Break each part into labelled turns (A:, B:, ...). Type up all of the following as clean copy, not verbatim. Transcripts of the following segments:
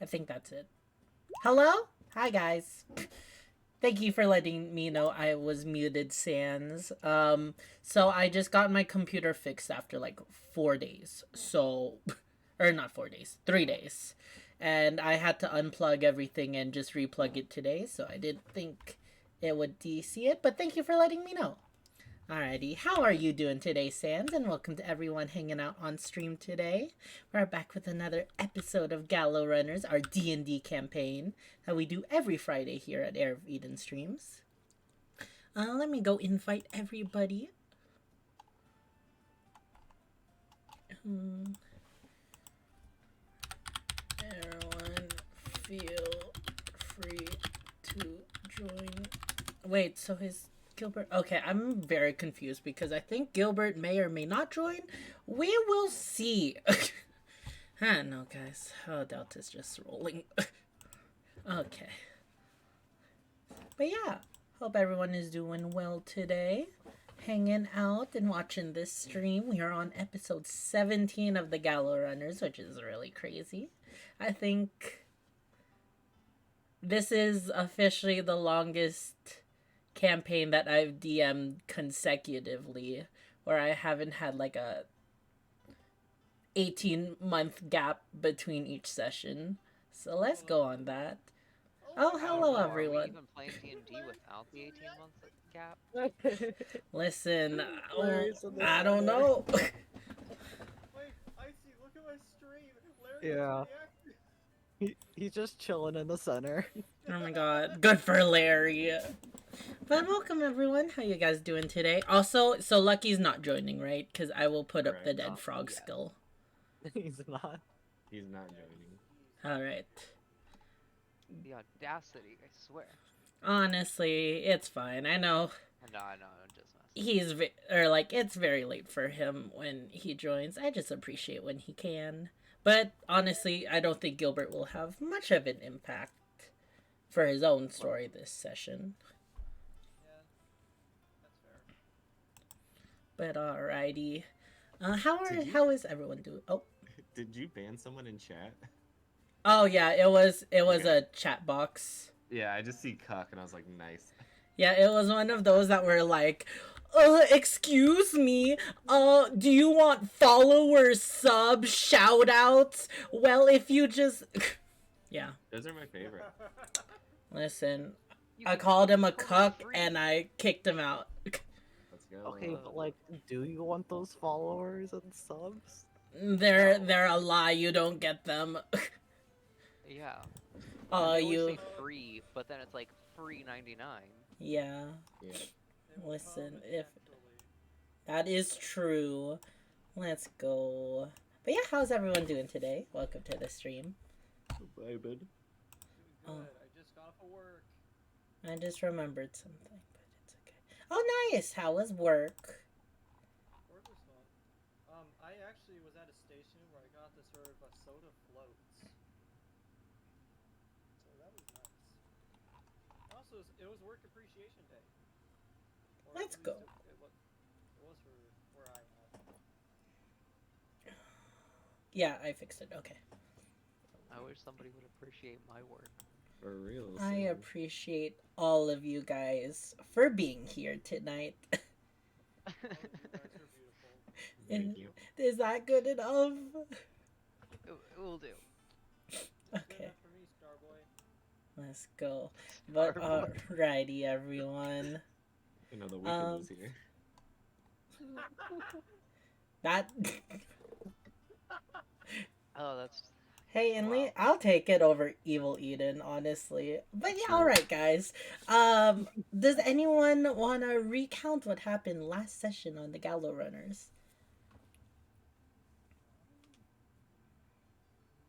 A: I think that's it. Hello? Hi, guys. Thank you for letting me know I was muted, Sans. So I just got my computer fixed after like 4 days. So, or not 4 days, 3 days. And I had to unplug everything and just replug it today. So I didn't think it would DC it, but thank you for letting me know. Alrighty, how are you doing today, Sans? And welcome to everyone hanging out on stream today. We're back with another episode of Gallow Runners, our D&D campaign that we do every Friday here at Air of Eden Streams. Let me go invite everybody. Everyone feel free to join. Wait, so his Gilbert. Okay, I'm very confused because I think Gilbert may or may not join. We will see. No, guys. Oh, Delta's just rolling. Okay. But yeah, hope everyone is doing well today. Hanging out and watching this stream. We are on episode 17 of the Gallow Runners, which is really crazy. I think this is officially the longest campaign that I've DM'd consecutively, where I haven't had like a 18-month gap between each session. So let's go on that. Oh, hello everyone.
B: Are we even playing D&D without the 18-month gap?
A: Listen, I don't know.
C: Wait, Icy, look at my stream. Larry,
D: yeah. He's just chilling in the center.
A: Oh my god, good for Larry. But welcome everyone. How you guys doing today? Also, so Lucky's not joining, right? Because I will put up the dead frog skill.
D: He's not.
C: He's not joining.
A: All right.
B: The audacity, I swear.
A: Honestly, it's fine. I know.
B: No, I'm just messing.
A: It's very late for him when he joins. I just appreciate when he can. But honestly, I don't think Gilbert will have much of an impact for his own story this session.
C: Yeah, that's
A: But
C: fair.
A: alrighty. How is everyone doing? Oh.
E: Did you ban someone in chat?
A: Oh yeah, it was
E: Okay.
A: a chat box.
E: Yeah, I just see cuck and I was like, nice.
A: Yeah, it was one of those that were like, excuse me, do you want followers, sub, shout outs? Well, if you just... Yeah.
E: Those are my favorite.
A: Listen, I called him a cuck and I kicked him out.
E: Let's go.
D: Okay, but like, do you want those followers and subs?
A: They're a lie, you don't get them.
B: Yeah.
A: Oh,
B: They
A: you...
B: always say free, but then it's like $3.99.
A: Yeah.
E: Yeah.
A: Listen, if... That is true. Let's go. But yeah, how's everyone doing today? Welcome to the stream.
E: Bye, bud.
A: Oh.
C: I just got off of work.
A: I just remembered something, but it's okay. Oh, nice! How was work?
C: Work was fun. I actually was at a station where I got to serve soda floats. So that was nice. Also, it was work appreciation day. Or
A: Let's
C: at
A: go.
C: least It was for where I am.
A: Yeah, I fixed it. Okay.
B: I wish somebody would appreciate my work.
E: For real.
A: I
E: same.
A: appreciate all of you guys for being here tonight.
C: Oh, you guys are beautiful.
E: Thank you.
A: Is that good enough?
B: It will do.
C: Good
A: Okay,
C: enough for me, Starboy.
A: let's go. But
D: Starboy.
A: alrighty, everyone.
E: You know, the weekend was here.
A: That...
B: Oh, that's...
A: Hey, Inley,
B: Wow.
A: I'll take it over Evil Eden, honestly. But yeah, alright, guys. Does anyone want to recount what happened last session on the Gallow Runners?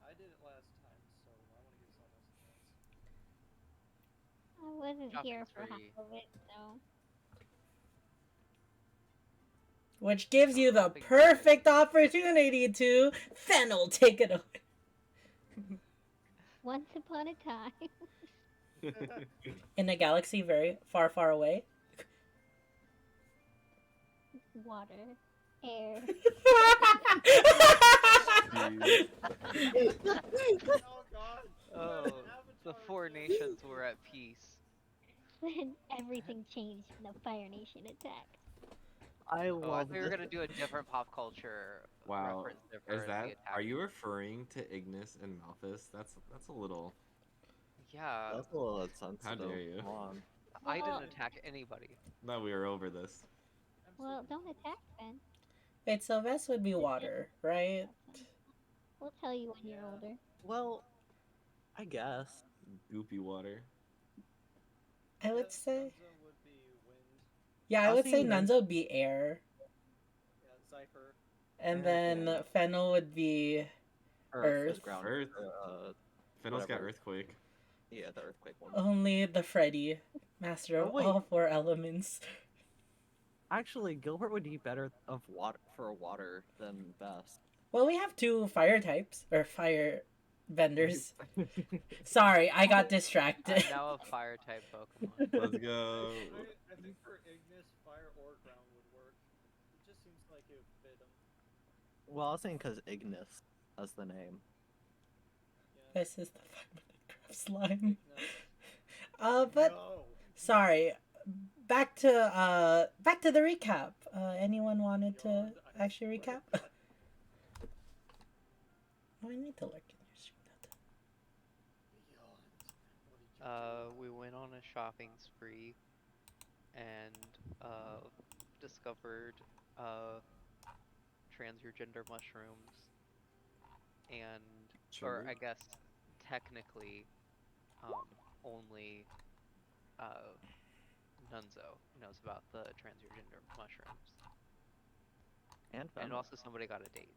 C: I did it last time, so I want to give someone else a chance.
F: I wasn't
B: Chopping
F: here for
B: three.
F: half of it, so.
A: Which gives you the perfect opportunity to Fennel take it away.
F: Once upon a time.
A: In a galaxy very far, far away.
F: Water. Air.
C: Oh god!
B: four nations were at peace.
F: Then everything changed when the Fire Nation attacked.
D: I
B: Oh, I
D: love
B: thought we were
D: this.
B: gonna do a different pop culture
E: Wow.
B: reference there
E: Is
B: for the
E: that?
B: attack.
E: Are you referring to Ignis and Malthus? That's a little.
B: Yeah,
D: That's a little
E: How
D: insensitive.
E: dare you?
D: Come on.
B: I didn't
F: Well,
B: attack anybody.
E: Thought we were over this.
F: well, don't attack then.
A: Wait, so Vess would be water, right?
F: We'll tell you when you're
C: Yeah.
F: older.
D: Well, I guess.
E: Goopy water.
A: I would say.
C: Nunzo would be wind.
A: Yeah, I
D: I was
A: would say
D: thinking Nun-
A: Nunzo would be air.
C: Yeah, Cypher.
A: And
D: Yeah.
A: then Fennel would be
D: Earth is
A: Earth.
D: ground.
E: Earth. Fennel's got
D: whatever.
E: Earthquake.
D: Yeah, the earthquake one.
A: only the Freddy, master
D: Oh,
A: of
D: wait.
A: all four elements.
D: Actually, Gilbert would be better of water for water than Best.
A: Well, we have two fire types, or fire vendors. Sorry, I got distracted.
B: I'm now a fire type Pokemon.
E: Let's go.
C: I think for Ignis, fire or ground would work. It just seems like it would fit him.
D: Well, I was saying because Ignis, that's the name.
C: Yeah.
A: This is the 5-minute craft slime.
C: Ignis.
A: But
C: No.
A: sorry. Back to the recap. Anyone wanted to actually recap? Oh, I need to look in your stream.
B: We went on a shopping spree and discovered transgender mushrooms and or
E: True.
B: I guess technically only Nunzo knows about the transgender mushrooms.
D: And
B: And
D: Fennel.
B: also somebody got a date.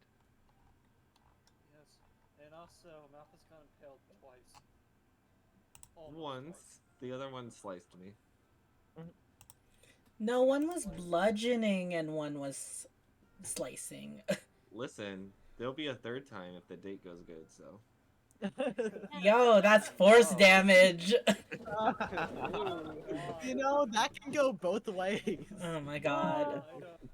C: Yes. And also, Malthus got impaled twice. Almost
E: Once.
C: twice.
E: The other one sliced me.
A: No, one was bludgeoning and one was slicing.
E: Listen, there'll be a third time if the date goes good, so.
A: Yo, that's force
D: Oh.
A: damage.
D: You know, that can go both ways.
A: Oh my god.
C: I don't-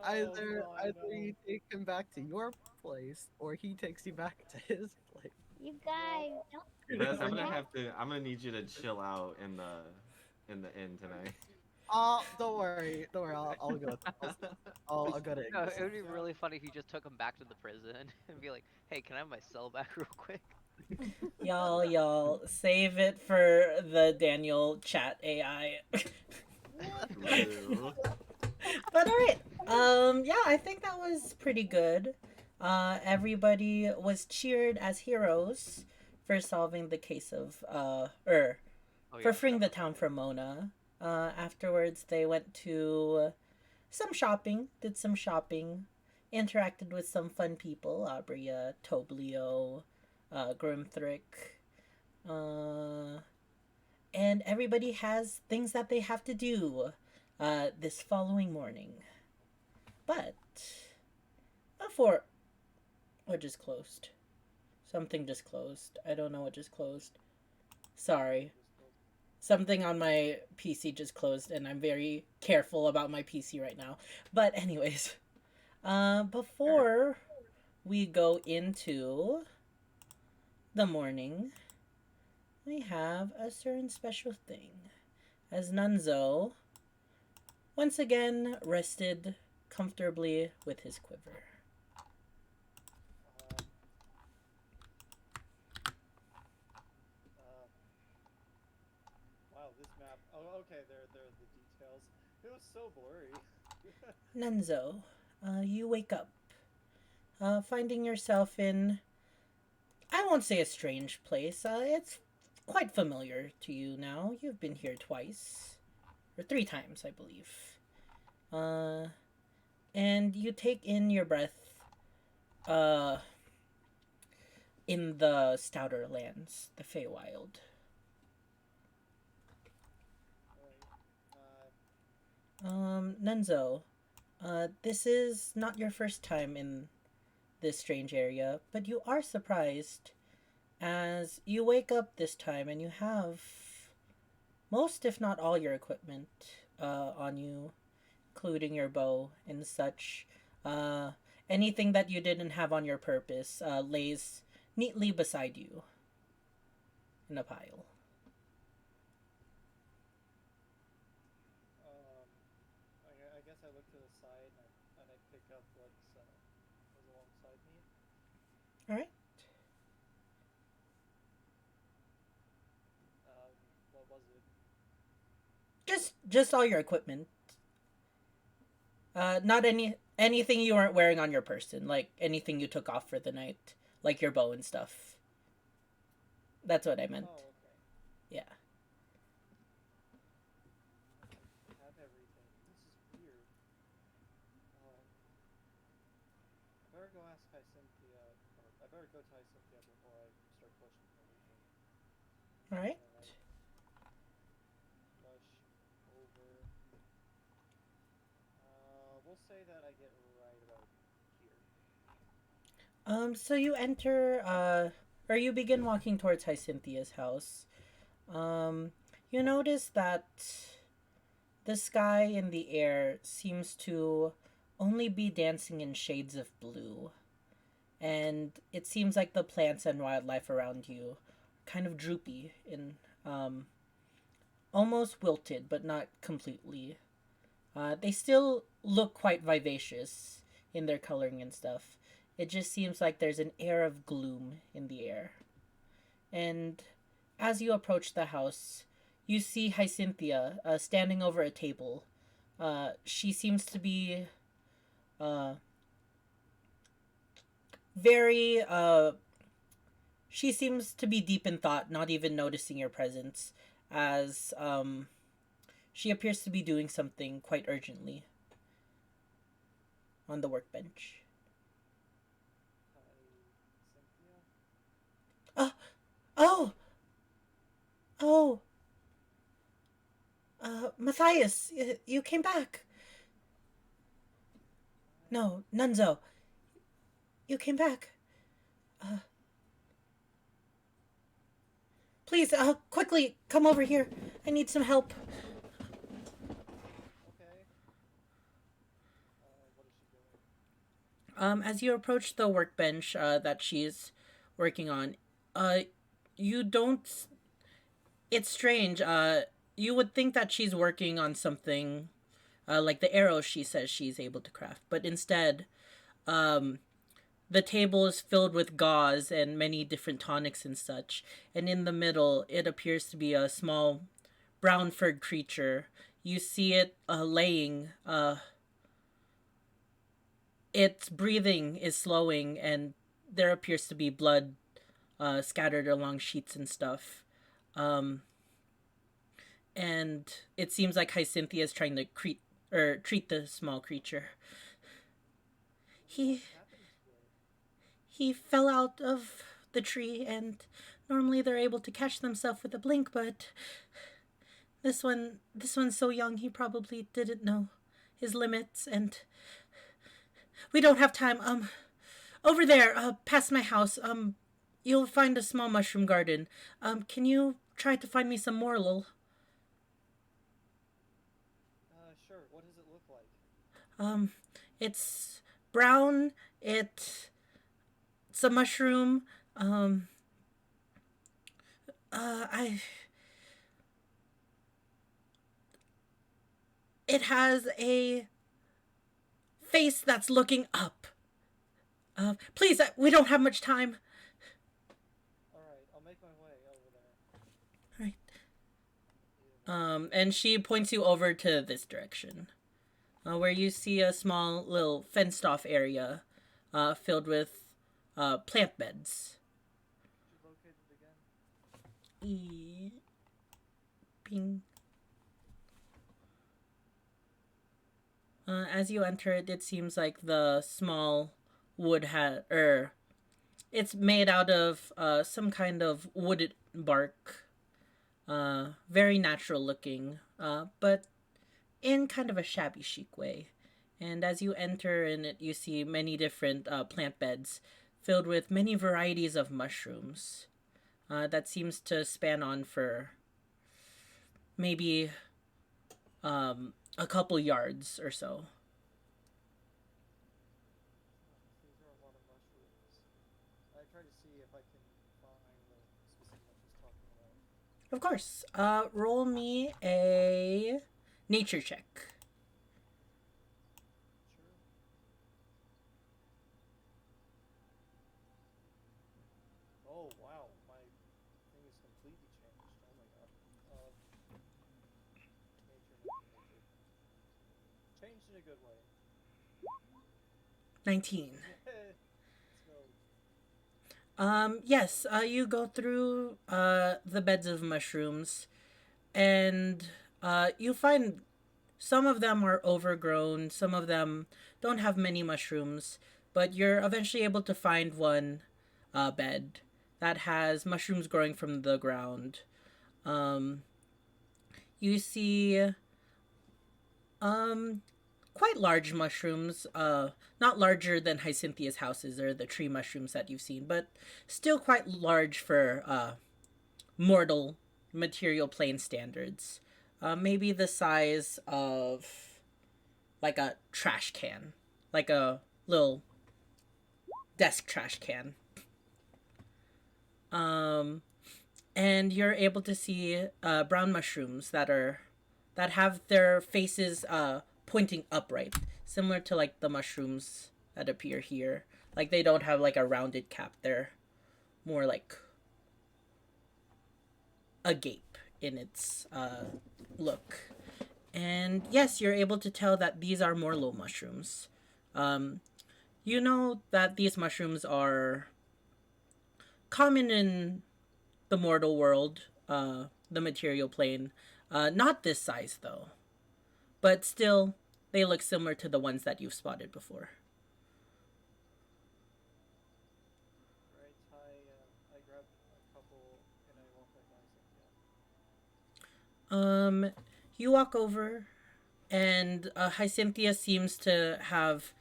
D: Either
C: Oh,
D: either
C: no.
D: you take him back to your place, or he takes you back to his place.
F: You guys don't.
E: Vez, I'm
F: Yeah.
E: gonna need you to chill out in the inn tonight.
D: Oh, don't worry, I'll go. I'll go to
B: No,
D: Ignis.
B: it would be really funny if you just took him back to the prison and be like, "Hey, can I have my cell back real quick?"
A: Y'all, save it for the Daniel chat AI.
E: True.
A: But alright. Yeah, I think that was pretty good. Everybody was cheered as heroes for solving the case of
B: Oh,
A: for freeing the town from Mona. Afterwards they went to some shopping, did some shopping, interacted with some fun people, Abria, Toblio, Grimthrick. And everybody has things that they have to do this following morning. But before what just closed? Something just closed. I don't know what just closed. Sorry. Something on my PC just closed and I'm very careful about my PC right now. But anyways, before we go into the morning, we have a certain special thing. As Nunzo once again rested comfortably with his quiver.
C: Wow, this map. Oh, okay. There are the details. It was so blurry.
A: Nunzo, you wake up, finding yourself in, I won't say a strange place. It's quite familiar to you now. You've been here twice, or 3 times, I believe. And you take in your breath, in the Stouter Lands, the Feywild.
C: Alright.
A: Nunzo, this is not your first time in this strange area, but you are surprised as you wake up this time and you have most, if not all, your equipment on you, including your bow and such. Anything that you didn't have on your purpose lays neatly beside you in a pile. All right.
C: What was it?
A: Just all your equipment. Not anything you weren't wearing on your person, like anything you took off for the night, like your bow and stuff. That's what I meant.
C: Oh, okay.
A: Yeah.
C: I have everything. This is weird. I better go ask Cynthia, or I better go to Cynthia before I start questioning everything.
A: All right.
C: And I rush over. We'll say that I get right about here.
A: So you enter, or you begin walking towards Hyacinthia's house. You notice that the sky in the air seems to only be dancing in shades of blue. And it seems like the plants and wildlife around you are kind of droopy and almost wilted, but not completely. They still look quite vivacious in their coloring and stuff. It just seems like there's an air of gloom in the air. And as you approach the house, you see Hyacinthia standing over a table. She seems to be uh, very. She seems to be deep in thought, not even noticing your presence, as she appears to be doing something quite urgently on the workbench.
C: Cynthia?
A: Uh, oh! Oh! Matthias, you came back. No, Nunzo, you came back. Uh, please, quickly, come over here. I need some help.
C: Okay. What is she doing?
A: As you approach the workbench that she's working on, uh, you don't. It's strange. You would think that she's working on something like the arrows she says she's able to craft, but instead, um, the table is filled with gauze and many different tonics and such. And in the middle, it appears to be a small brown furred creature. You see it laying. Its breathing is slowing, and there appears to be blood scattered along sheets and stuff. Um, and it seems like Hyacinthia is trying to treat the small creature. He
C: What happened to it?
A: he fell out of the tree, and normally they're able to catch themselves with a blink, but this one's so young he probably didn't know his limits, and we don't have time. Over there, past my house, you'll find a small mushroom garden. Can you try to find me some morlul?
C: Sure. What does it look like?
A: Um, it's brown. It's a mushroom. I. It has a face that's looking up. Please, we don't have much time.
C: Alright, I'll make my way over there.
A: Right. And she points you over to this direction, where you see a small little fenced-off area, filled with plant beds.
C: Did you locate it again?
A: Ping. As you enter it, it seems like the small wood it's made out of some kind of wooded bark. Very natural looking, but in kind of a shabby chic way. And as you enter in it, you see many different plant beds filled with many varieties of mushrooms. That seems to span on for maybe a couple yards or so.
C: These are a lot of mushrooms. I try to see if I can find the specific one she's talking about.
A: Of course. Roll me a nature check.
C: Sure. completely changed. Oh my god. Nature. Changed in a good way.
A: 19.
C: Let's go.
A: Yes, you go through the beds of mushrooms, and you find some of them are overgrown, some of them don't have many mushrooms, but you're eventually able to find one bed that has mushrooms growing from the ground. Um, you see um, quite large mushrooms, not larger than Hyacinthia's houses or the tree mushrooms that you've seen, but still quite large for mortal material plane standards. Maybe the size of like a trash can, like a little desk trash can. Um, and you're able to see brown mushrooms that have their faces pointing upright, similar to like the mushrooms that appear here. Like they don't have like a rounded cap; they're more like a gape in its look. And yes, you're able to tell that these are Morlo mushrooms. Um, you know that these mushrooms are common in the mortal world, the material plane. Not this size though, but still, they look similar to the ones that you've spotted before.
C: Right. I grab a couple and I walk back by Cynthia.
A: You walk over, and Hyacinthia seems to have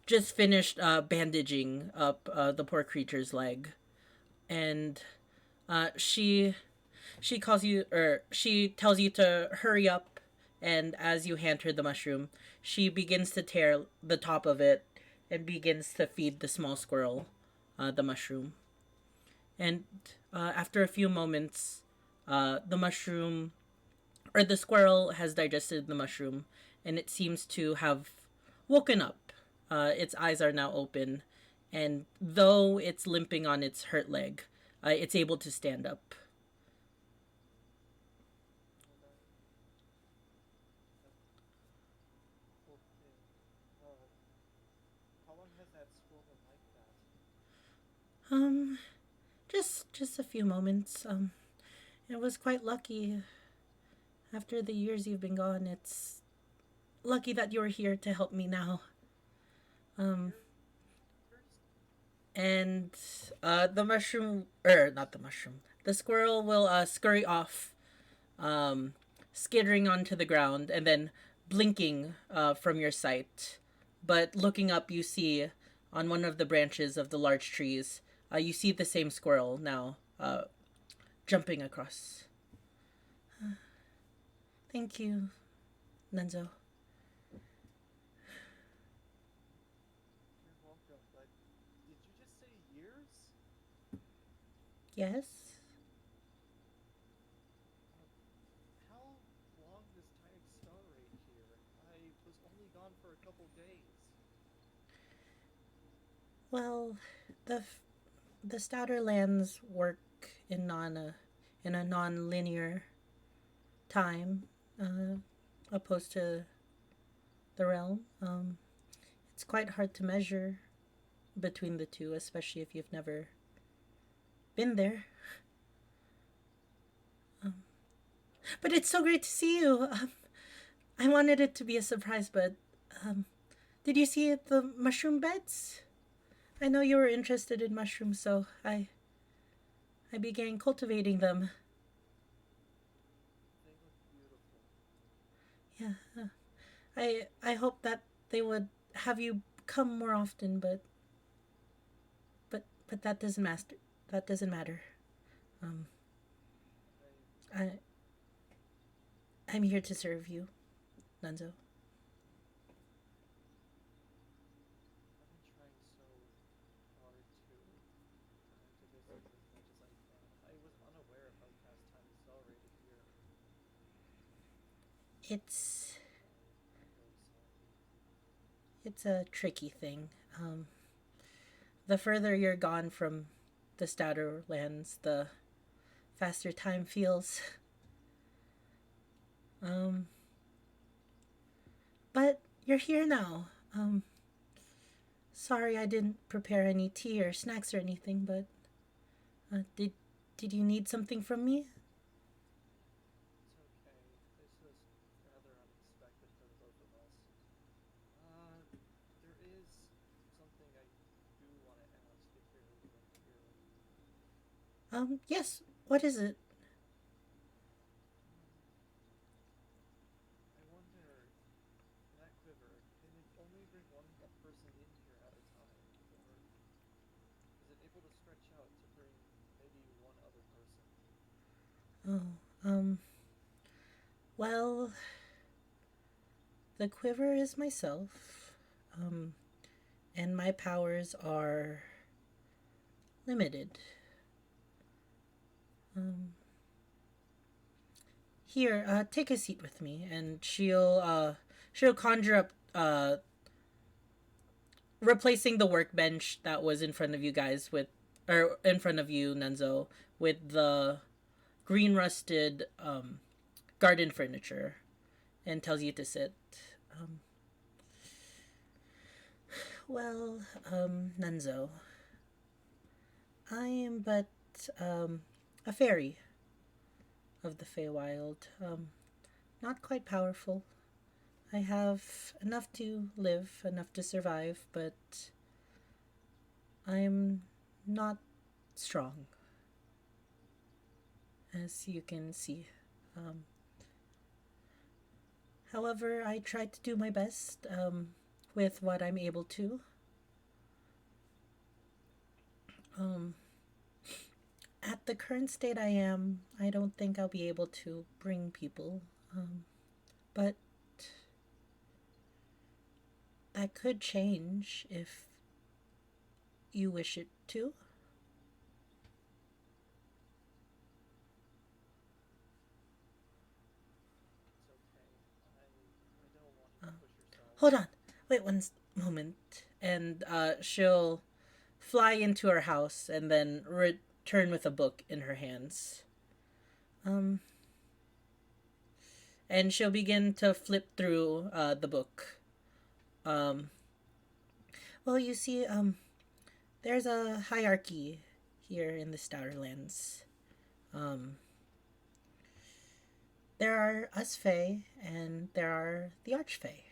A: just finished bandaging up the poor creature's leg, and she calls you, or she tells you to hurry up, and as you hand her the mushroom, she begins to tear the top of it and begins to feed the small squirrel the mushroom. And after a few moments, the mushroom, or the squirrel, has digested the mushroom, and it seems to have woken up. Its eyes are now open, and though it's limping on its hurt leg, it's able to stand up.
C: Okay. How long has that squirrel been like that?
A: Um, just a few moments. It was quite lucky. After the years you've been gone, it's lucky that you're here to help me now. Um, and the mushroom, or not the mushroom, the squirrel will scurry off, um, skittering onto the ground, and then blinking from your sight. But looking up, you see on one of the branches of the large trees, you see the same squirrel now jumping across. Thank you, Nenzo.
C: You're welcome, but did you just say years?
A: Yes?
C: How long does time accelerate here? I was only gone for a couple days.
A: Well, the Stouter lands work in in a non-linear time, opposed to the realm. It's quite hard to measure between the two, especially if you've never been there. But it's so great to see you. I wanted it to be a surprise, but did you see the mushroom beds? I know you were interested in mushrooms, so I began cultivating them.
C: They look beautiful.
A: Yeah, I hope that they would have you come more often, but that doesn't matter. That doesn't matter. Um,
C: I,
A: I I'm here to serve you, Nunzo.
C: I've been trying so hard to visit as much as I can. I was unaware of how fast time accelerated here.
A: It's
C: I'm really sorry.
A: it's a tricky thing. The further you're gone from the Stouter lands, the faster time feels. Um, but you're here now. Sorry I didn't prepare any tea or snacks or anything, but did you need something from me?
C: It's okay. This was rather unexpected for the both of us. There is something I do want to ask if you're even here.
A: Yes. What is it?
C: I wonder, that quiver, can it only bring one person in here at a time? Or is it able to stretch out to bring maybe one other person?
A: Oh, um, well, the quiver is myself. Um, and my powers are limited. Um, Here, take a seat with me, and she'll conjure up replacing the workbench that was in front of you guys with, or in front of you, Nenzo, with the green rusted garden furniture, and tells you to sit. Um, well, Nenzo, I am but a fairy of the Feywild. Not quite powerful. I have enough to live, enough to survive, but I'm not strong, as you can see. Um, However, I try to do my best with what I'm able to. Um, at the current state I am, I don't think I'll be able to bring people. But that could change if you wish it to.
C: It's okay. I don't want you to push yourself.
A: Hold on. Wait one moment. And she'll fly into her house and then return with a book in her hands. Um, and she'll begin to flip through the book. Um, well, you see, there's a hierarchy here in the Stouterlands. Um, there are us Fae, and there are the Archfae.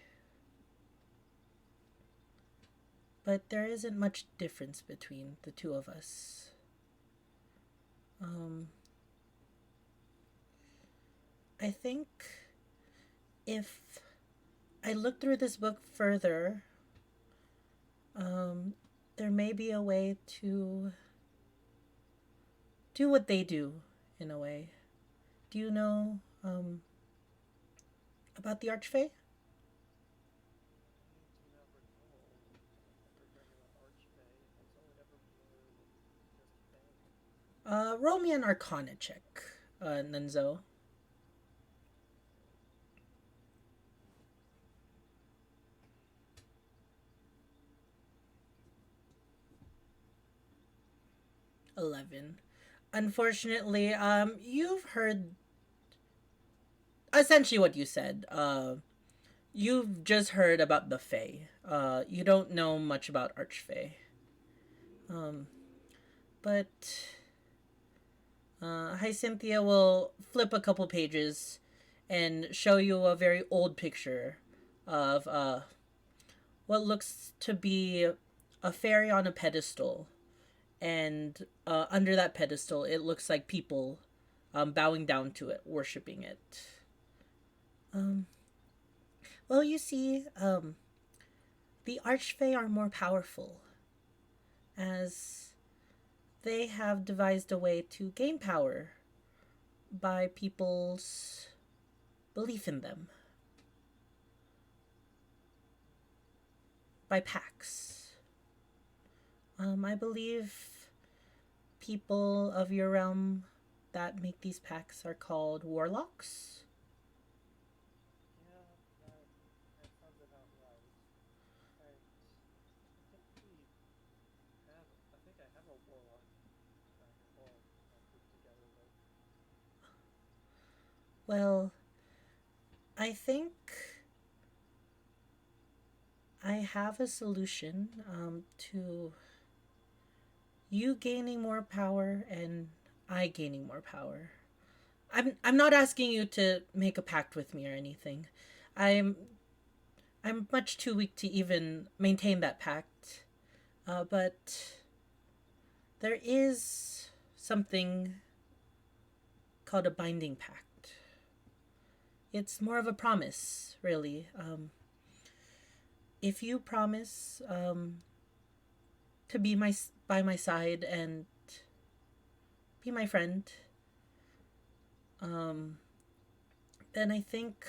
A: But there isn't much difference between the two of us. Um, I think if I look through this book further, there may be a way to do what they do, in a way. Do you know about the Archfey?
C: I do not recall ever hearing about Archfey. I've only ever heard just Fey.
A: Roll me an Arcana check, Nunzo. 11. Unfortunately, you've heard essentially what you said. You've just heard about the Fae. You don't know much about Archfey. But Cynthia will flip a couple pages and show you a very old picture of what looks to be a fairy on a pedestal. And under that pedestal, it looks like people bowing down to it, worshiping it. Well, you see, the Archfey are more powerful, as they have devised a way to gain power by people's belief in them. By pacts. I believe people of your realm that make these pacts are called warlocks.
C: Yeah, that sounds about right. I think I have a warlock back at home, grouped together with.
A: Well, I think I have a solution to you gaining more power and I gaining more power. I'm not asking you to make a pact with me or anything. I'm I'm much too weak to even maintain that pact. But there is something called a binding pact. It's more of a promise, really. If you promise to be by my side and be my friend, um, then I think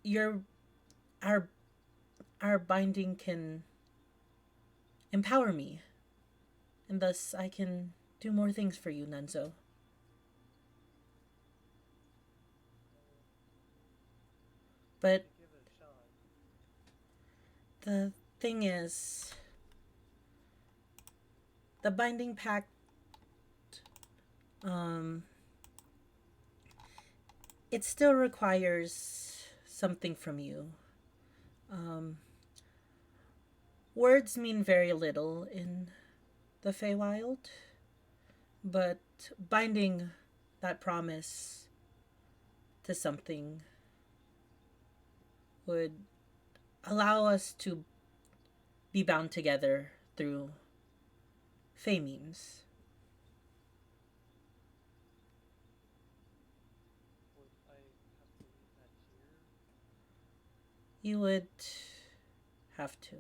A: your our our binding can empower me, and thus I can do more things for you, Nunzo. But
C: Give it a shot.
A: the thing is, the binding pact, um, it still requires something from you. Um, Words mean very little in the Feywild, but binding that promise to something would allow us to be bound together through Fey means.
C: Would I have to leave that here?
A: You would have to.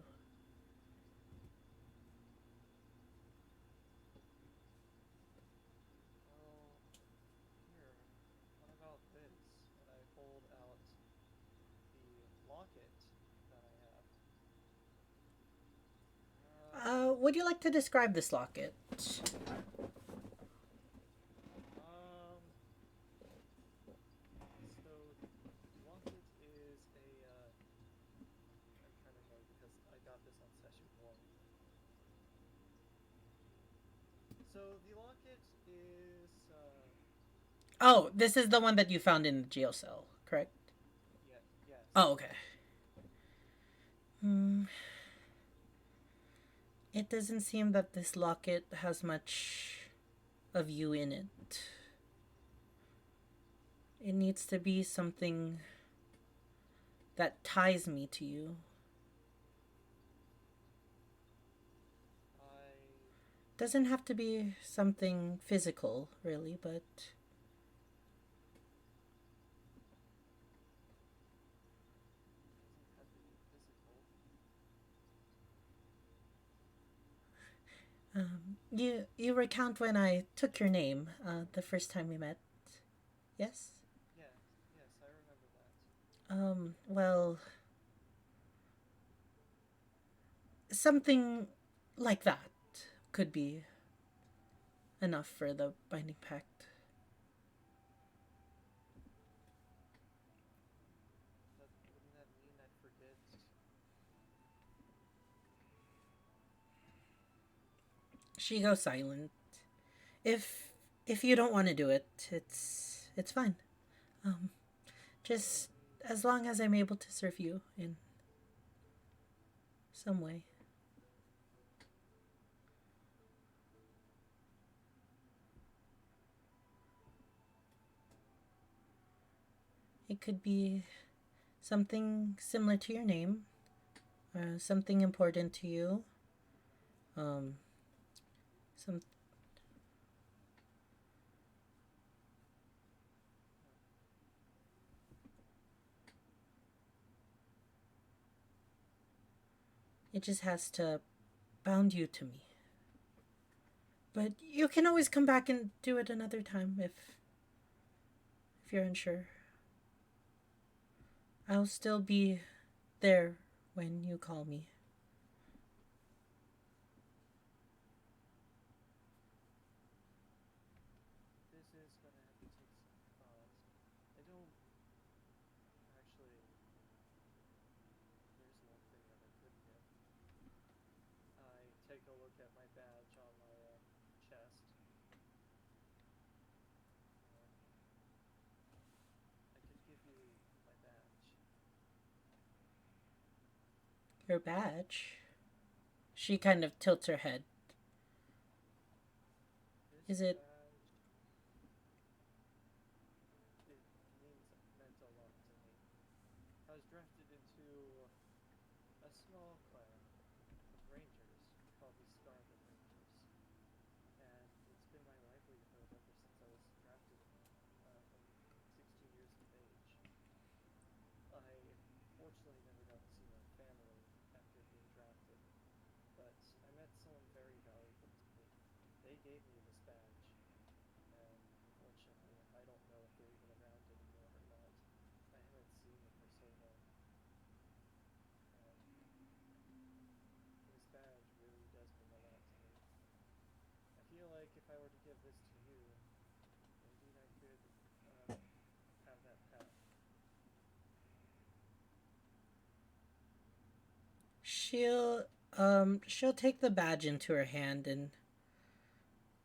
C: Well, here. What about this? And I hold out the locket that I have.
A: Would you like to describe this locket?
C: Um, so the locket is a, I'm trying to remember because I got this on session 1. So the locket is,
A: Oh, this is the one that you found in the jail cell, correct?
C: yeah, yes.
A: Oh, okay. It doesn't seem that this locket has much of you in it. It needs to be something that ties me to you.
C: I
A: Doesn't have to be something physical, really, but
C: doesn't have to be physical.
A: you recount when I took your name the first time we met. Yes.
C: Yes, yes, I remember that.
A: Well, something like that could be enough for the binding pact.
C: Wouldn't that mean I'd forget?
A: She goes silent. If if you don't want to do it, it's fine. Um, just as long as I'm able to serve you in some way. It could be something similar to your name, something important to you. Um, some It just has to bound you to me. But you can always come back and do it another time if you're unsure. I'll still be there when you call me.
C: This is gonna have to take some thought. I don't actually. There's one thing that I could get. I take a look at my badge on my chest. Um,
A: Your badge? She kind of tilts her head.
C: This
A: Is it?
C: badge, meant a lot to me. I was drafted into a small clan of rangers called the Scarlet Rangers, and it's been my livelihood ever since I was drafted when 16 years of age. I fortunately never got to see my family after being drafted, but I met someone very valuable to me. They gave me this badge, and unfortunately, I don't know if they're even around anymore or not. I haven't seen them for so long. And this badge really does mean a lot to me. I feel like if I were to give this to you, maybe I could have that path.
A: She'll take the badge into her hand and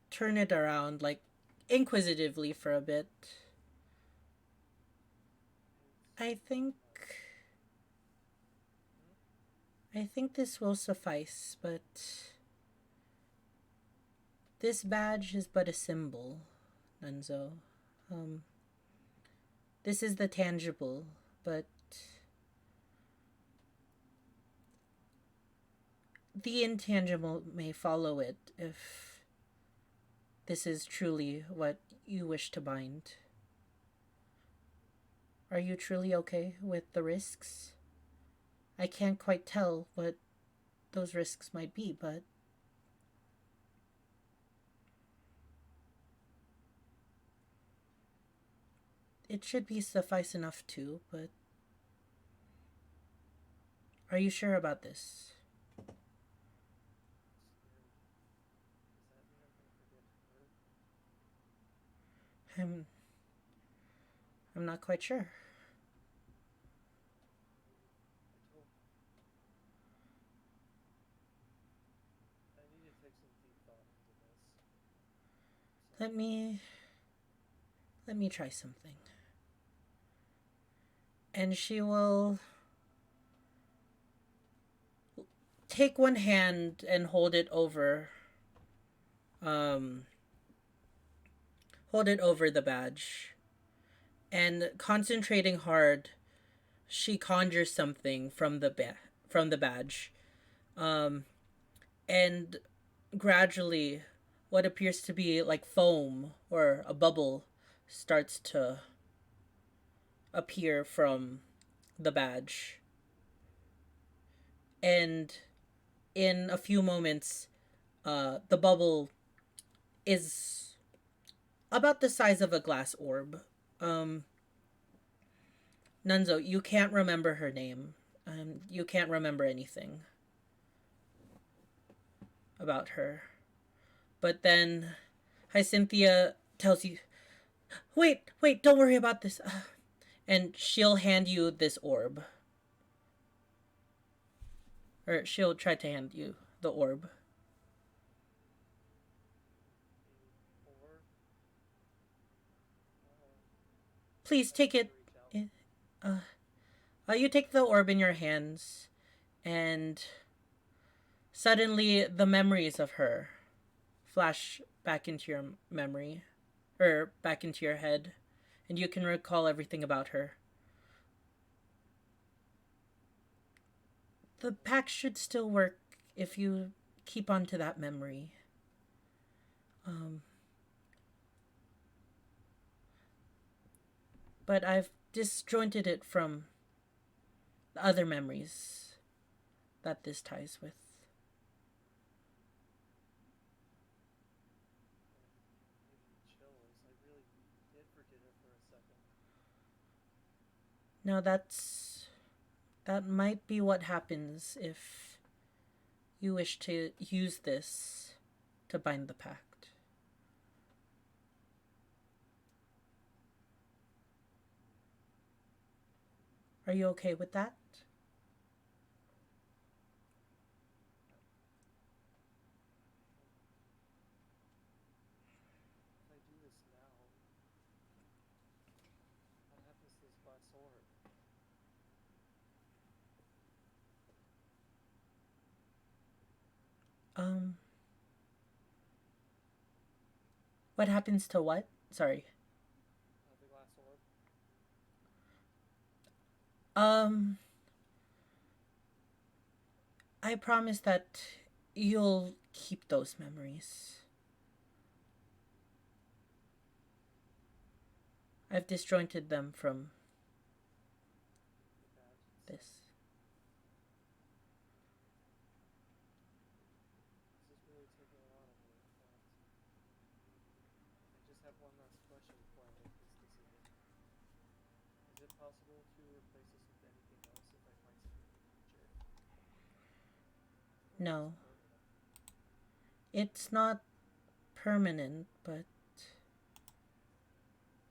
A: turn it around like inquisitively for a bit. I think I think this will suffice, but this badge is but a symbol, Nunzo. Um, this is the tangible, but the intangible may follow it if this is truly what you wish to bind. Are you truly okay with the risks? I can't quite tell what those risks might be, but it should be suffice enough too, but are you sure about this?
C: Scary. Does that mean I'm gonna forget her?
A: I'm I'm not quite sure.
C: I told. I need to take some deep thought into this. So,
A: Let me let me try something. And she will take one hand and um hold it over the badge. And concentrating hard, she conjures something from the badge. Um and gradually what appears to be like foam or a bubble starts to appear from the badge. And in a few moments, the bubble is about the size of a glass orb. Um, Nunzo, you can't remember her name. You can't remember anything about her. But then Hyacinthia tells you, wait, don't worry about this. And she'll hand you this orb. Or she'll try to hand you the orb.
C: or
A: Please
C: I
A: take
C: need to
A: it.
C: reach out.
A: You take the orb in your hands, and suddenly the memories of her flash back into your memory, or back into your head, and you can recall everything about her. The pack should still work if you keep on to that memory. Um, but I've disjointed it from the other memories that this ties with.
C: Giving me chills. I really did forget her for a second.
A: Now that might be what happens if you wish to use this to bind the pact. Are you okay with that?
C: If I do this now, what happens to this glass orb?
A: Um, what happens to what? Sorry.
C: The glass orb.
A: Um, I promise that you'll keep those memories. I've disjointed them from
C: The badge itself.
A: this.
C: This is really taking a lot of me. I just have one last question before I make this decision. Is it possible to replace this with anything else if I find something in the future? Or
A: No,
C: is it permanent?
A: it's not permanent, but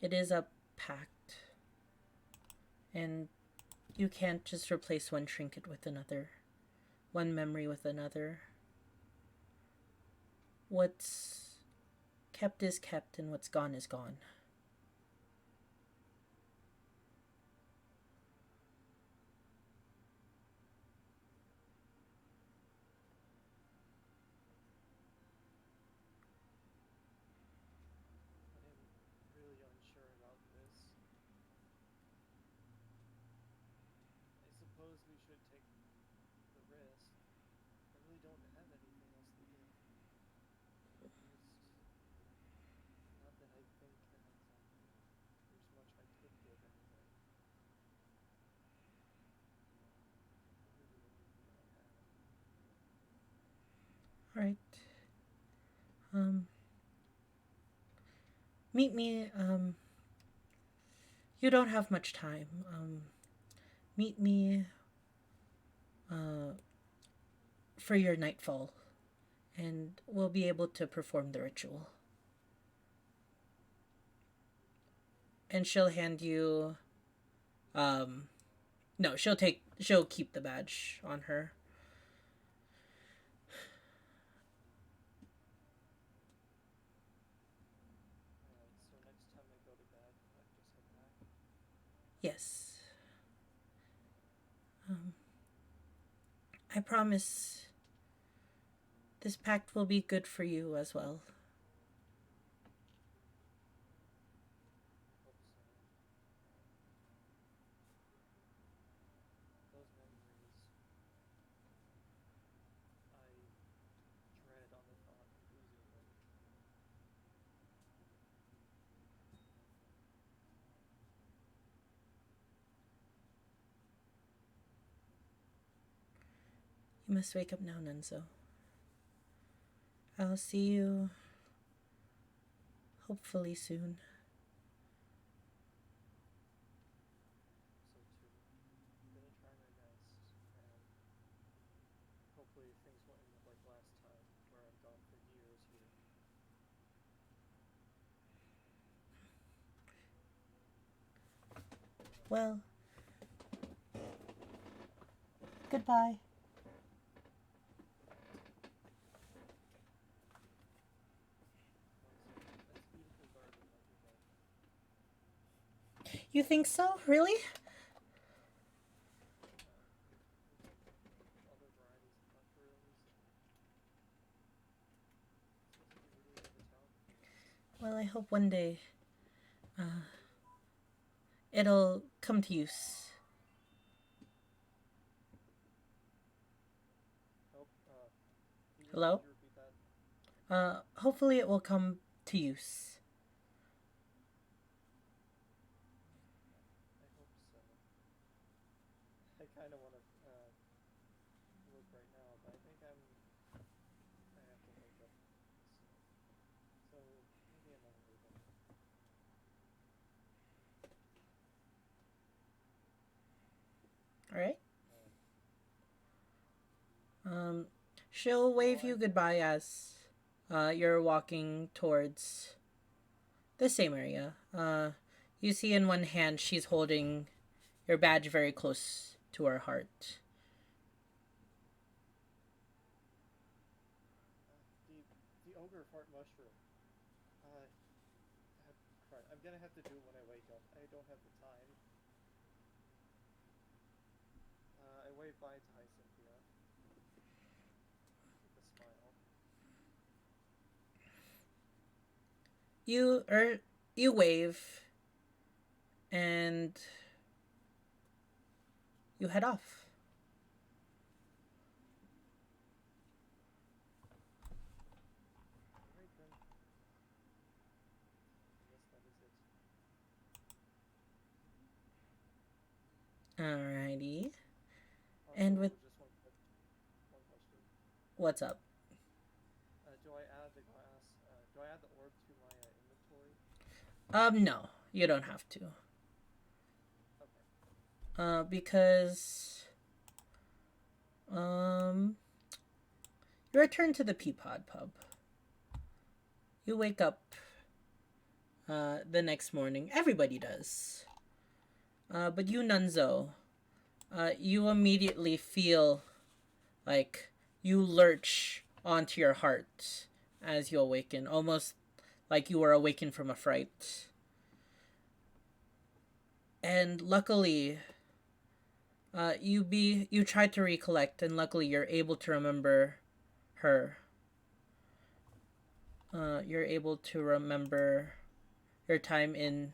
A: it is a pact. And you can't just replace one trinket with another, one memory with another. What's kept is kept, and what's gone is gone.
C: I am really unsure about this. I suppose we should take the risk. I really don't have anything else to give. At least, not that I think that there's much I could give anyway. Really everything I have.
A: All right. Um, meet me. You don't have much time. Meet me. For your nightfall, and we'll be able to perform the ritual. And she'll hand you. No, She'll keep the badge on her.
C: Alright, so next time I go to bed, I just head back.
A: Yes. I promise this pact will be good for you as well.
C: Hope so. Those memories, I dread on the thought of losing them.
A: You must wake up now, Nunzo. I'll see you hopefully soon.
C: So too. I'm gonna try my best, and hopefully things won't end up like last time, where I'm gone for years here.
A: Well, goodbye.
C: That's a beautiful garden that you have.
A: You think so? Really?
C: Other varieties of mushrooms. Seems to be really over town.
A: Well, I hope one day it'll come to use.
C: Nope.
A: Hello?
C: Could you repeat that?
A: Hopefully it will come to use.
C: I hope so. I kind of want to look right now, but I think I have to wake up. So maybe another day.
A: All right.
C: Uh,
A: She'll wave you goodbye as you're walking towards the same area. You see in one hand she's holding your badge very close to her heart.
C: the ogre fart mushroom. Uh, crap. I'm gonna have to do it when I wake up. I don't have the time. I wave bye to Hyacinthia with a smile.
A: you wave and you head off.
C: Alright then. I guess that is it.
A: Alrighty.
C: Also,
A: And with
C: just one question.
A: what's up?
C: Do I add the glass? Do I add the orb to my inventory?
A: No, you don't have to.
C: Okay.
A: Because you return to the Peapod pub. You wake up the next morning. Everybody does. But you, Nunzo, you immediately feel like you lurch onto your heart as you awaken, almost like you were awakened from a fright. And luckily, you try to recollect, and luckily you're able to remember her. You're able to remember your time in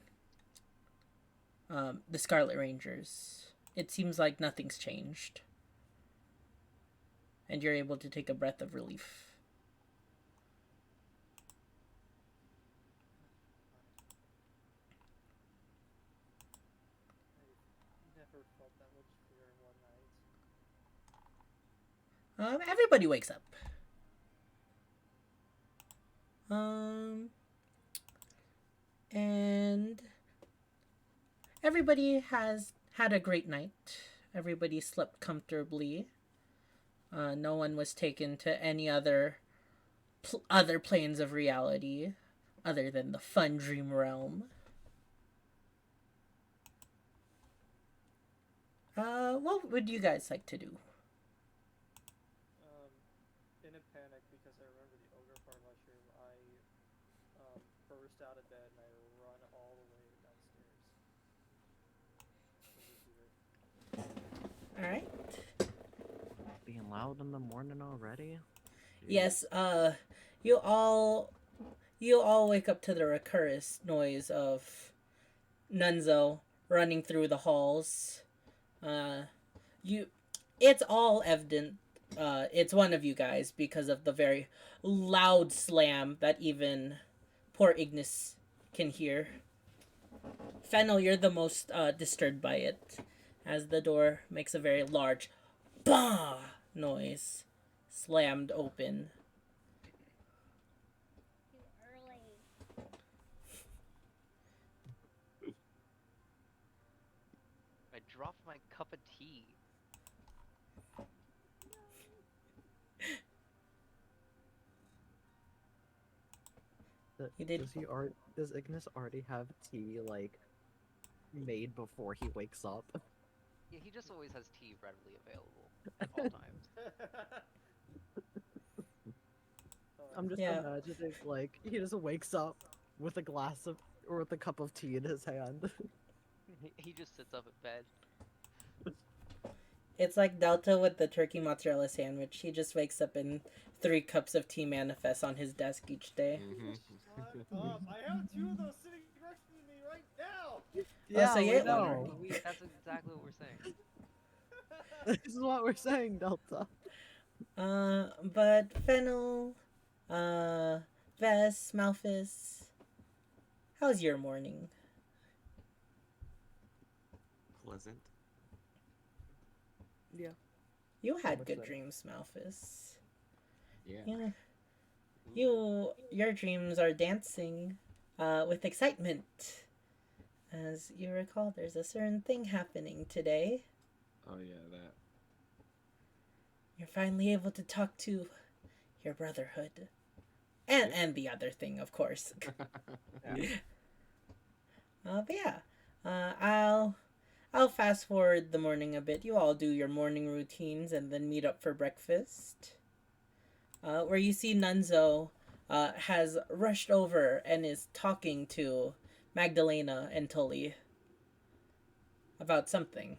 A: the Scarlet Rangers. It seems like nothing's changed, and you're able to take a breath of relief.
C: I've never felt that much fear in one night.
A: Everybody wakes up. Um, and everybody has had a great night. Everybody slept comfortably. No one was taken to any other planes of reality other than the fun dream realm. What would you guys like to do?
C: In a panic because I remember the ogre far mushroom, I burst out of bed and I run all the way downstairs.
A: All right.
D: Being loud in the morning already?
A: Yes. You all you all wake up to the recurrent noise of Nunzo running through the halls. You, it's all evident. It's one of you guys because of the very loud slam that even poor Ignis can hear. Fennel, you're the most disturbed by it, as the door makes a very large bah noise, slammed open.
F: Too early.
B: I dropped my cup of tea.
A: You did.
D: Does Ignis already have tea like made before he wakes up?
B: Yeah, he just always has tea readily available at all times.
D: I'm just
A: Yeah.
D: imagining like he just wakes up with a glass of or with a cup of tea in his hand.
B: He just sits up in bed.
A: It's like Delta with the turkey mozzarella sandwich. He just wakes up and 3 cups of tea manifest on his desk each day.
C: Shut up! I have two of those sitting next to me right now!
A: Oh, so you
D: we
A: ate one
D: know.
A: already.
B: That's exactly what we're saying.
D: This is what we're saying, Delta.
A: But Fennel, uh, Vess, Malphus, how's your morning?
E: Pleasant.
D: Yeah.
A: You had
D: much
A: good
D: so.
A: dreams, Malphus.
E: Yeah.
A: Yeah. Your dreams are dancing, with excitement. As you recall, there's a certain thing happening today.
E: Oh yeah, that.
A: You're finally able to talk to your brotherhood. And the other thing, of course. But yeah, I'll fast forward the morning a bit. You all do your morning routines and then meet up for breakfast. Where you see Nunzo has rushed over and is talking to Magdalena and Tully about something.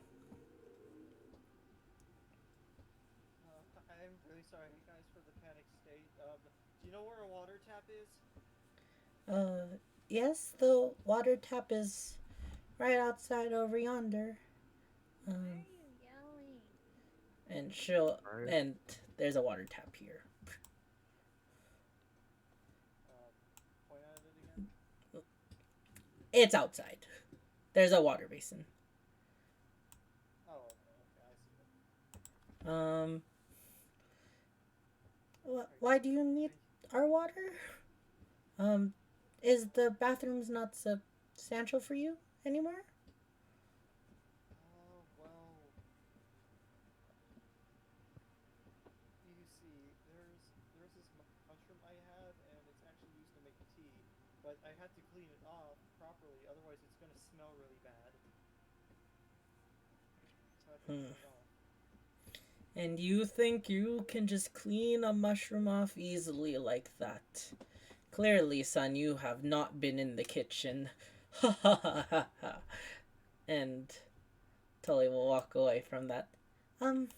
C: I'm really sorry, guys, for the panic state. Do you know where a water tap is?
A: yes, the water tap is right outside over yonder.
F: Where are
A: Um,
F: you going?
A: and she'll
D: Right.
A: and there's a water tap here.
C: Point at it again.
A: It's outside. There's a water basin.
C: Oh, okay, I see it.
A: Um, why do you need our water? Um, is the bathrooms not substantial for you anymore?
C: Well, you see, there's this mushroom I have, and it's actually used to make tea. But I had to clean it off properly, otherwise it's gonna smell really bad. So I had to
A: Hmm.
C: clean it off.
A: And you think you can just clean a mushroom off easily like that? Clearly, son, you have not been in the kitchen. Ha ha ha ha ha. And Tully will walk away from that. Um,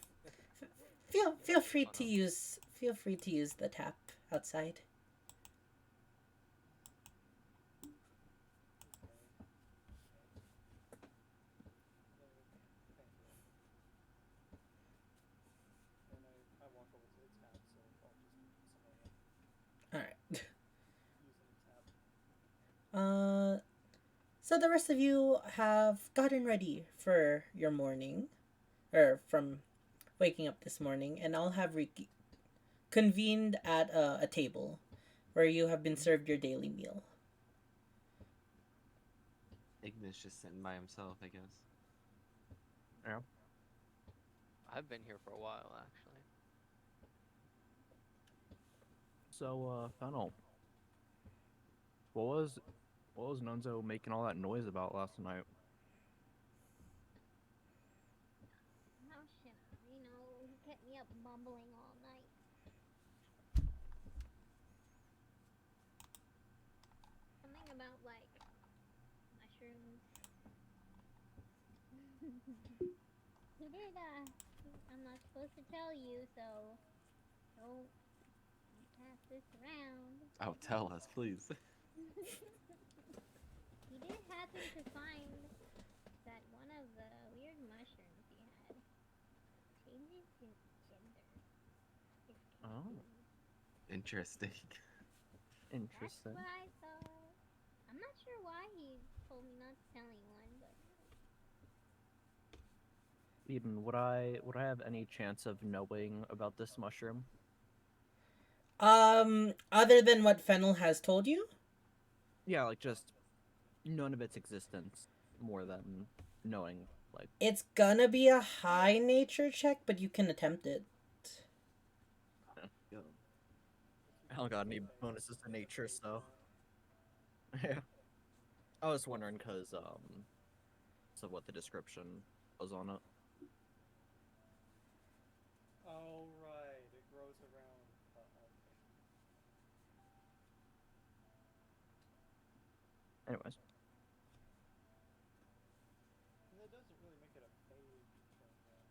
A: feel free to use the tap outside.
C: Okay. Thank you. And I walk over to the tap, so I'll just use some of it.
A: All right.
C: Using the tap.
A: So the rest of you have gotten ready for your morning, or from waking up this morning, and I'll have convened at a table where you have been served your daily meal.
E: Ignis just sitting by himself, I guess.
D: Yeah.
B: I've been here for a while, actually.
G: So, Fennel, what was Nunzo making all that noise about last night?
F: How should I? He kept me up mumbling all night. Something about, like, mushrooms. He did, I'm not supposed to tell you, so don't pass this around.
E: Oh, tell us, please.
F: He did happen to find that one of the weird mushrooms he had changes his gender. It's
G: Oh,
F: confusing.
E: Interesting.
F: That's
G: interesting.
F: what I thought. I'm not sure why he told me not to tell anyone, but
G: Eden, would I have any chance of knowing about this mushroom?
A: Other than what Fennel has told you?
G: Yeah, like just none of its existence more than knowing like
A: It's gonna be a high nature check, but you can attempt it.
E: Yo.
D: I don't got any bonuses to nature, so yeah. I was wondering because so what the description was on it.
C: Oh, right. It grows around. Okay.
G: anyways.
C: And that doesn't really make it a phage thing, though.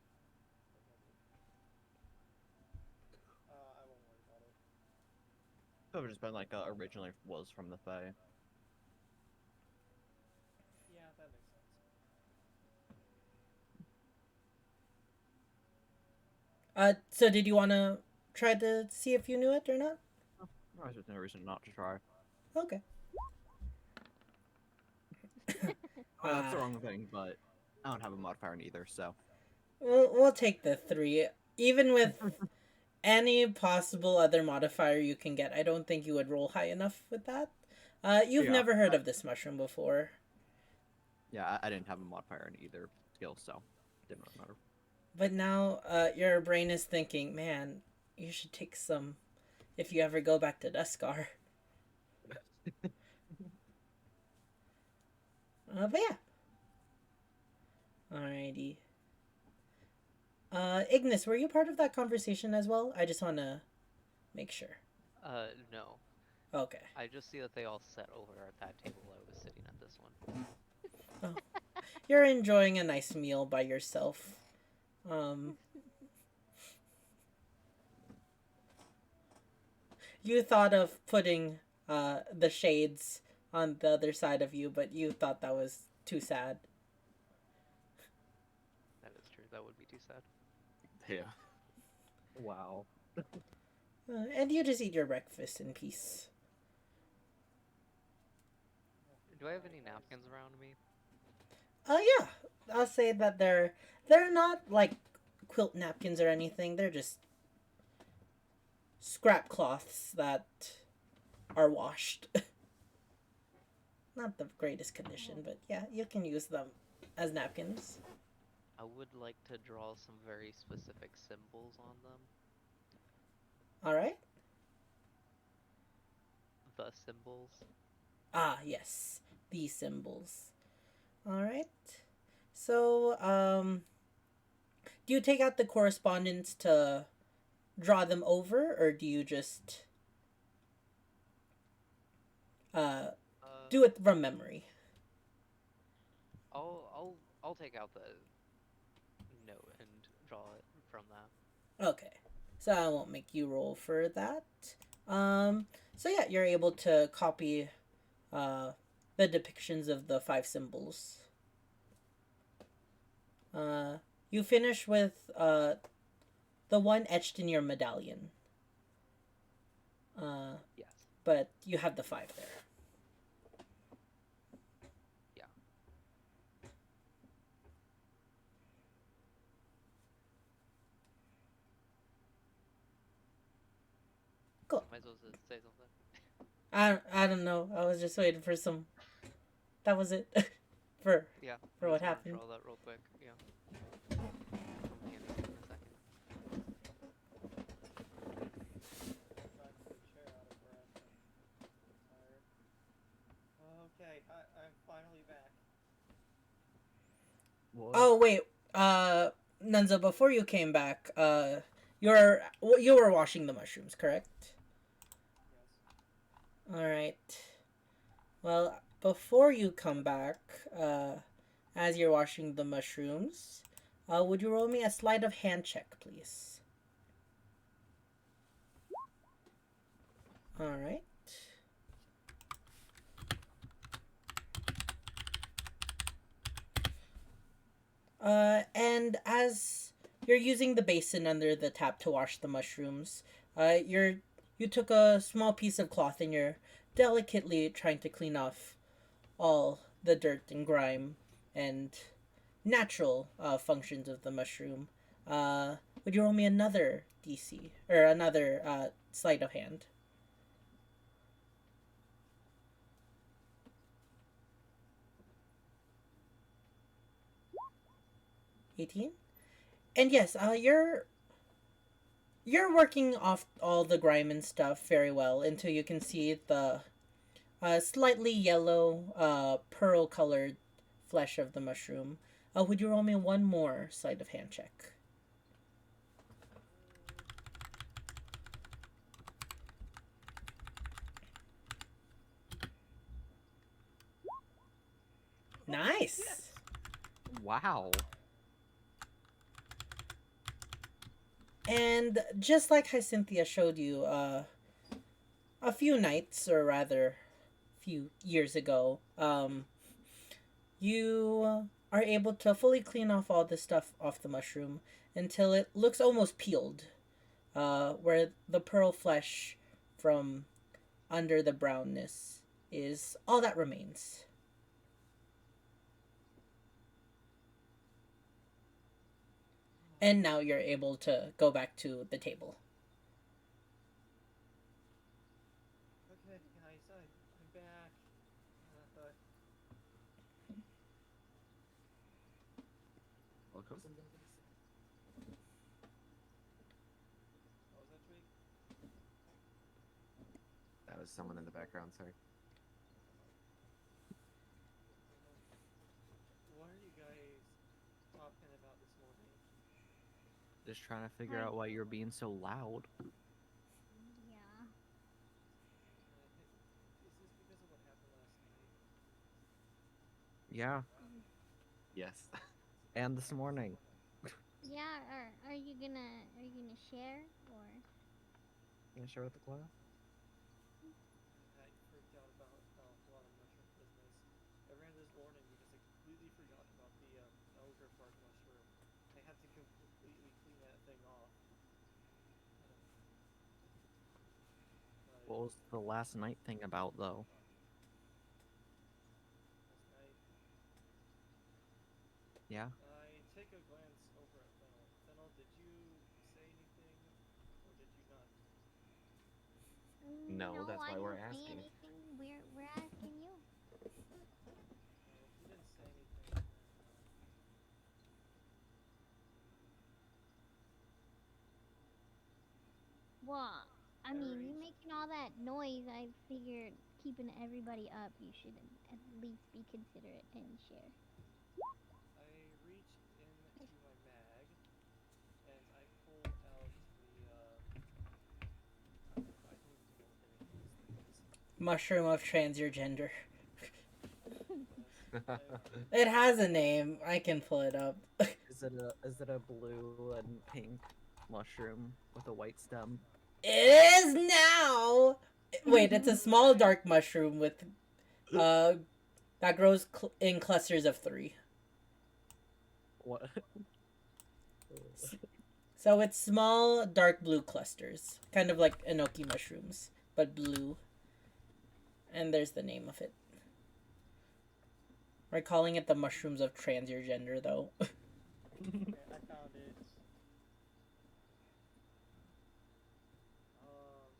C: Or does it? I won't worry about it.
D: Could have just been like originally was from the Fae.
C: Yeah, that makes sense.
A: So did you wanna try to see if you knew it or not?
G: Oh, there's no reason not to try.
A: Okay.
D: Oh, that's the
A: Ah,
D: wrong thing, but I don't have a modifier in either, so
A: we'll take the 3. Even with any possible other modifier you can get, I don't think you would roll high enough with that. You've
D: yeah.
A: never heard of this mushroom before.
D: Yeah, I didn't have a modifier in either skill, so didn't really matter.
A: But now your brain is thinking, man, you should take some if you ever go back to Duskar. But yeah. Alrighty. Ignis, were you part of that conversation as well? I just want to make sure.
B: No.
A: Okay.
B: I just see that they all sat over at that table I was sitting at this one.
A: You're enjoying a nice meal by yourself. You thought of putting the shades on the other side of you, but you thought that was too sad.
B: That is true. That would be too sad.
E: Yeah.
G: Wow.
A: And you just eat your breakfast in peace.
B: Do I have any napkins around me?
A: Yeah, I'll say that they're not like quilt napkins or anything. They're just scrap cloths that are washed. Not the greatest condition, but yeah, you can use them as napkins.
B: I would like to draw some very specific symbols on them.
A: All right.
B: The symbols.
A: Ah, yes, these symbols. All right. So, do you take out the correspondence to draw them over, or do you just uh,
B: Uh,
A: do it from memory?
B: I'll take out the note and draw it from that.
A: Okay. So I won't make you roll for that. So yeah, you're able to copy uh, the depictions of the five symbols. You finish with the one etched in your medallion.
B: Yes.
A: But you have the five there.
B: Yeah.
A: Cool.
B: Am I supposed to say something?
A: I don't know. I was just waiting for some. That was it. for
B: Yeah.
A: For
B: I
A: what
B: just wanna
A: happened.
B: Draw that real quick. Yeah. Come handy in a second.
C: Back to the chair out of breath and tired. Okay, I'm finally back.
G: What?
A: Oh wait, Nunza, before you came back, you were washing the mushrooms, correct?
C: Yes.
A: All right. Well, before you come back, as you're washing the mushrooms, would you roll me a sleight of hand check, please? All right. And as you're using the basin under the tap to wash the mushrooms, you took a small piece of cloth and you're delicately trying to clean off all the dirt and grime and natural functions of the mushroom. Would you roll me another DC or another sleight of hand? 18. And yes, you're working off all the grime and stuff very well until you can see the slightly yellow, pearl colored flesh of the mushroom. Would you roll me one more sleight of hand check? Nice.
G: Wow.
A: And just like Cynthia showed you a few nights, or rather, few years ago, you are able to fully clean off all the stuff off the mushroom until it looks almost peeled, where the pearl flesh from under the brownness is all that remains. And now you're able to go back to the table.
C: Okay, guys, I'm back.
E: Welcome.
C: What was that, Tweak?
E: That was someone in the background. Sorry.
C: What are you guys talking about this morning?
G: Just trying to figure out why you're being so loud.
F: Yeah.
C: Is this because of what happened last night?
G: Yeah.
E: Yes.
G: And this morning.
F: Yeah, are you gonna share or
G: Can I share with the class?
C: I freaked out about a lot of mushrooms. ogre fart mushroom. I have to completely clean that thing off.
D: What was the last night thing about, though?
C: Last night,
D: Yeah?
C: I take a glance over at Fennel. Fennel, did you say anything, or did you not?
E: No,
F: No,
E: that's
F: I
E: why we're
F: didn't say
E: asking.
F: anything. We're asking you.
C: Well, if you didn't say anything, then
F: Well, I
C: I
F: mean, you
C: reached.
F: making all that noise, I figured keeping everybody up, you should at least be considerate and share.
C: I reached into my mag, and I pull out the. I don't even know what the name of this thing is.
A: Mushroom of transgender gender.
C: Yes,
A: It has a name. I can pull it up.
D: Is it a blue and pink mushroom with a white stem?
A: It is now. Wait, it's a small dark mushroom with uh that grows in clusters of 3.
D: What?
A: So it's small dark blue clusters, kind of like enoki mushrooms, but blue. And there's the name of it. We're calling it the mushrooms of transgender gender, though.
C: okay, I found it. Um.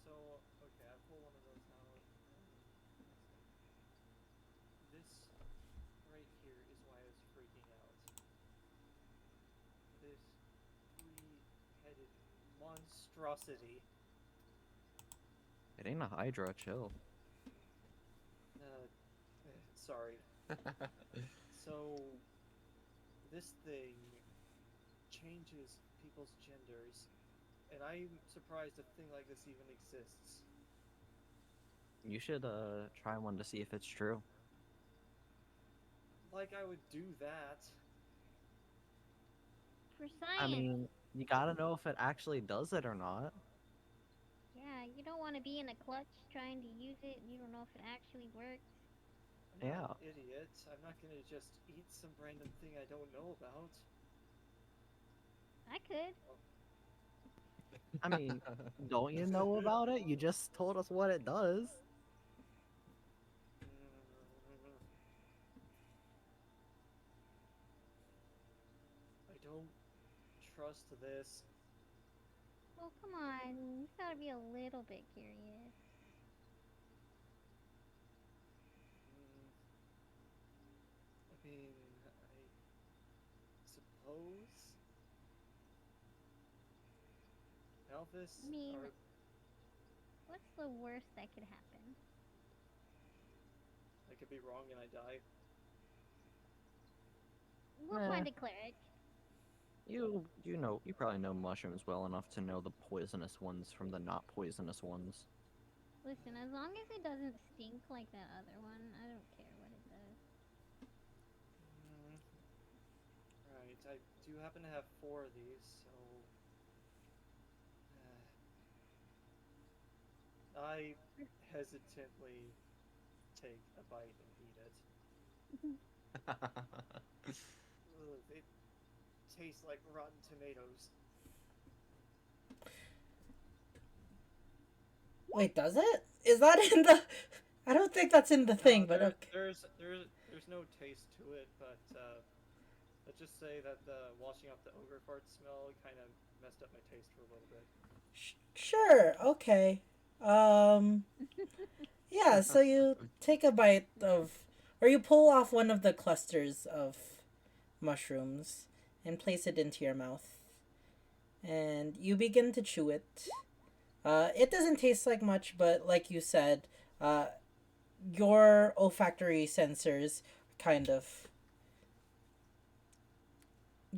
C: So okay, I pull one of those out, and this right here is why I was freaking out. This three-headed monstrosity.
D: It ain't a Hydra, chill.
C: Sorry. So this thing changes people's genders, and I'm surprised a thing like this even exists.
D: You should try one to see if it's true.
C: Like I would do that.
F: For
D: I
F: science.
D: mean, you gotta know if it actually does it or not.
F: Yeah, you don't want to be in a clutch trying to use it and you don't know if it actually works.
C: I'm not
D: Yeah.
C: an idiot. I'm not gonna just eat some random thing I don't know about.
F: I could.
D: I mean, don't you know about it? You just told us what it does.
C: I don't trust this.
F: Well, come on. You gotta be a little bit curious.
C: I mean, I suppose. Alphys
F: I mean,
C: are.
F: what's the worst that could happen?
C: I could be wrong and I die.
F: We'll
D: Eh,
F: find a cleric.
D: you probably know mushrooms well enough to know the poisonous ones from the not poisonous ones.
F: Listen, as long as it doesn't stink like that other one, I don't care what it does.
C: Mm, right, I do happen to have 4 of these, so. I hesitantly take a bite and eat it. Ugh, it tastes like rotten tomatoes.
A: Wait, does it? Is that in the? I don't think that's in the thing, but okay.
C: There's no taste to it, but let's just say that the washing off the ogre fart smell kind of messed up my taste for a little bit.
A: Sure. Okay. Um. Yeah. So you take a bite of, or you pull off one of the clusters of mushrooms and place it into your mouth, and you begin to chew it. It doesn't taste like much, but like you said, your olfactory sensors kind of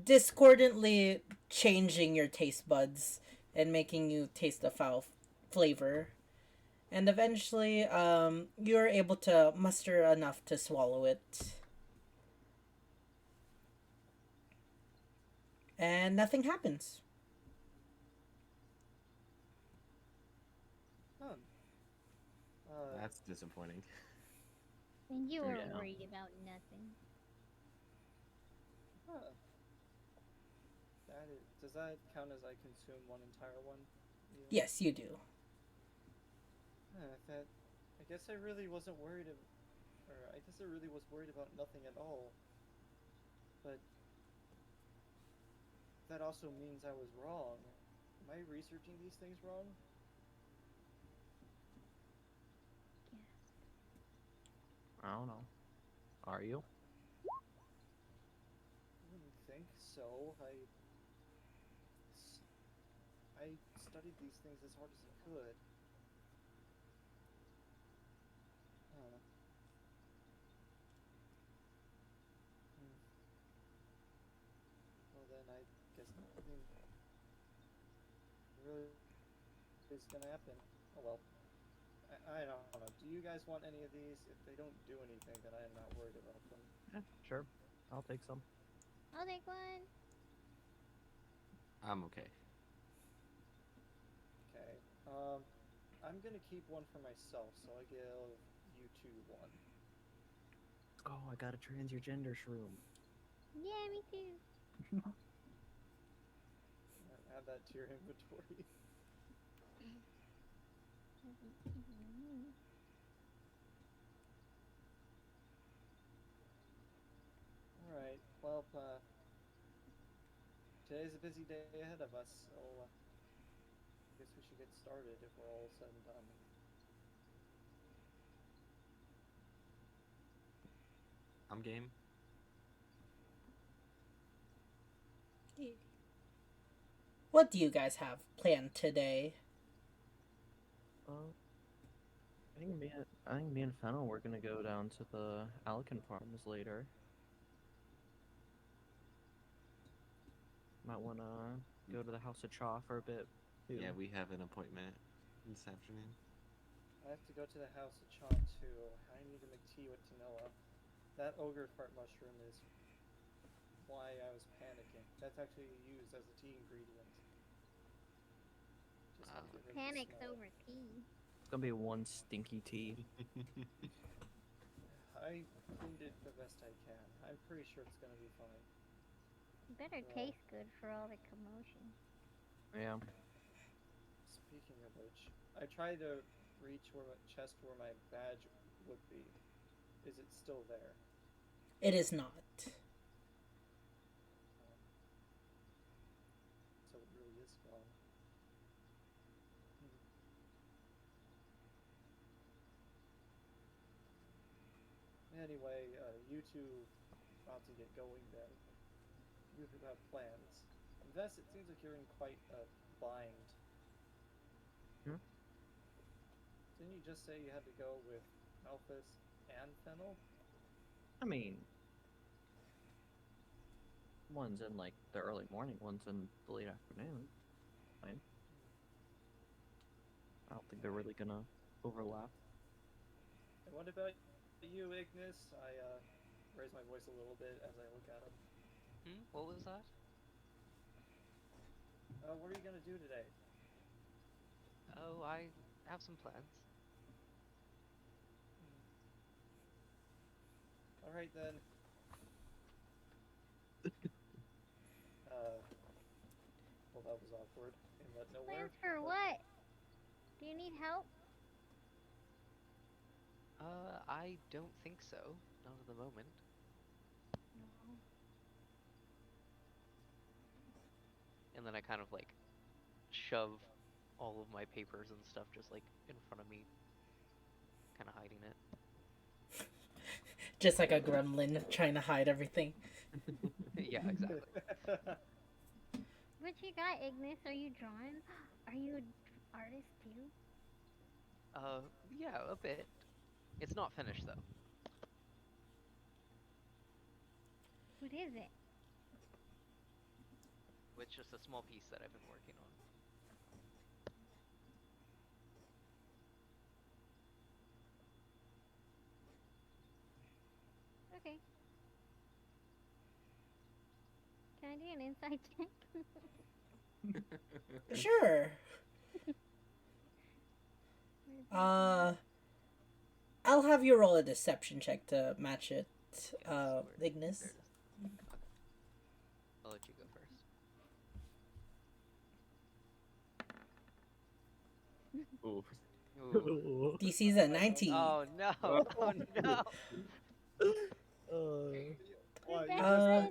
A: discordantly changing your taste buds and making you taste the foul flavor. And eventually, you're able to muster enough to swallow it. And nothing happens.
C: None.
E: That's disappointing.
F: And you were
D: Yeah.
F: worried about nothing.
C: Huh. Does that count as I consume one entire one? Yeah.
A: Yes, you do.
C: That. I guess I really wasn't worried or I guess I really was worried about nothing at all. But that also means I was wrong. Am I researching these things wrong?
F: Yes.
G: I don't know. Are you?
C: I wouldn't think so. I studied these things as hard as I could. Huh. Hmm. Well then, I guess nothing really is gonna happen. Oh well. I don't know. Do you guys want any of these? If they don't do anything, then I am not worried about them.
G: Yeah, sure. I'll take some.
F: I'll take one.
E: I'm okay.
C: Okay. I'm gonna keep one for myself, so I give you two one.
G: Oh, I got a transgender shroom.
F: Yeah, me too.
C: Add that to your inventory. All right. Well, today's a busy day ahead of us, so I guess we should get started if we're all said and done.
E: I'm game.
A: What do you guys have planned today?
G: I think me and Fennel we're gonna go down to the Alcan Farms later. Might wanna go to the House of Chaw for a bit. Too.
E: Yeah, we have an appointment this afternoon.
C: I have to go to the House of Chomp too. I need to make tea with Tanoa. That ogre fart mushroom is why I was panicking. That's actually used as a tea ingredient. Just to get rid of the
F: Panics
C: smell.
F: over tea.
G: It's gonna be one stinky tea.
C: I cleaned it the best I can. I'm pretty sure it's gonna be fine.
F: It better
C: Well,
F: taste good for all the commotion.
G: Yeah.
C: speaking of which, I tried to reach chest where my badge would be. Is it still there?
A: It is not.
C: So it really is gone. Anyway, you two about to get going then. You have plans. Vess, it seems like you're in quite a bind.
G: Hmm?
C: Didn't you just say you had to go with Malthus and Fennel?
G: I mean, one's in like the early morning, one's in the late afternoon. Fine. I don't think they're really gonna overlap.
C: And what about you, Ignis? I raise my voice a little bit as I look at him.
B: What was that?
C: What are you gonna do today?
B: Oh, I have some plans.
C: All right then. Well, that was awkward and went nowhere.
F: Plans for what? Do you need help?
B: I don't think so. Not at the moment.
F: No.
B: And then I kind of like shove all of my papers and stuff just like in front of me, kind of hiding it.
A: Just like a gremlin trying to hide everything.
B: Yeah, exactly.
F: What you got, Ignis? Are you drawing? Are you an artist too?
B: Yeah, a bit. It's not finished though.
F: What is it?
B: It's just a small piece that I've been working on.
F: Okay. Can I do an insight check?
A: Sure. I'll have you roll a deception check to match it,
B: Yes,
A: Ignis.
B: there it is. Okay.
E: Ooh.
B: Ooh.
A: DC's a 19.
B: Oh no!
E: Oh.
B: Oh no!
C: Why, you
F: Rebecca
C: just
A: Uh,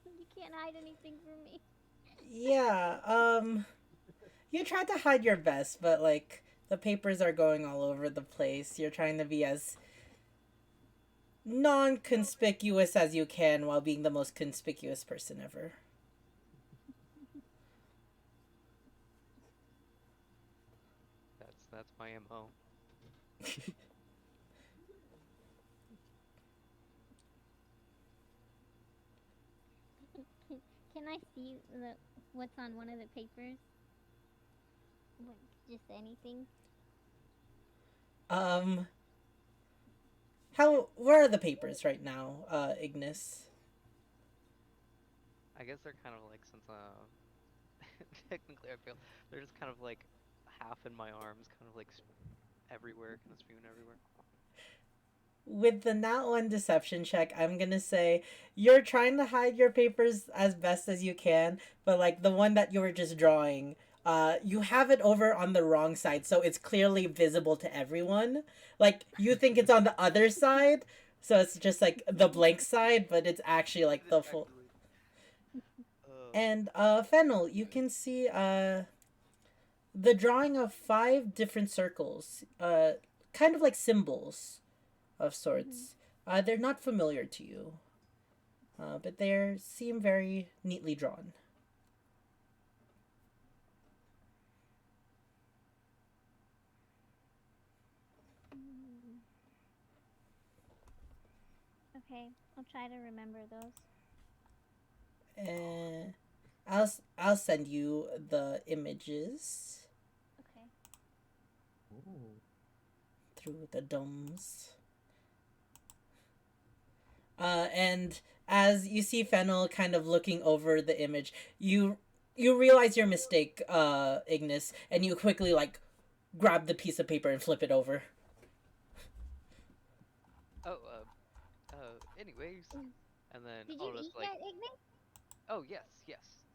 F: said you can't hide anything from me.
A: yeah, you tried to hide your best, but like the papers are going all over the place. You're trying to be as non-conspicuous as you can while being the most conspicuous person ever.
B: That's my MO.
F: Can I see what's on one of the papers? Like, just anything.
A: Um, where are the papers right now, Ignis?
B: I guess they're kind of like since technically I feel they're just kind of like half in my arms, kind of like everywhere, kind of spewing everywhere.
A: With the nat one deception check, I'm gonna say you're trying to hide your papers as best as you can, but like the one that you were just drawing, you have it over on the wrong side, so it's clearly visible to everyone. Like you think it's on the other side, so it's just like the blank side, but it's actually like
B: It is
A: the full.
B: actually.
A: And Fennel, you can see the drawing of 5 different circles, kind of like symbols of sorts. They're not familiar to you, but they seem very neatly drawn.
F: Okay, I'll try to remember those.
A: And I'll send you the images
F: Okay.
A: through the DOMs. And as you see Fennel kind of looking over the image, you realize your mistake, Ignis, and you quickly like grab the piece of paper and flip it over.
B: Oh, anyways, and then
F: Did
B: I'll
F: you
B: just
F: eat
B: like,
F: that, Ignis?
B: oh yes, yes.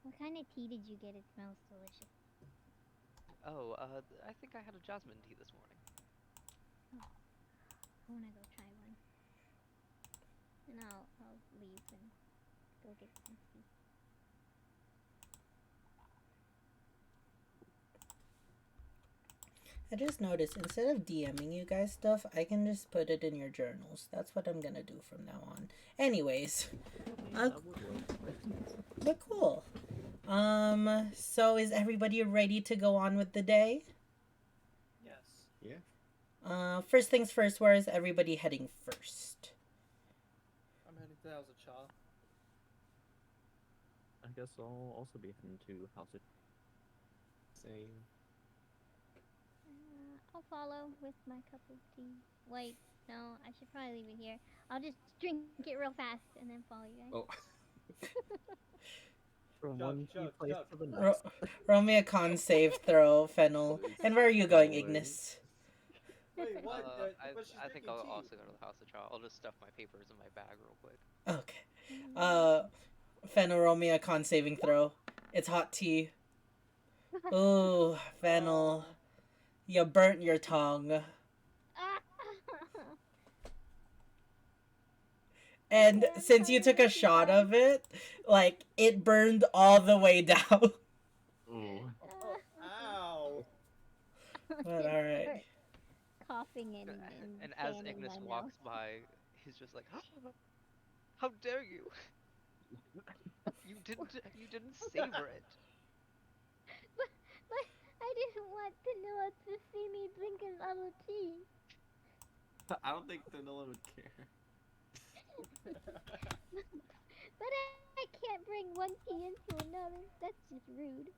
F: What kind of tea did you get? It smells delicious.
B: Oh, I think I had a jasmine tea this morning.
F: I wanna go try one. And I'll leave and go get some tea.
A: I just noticed instead of DMing you guys stuff, I can just put it in your journals. That's what I'm gonna do from now on. Anyways, but cool. So is everybody ready to go on with the day?
C: yes.
E: Yeah.
A: First things first, where is everybody heading first?
C: I'm heading to the House of Cha.
G: I guess I'll also be heading to House of.
E: Same.
F: I'll follow with my cup of tea. Wait, no, I should probably leave it here. I'll just drink it real fast and then follow you guys.
E: Oh.
G: From
C: Chug,
G: one key
C: chug,
G: place
C: chug.
G: to the
A: Ro-
G: next.
A: roll me a con save throw, Fennel. And where are you going,
E: Always.
A: Ignis?
C: Wait, what? But she's
B: I think
C: drinking
B: I'll
C: tea.
B: also go to the House of Cha. I'll just stuff my papers in my bag real quick.
A: Okay. Fennel, roll me a con saving throw. It's hot tea. Ooh, Fennel.
C: Oh.
A: You burnt your tongue. And
F: Okay, I'm
A: since you
F: trying
A: took a
F: to
A: shot
F: survive.
A: of it, like, it burned all the way down.
E: Ooh.
C: Ow.
A: But alright.
F: Coughing and
B: And as
F: fanning
B: Ignis
F: my
B: walks by, he's just like, "How dare you! You didn't savor it."
F: But I didn't want Danila to see me drinking bubble tea.
E: I don't think Danila would care.
F: But I can't bring one tea into another. That's just rude.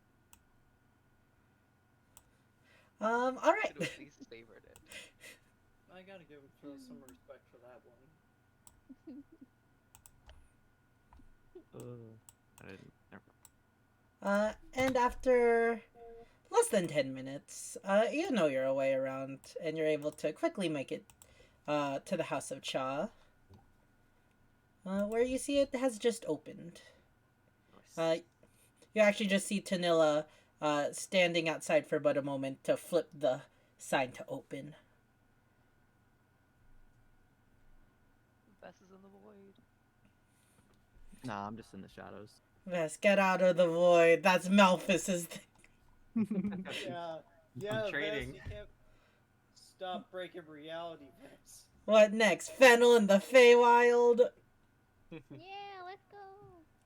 A: Alright.
B: Should have at least savored it.
C: I gotta give him some respect for that one.
G: I didn't. Never.
A: And after less than 10 minutes, you know your way around, and you're able to quickly make it to the House of Cha, where you see it has just opened.
E: Nice.
A: You actually just see Tanilla standing outside for but a moment to flip the sign to open.
B: Bess is in the void.
G: Nah, I'm just in the shadows.
A: Vess, get out of the void. That's Malphus's thing.
C: Yeah, yeah, Vess,
E: trading.
C: you can't stop breaking reality, Vess.
A: What next? Fennel in the Feywild?
F: Yeah, let's go.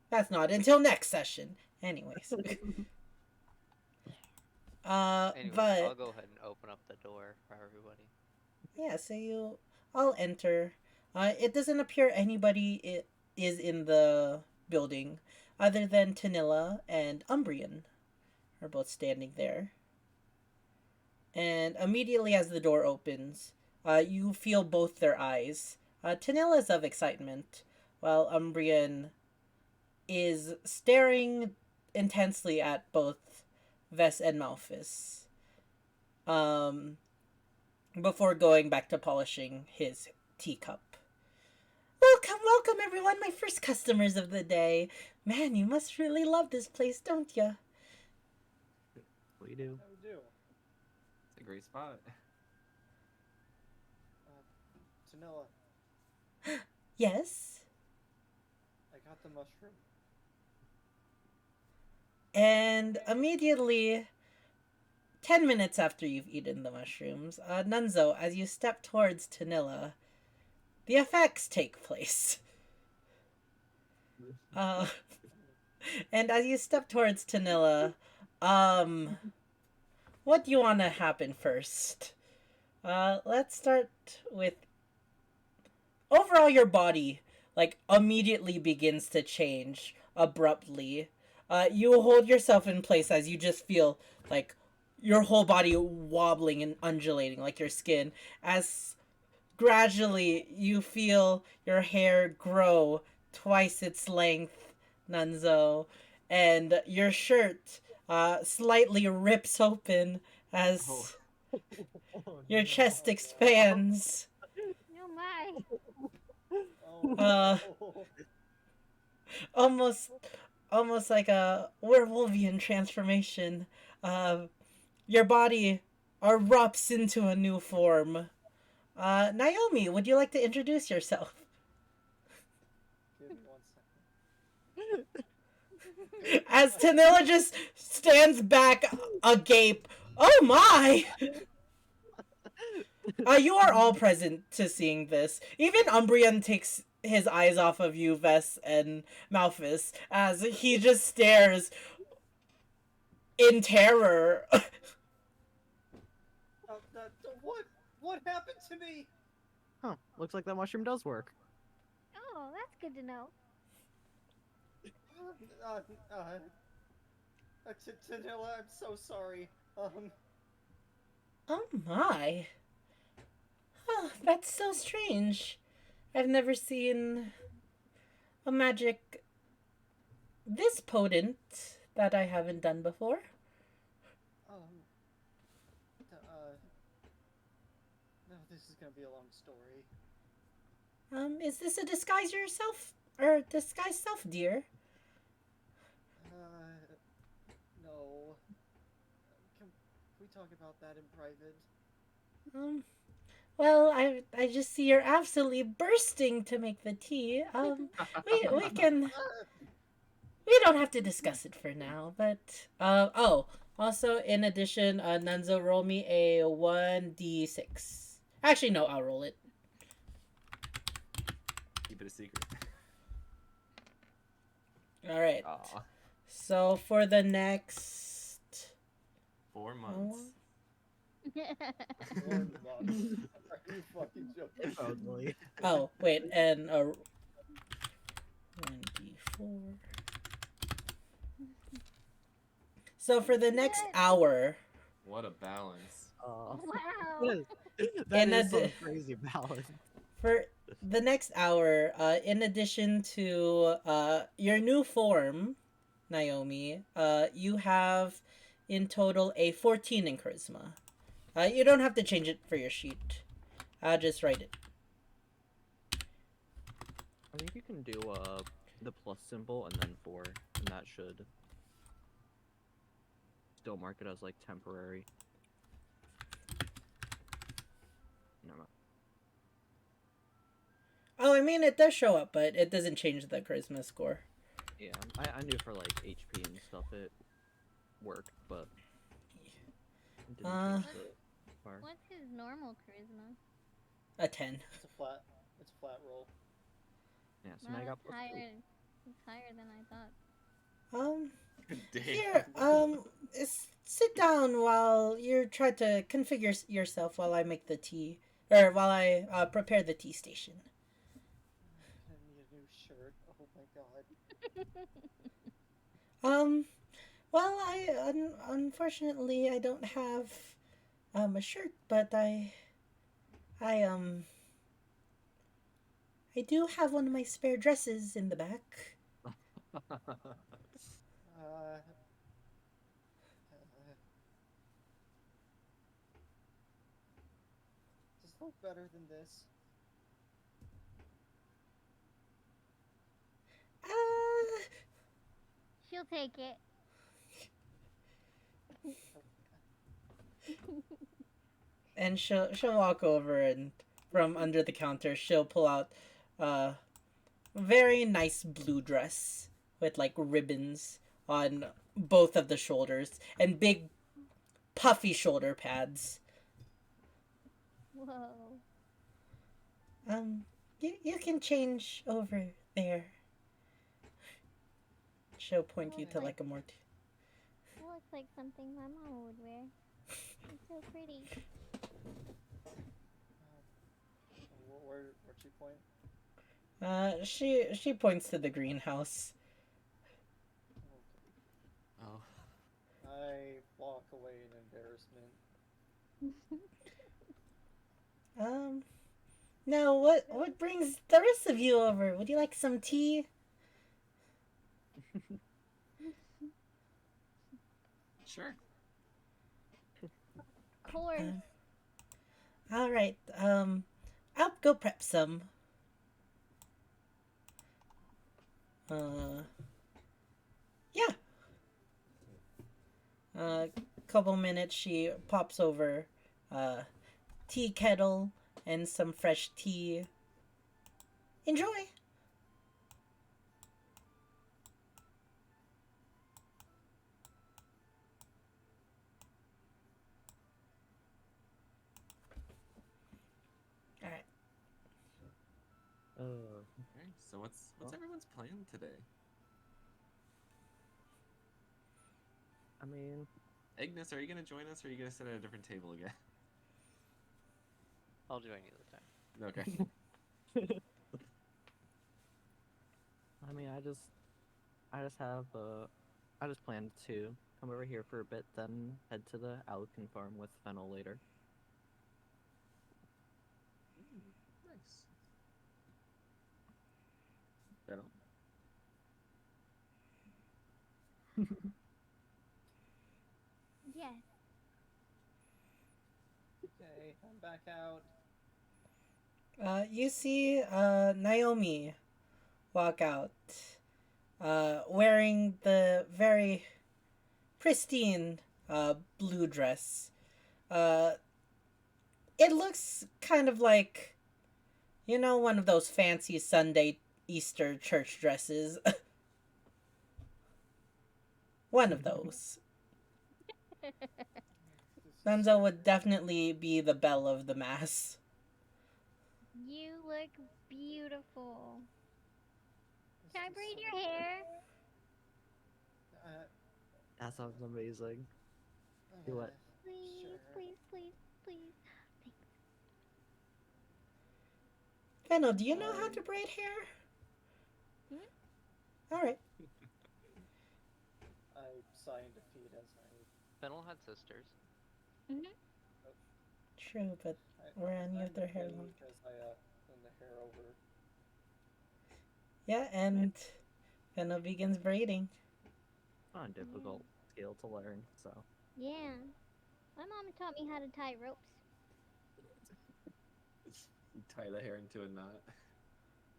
A: That's not until next session. Anyways.
B: Anyways,
A: but
B: I'll go ahead and open up the door for everybody.
A: yeah, so you all enter. It doesn't appear anybody is in the building other than Tanilla and Umbrian are both standing there. And immediately as the door opens, you feel both their eyes. Tanilla is of excitement, while Umbrian is staring intensely at both Vess and Malphus. Before going back to polishing his teacup. Welcome, welcome everyone, my first customers of the day. Man, you must really love this place, don't ya?
G: We do.
C: I do.
E: It's a great spot.
C: Tanilla,
A: Yes?
C: I got the mushroom.
A: And immediately, 10 minutes after you've eaten the mushrooms, Nunzo, as you step towards Tanilla, the effects take place. And as you step towards Tanilla, what do you want to happen first? Let's start with overall your body like immediately begins to change abruptly. You hold yourself in place as you just feel like your whole body wobbling and undulating like your skin as gradually you feel your hair grow twice its length, Nunzo, and your shirt slightly rips open as your chest expands.
F: Oh my.
C: Oh,
A: Almost like a werewolfian transformation. Your body erupts into a new form. Naomi, would you like to introduce yourself?
C: give me 1 second.
A: As Tanilla just stands back agape. Oh my! You are all present to seeing this. Even Umbrian takes his eyes off of you, Vess and Malphus, as he just stares in terror.
C: What happened to me?
G: Huh, looks like that mushroom does work.
F: Oh, that's good to know.
C: Tanilla, I'm so sorry.
A: Oh my. Huh, that's so strange. I've never seen a magic this potent that I haven't done before.
C: No, this is gonna be a long story.
A: Is this a disguise yourself? Or disguise self, dear?
C: No. Can we talk about that in private?
A: Well, I just see you're absolutely bursting to make the tea. We can... We don't have to discuss it for now, but... also, in addition, Nunzo, roll me a 1d6. Actually, no, I'll roll it.
E: Keep it a secret.
A: Alright.
E: Aw.
A: So, for the next...
E: 4 months.
C: 4 months. Are you fucking joking?
G: Probably.
A: Oh, wait, and 1d4. So for the next hour,
E: What a balance.
F: Wow.
G: That
A: In
G: is some
A: addi-
G: crazy balance.
A: for the next hour, in addition to your new form, Naomi, you have in total a 14 in charisma. You don't have to change it for your sheet. I'll just write it.
G: I think you can do the plus symbol and then 4, and that should still mark it as like temporary. No, no.
A: Oh, I mean, it does show up, but it doesn't change the charisma score.
G: Yeah, I knew for like HP and stuff it worked, but it didn't
A: Uh,
G: change the bar.
F: What's his normal charisma?
A: A 10.
C: It's a flat roll.
G: Yeah, so
F: Wow,
G: now I got
F: that's
G: +2.
F: higher. It's higher than I thought.
E: Damn.
A: Here, sit down while you're trying to configure yourself while I make the tea, or while I prepare the tea station.
C: I'm gonna need a new shirt. Oh my god.
A: Well, unfortunately I don't have a shirt, but I I do have one of my spare dresses in the back.
C: Uh, does it look better than this?
A: Uh,
F: She'll take it.
A: and she'll walk over and from under the counter she'll pull out a very nice blue dress with like ribbons on both of the shoulders and big puffy shoulder pads.
F: Whoa.
A: You can change over there. She'll point you to like a more.
F: It looks like something my mom would wear. It's so pretty.
C: Where'd she point?
A: She points to the greenhouse.
C: Okay.
E: Oh.
C: I walk away in embarrassment.
A: Now what brings the rest of you over? Would you like some tea?
E: Sure.
F: Of course.
A: All right. I'll go prep some. Yeah. Couple minutes. She pops over, tea kettle and some fresh tea. Enjoy. All right.
E: Okay. So what's everyone's plan today?
G: I mean,
E: Agnes, are you gonna join us, or are you gonna sit at a different table again?
B: I'll join you this time.
E: Okay.
G: I mean, I just have I just plan to come over here for a bit, then head to the Alcan farm with Fennel later.
E: Nice. Fennel?
F: Yes.
C: Okay, I'm back out.
A: You see Naomi walk out, wearing the very pristine blue dress. Uh, it looks kind of like, one of those fancy Sunday Easter church dresses. One of those.
C: This is
A: Sunzo
C: so
A: would
C: weird.
A: definitely be the belle of the mass.
F: You look beautiful.
C: This
F: Can I
C: is
F: braid
C: so
F: your hair?
G: That sounds amazing. Do what?
F: Please,
C: Sure.
F: please, please, please. Thanks.
A: Fennel, do you know how to braid hair? Alright.
C: I sigh in defeat as
B: Fennel had sisters.
A: True, but
C: I
A: were any
C: sigh
A: of their hair
C: in defeat
A: long?
C: as I turn the hair over.
A: Yeah, and Fennel begins braiding.
G: Not a difficult skill to learn, so.
F: Yeah. My mom taught me how to tie ropes.
E: You tie the hair into a knot.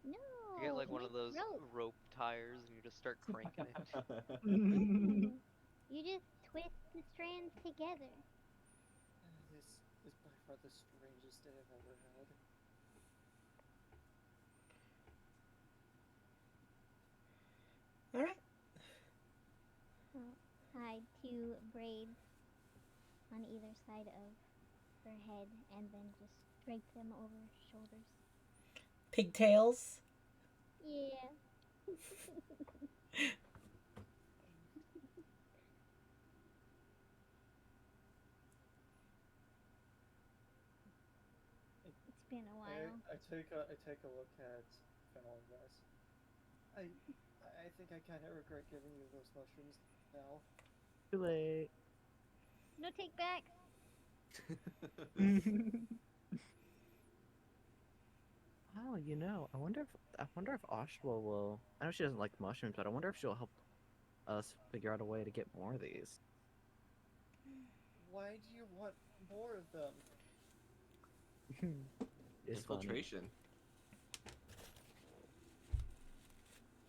F: No.
B: You get like one of
F: with
B: those
F: rope.
B: rope tires and you just start cranking it.
F: No. You just twist the strands together.
C: This is by far the strangest day I've ever had.
A: All right.
F: Tied two braids on either side of her head and then just drape them over her shoulders.
A: Pigtails.
F: Yeah. It's been a while.
C: I take a look at Fennel and Wes. I think I kind of regret giving you those mushrooms now.
G: Too late.
F: No take back.
G: Oh, you know, I wonder if Oshwa will. I know she doesn't like mushrooms, but I wonder if she'll help us figure out a way to get more of these.
C: Why do you want more of them?
G: It's funny.
E: Infiltration.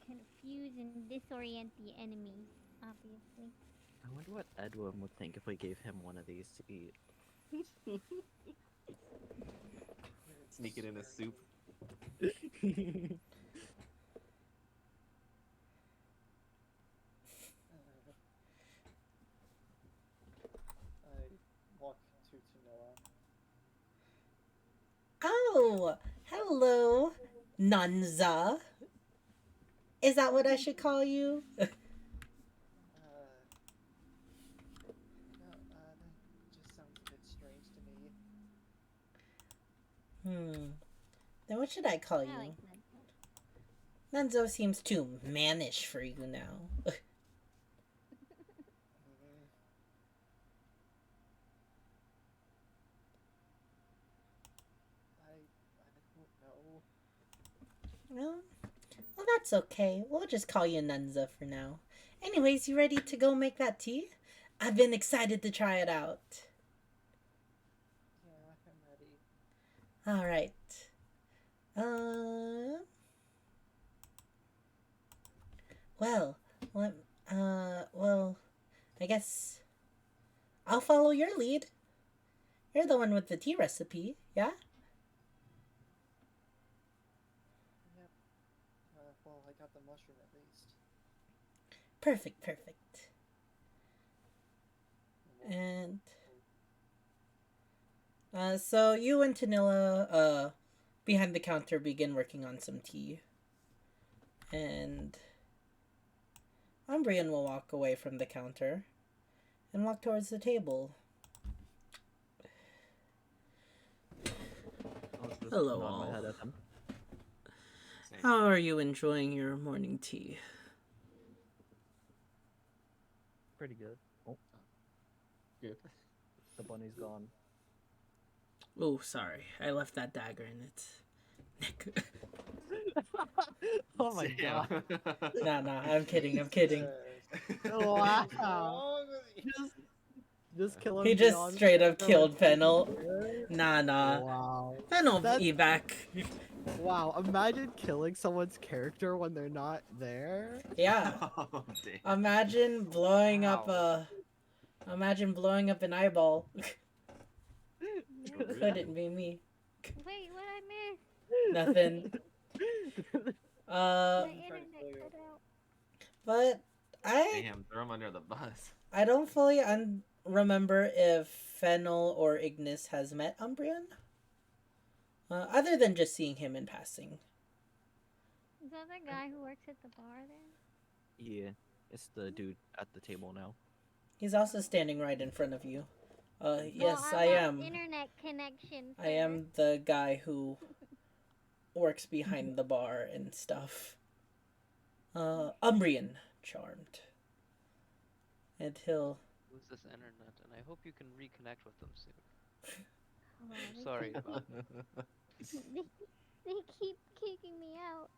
F: Confuse and disorient the enemy, obviously.
G: I wonder what Edwin would think if we gave him one of these to eat.
E: Sneak it in a soup.
C: I walk to Tanoa.
A: Oh, hello, Nunza. Is that what I should call you?
C: No, that just sounds a bit strange to me.
A: Then what should I call
F: I
A: you?
F: like that.
A: Nunzo seems too mannish for you now.
C: I don't know.
A: Well, that's okay. We'll just call you Nunza for now. Anyways, you ready to go make that tea? I've been excited to try it out.
C: Yeah, I'm ready.
A: All right. Well, I guess I'll follow your lead. You're the one with the tea recipe, yeah?
C: Yep. Well, I got the mushroom at least.
A: Perfect, perfect. And so you and Tanilla behind the counter begin working on some tea. And Umbrian will walk away from the counter and walk towards the table.
G: I'll just
A: Hello,
G: nod my
A: all.
G: head at him.
E: Same.
A: How are you enjoying your morning tea?
G: Pretty good. Oh,
E: Good.
G: the bunny's gone.
A: Oh, sorry. I left that dagger in its neck.
G: Oh my
E: Damn.
G: god.
A: Nah, I'm kidding, I'm kidding.
G: Wow.
C: Wrong with you?
G: Just kill him.
A: He just
G: beyond
A: straight up
G: measure
A: killed
G: with
A: Fennel.
G: fear?
A: Nah.
G: Wow.
A: Fennel
G: That's-
A: evac.
G: Wow. Imagine killing someone's character when they're not there.
A: Yeah.
E: Oh, damn.
A: Imagine blowing up
B: Wow.
A: Imagine blowing up an eyeball.
E: Really?
A: Couldn't be me.
F: Wait, what I missed?
A: Nothing.
F: My
C: trying to
F: internet
C: kill you.
F: cut out.
A: But I
E: Damn, throw him under the bus.
A: don't fully remember if Fennel or Ignis has met Umbrian. Other than just seeing him in passing.
F: Is that the guy who works at the bar there?
G: Yeah, it's the dude at the table now.
A: He's also standing right in front of you. Yes,
F: Well,
A: I
F: have
A: am.
F: Internet connection.
A: I am the guy who works behind the bar and stuff. Umbrian charmed. And he'll
B: Lose this internet, and I hope you can reconnect with them soon.
F: Oh,
B: I'm sorry about
F: they keep kicking me out.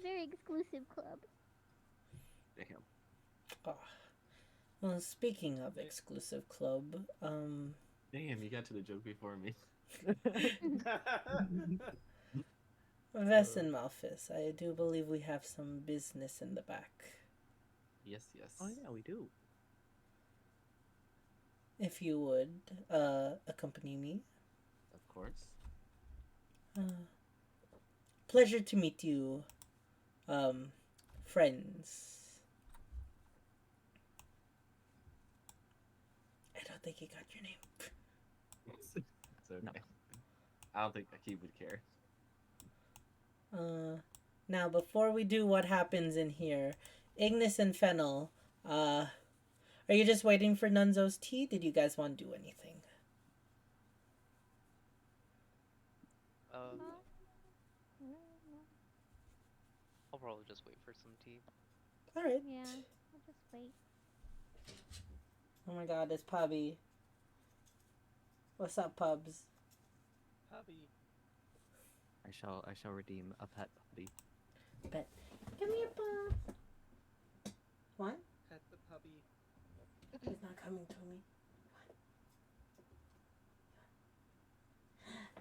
F: Very exclusive club.
E: Damn.
A: well, speaking of exclusive club,
E: Damn, you got to the joke before me.
A: Vess and Malphus, I do believe we have some business in the back.
E: Yes.
G: Oh yeah, we do.
A: if you would accompany me.
E: Of course.
A: Uh, Pleasure to meet you, um, friends. I don't think he got your name.
E: It's okay.
G: No.
E: I don't think he would care.
A: Uh, Now before we do what happens in here, Ignis and Fennel, are you just waiting for Nunzo's tea? Did you guys want to do anything?
B: Uh,
F: Well, I don't know.
B: I'll probably just wait for some tea.
A: All right.
F: Yeah, I'll just wait.
A: Oh my God, it's Pubby. What's up, Pubs?
C: Hubby.
G: I shall redeem a pet puppy.
A: Pet. Come here, Pub. What?
C: Pet the puppy.
A: He's not coming to me.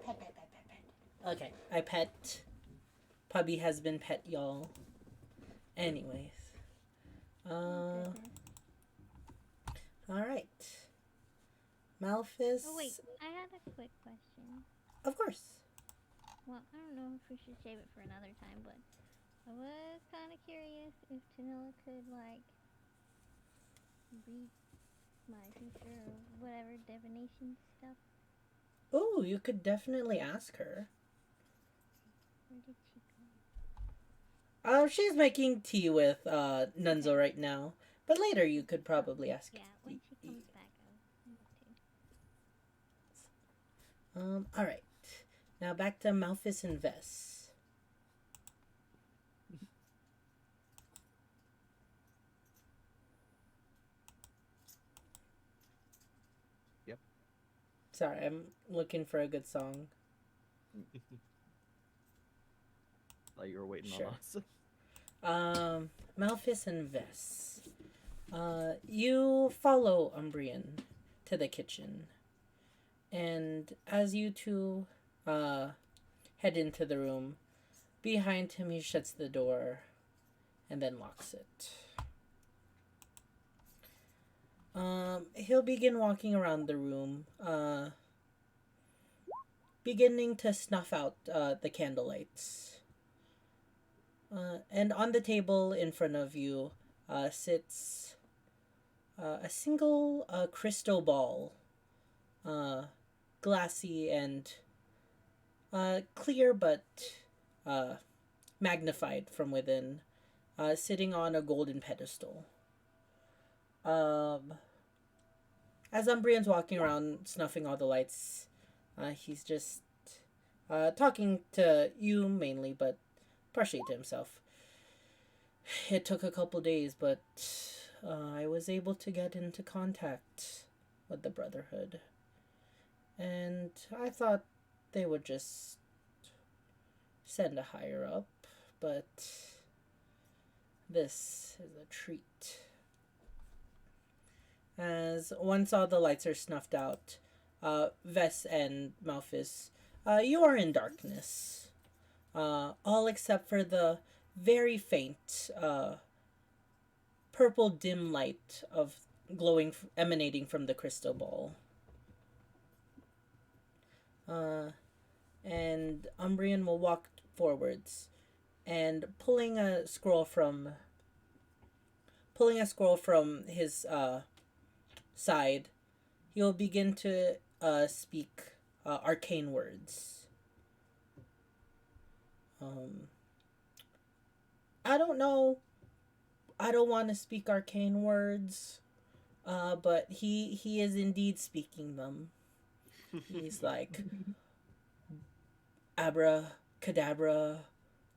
A: Pet, pet, pet, pet, pet. Okay, I pet. Pubby has been pet, y'all. Anyways.
F: Oh, goodness.
A: Alright. Malphus.
F: Oh wait, I had a quick question.
A: Of course.
F: Well, I don't know if we should save it for another time, but I was kind of curious if Tanilla could like read my future or whatever divination stuff.
A: Oh, you could definitely ask her.
F: Where did she go?
A: She's making tea with Nunzo right now. But later you could probably ask.
F: Yeah, when she comes back, I'll want to.
A: Alright. Now back to Malphus and Vess.
G: Yep.
A: Sorry, I'm looking for a good song.
G: Like you were waiting
A: Sure.
G: on us.
A: Malphus and Vess. You follow Umbrian to the kitchen. And as you two head into the room, behind him he shuts the door and then locks it. He'll begin walking around the room, beginning to snuff out the candlelights. And on the table in front of you sits a single crystal ball, glassy and clear but magnified from within, sitting on a golden pedestal. As Umbrian's walking around snuffing all the lights, he's just talking to you mainly, but partially to himself. It took a couple days, but I was able to get into contact with the Brotherhood. And I thought they would just send a higher up, but this is a treat. As once all the lights are snuffed out, Vess and Malphus, you are in darkness. All except for the very faint, purple dim light of glowing, emanating from the crystal ball. And Umbrian will walk forwards, and pulling a scroll from his side, he'll begin to speak arcane words. I don't know. I don't want to speak arcane words, but he is indeed speaking them. He's like Abra, Cadabra,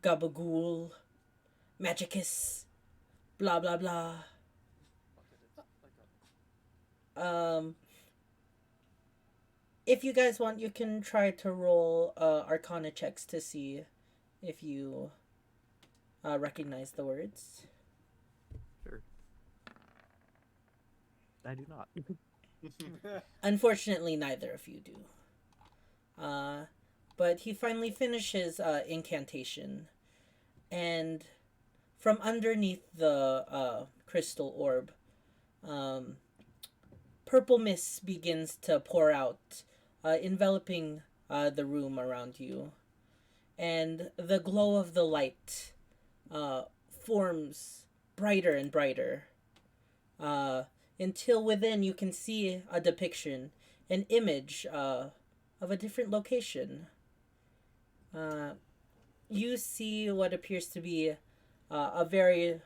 A: Gabagool, Magicus, blah blah blah. If you guys want, you can try to roll Arcana checks to see if you recognize the words.
G: Sure. I do not.
A: Unfortunately, neither of you do. But he finally finishes incantation, and from underneath the crystal orb, purple mist begins to pour out, enveloping the room around you, and the glow of the light uh, forms brighter and brighter, uh, until within you can see a depiction, an image of a different location. Uh, you see what appears to be a very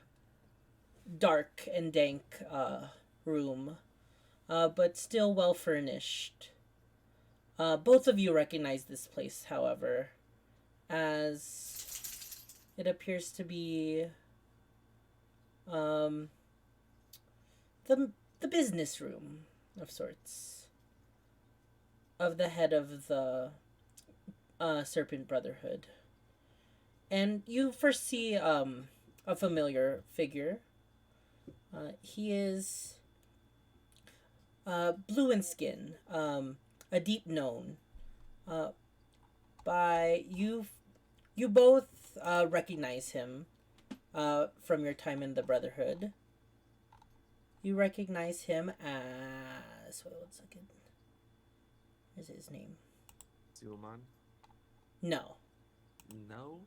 A: dark and dank room, but still well furnished. Both of you recognize this place, however, as it appears to be um, the business room of sorts of the head of the Serpent Brotherhood. And you first see a familiar figure. He is blue in skin, a deep known. Uh, by you both recognize him from your time in the Brotherhood. You recognize him as wait 1 second. What is his name?
E: Zulman?
A: No,
E: No?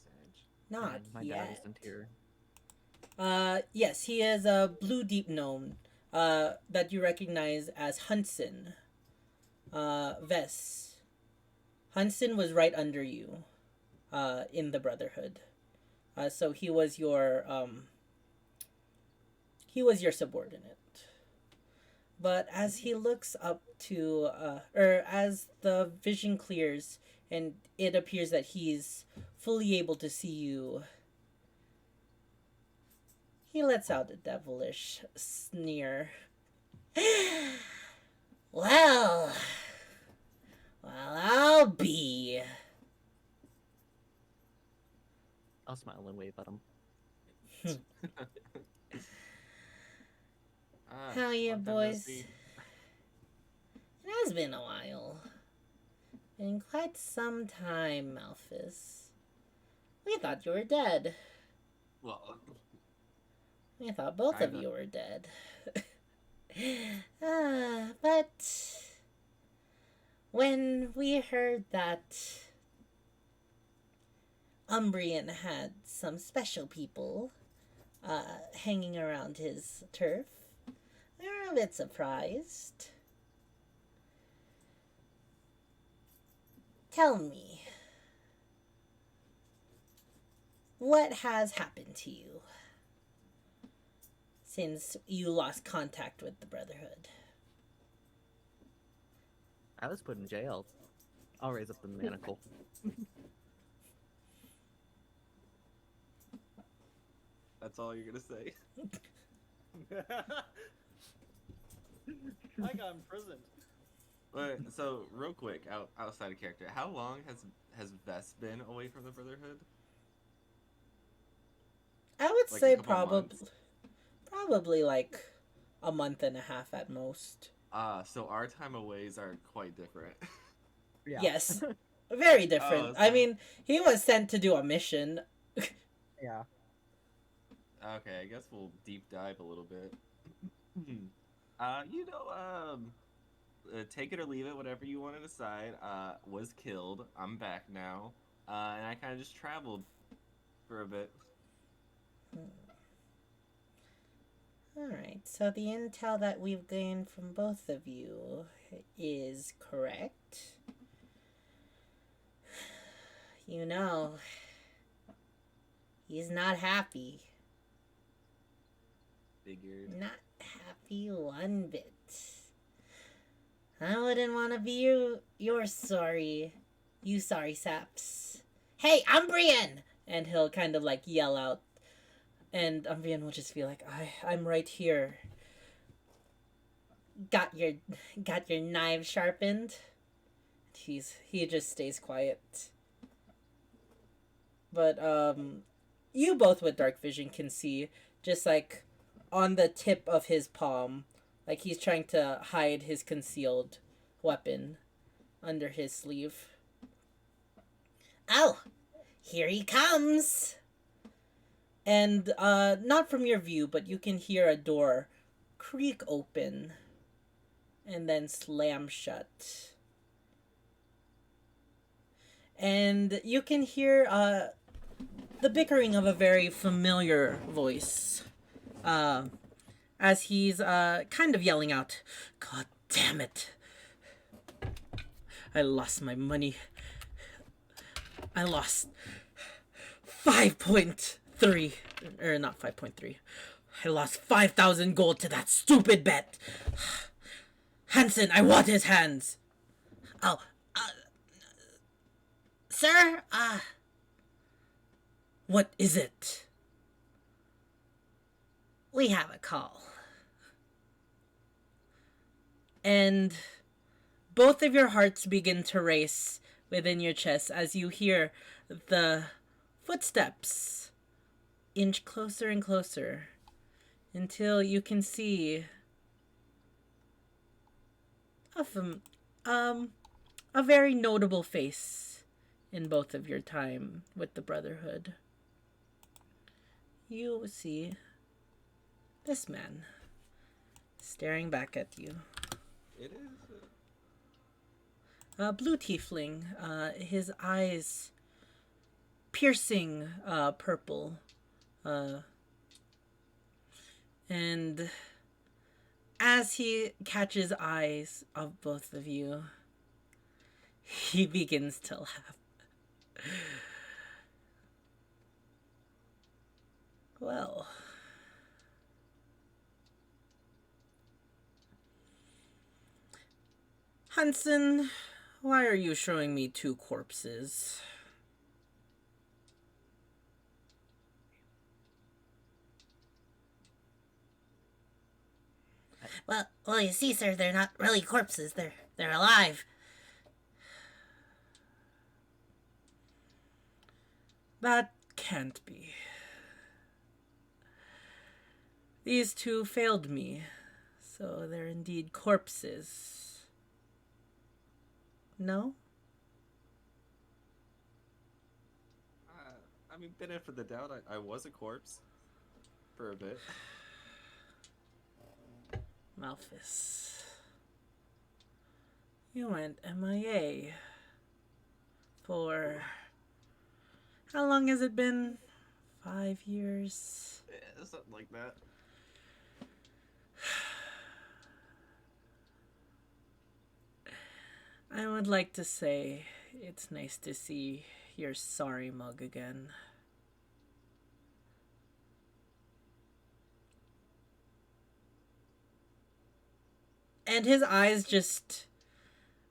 E: Sag?
A: not
G: My dad
A: yet.
G: isn't here.
A: Yes, he is a blue deep gnome that you recognize as Hunson. Ves. Hunson was right under you in the Brotherhood. So he was your subordinate. But as he looks up to, or as the vision clears and it appears that he's fully able to see you, he lets out a devilish sneer. Well, I'll be.
G: I'll smile and wave at him.
A: How you
E: long time no
A: boys?
E: see.
A: It has been a while. Been quite some time, Malphus. We thought you were dead.
E: Well,
A: We thought both of
E: Kinda.
A: you were dead. But when we heard that Umbrian had some special people hanging around his turf, we were a bit surprised. Tell me, what has happened to you since you lost contact with the Brotherhood?
G: I was put in jail. I'll raise up the manacle.
E: that's all you're gonna say?
C: I got imprisoned.
E: But so real quick, outside of character, how long has Vess been away from the Brotherhood?
A: I would
E: Like a
A: say
E: couple months?
A: probably like a month and a half at most.
E: So our time aways are quite different.
G: Yeah.
A: Yes. Very different.
E: Oh,
A: I
E: so-
A: mean, he was sent to do a mission.
G: Yeah.
E: Okay, I guess we'll deep dive a little bit. Take it or leave it, whatever you want to decide. Was killed. I'm back now. And I kind of just traveled for a bit.
A: Alright, so the intel that we've gained from both of you is correct. You know, he's not happy.
E: Figured.
A: Not happy one bit. I wouldn't want to be your sorry. You sorry saps. Hey, Umbrian! And he'll kind of like yell out. And Umbrian will just be like, I'm right here. Got your knife sharpened? He just stays quiet. But you both with dark vision can see just like on the tip of his palm, like he's trying to hide his concealed weapon under his sleeve. Oh, here he comes. And not from your view, but you can hear a door creak open and then slam shut. And you can hear the bickering of a very familiar voice as he's kind of yelling out, "God damn it! I lost my money. I lost 5.3. Or not 5.3. I lost 5,000 gold to that stupid bet. Hansen, I want his hands." "Oh, sir, what is it?" "We have a call." And both of your hearts begin to race within your chest as you hear the footsteps inch closer and closer until you can see a very notable face in both of your time with the Brotherhood. You see this man staring back at you.
E: It is.
A: Blue tiefling, his eyes piercing purple, and as he catches eyes of both of you, he begins to laugh. "Well, Hansen, why are you showing me two corpses?" Well, you see, sir, they're not really corpses. They're alive. That can't be. These two failed me, so they're indeed corpses. No?
E: I mean, benefit for the doubt, I was a corpse for a bit.
A: Malphus, you went MIA for... how long has it been? 5 years?
E: Yeah, something like that.
A: I would like to say it's nice to see your sorry mug again. And his eyes just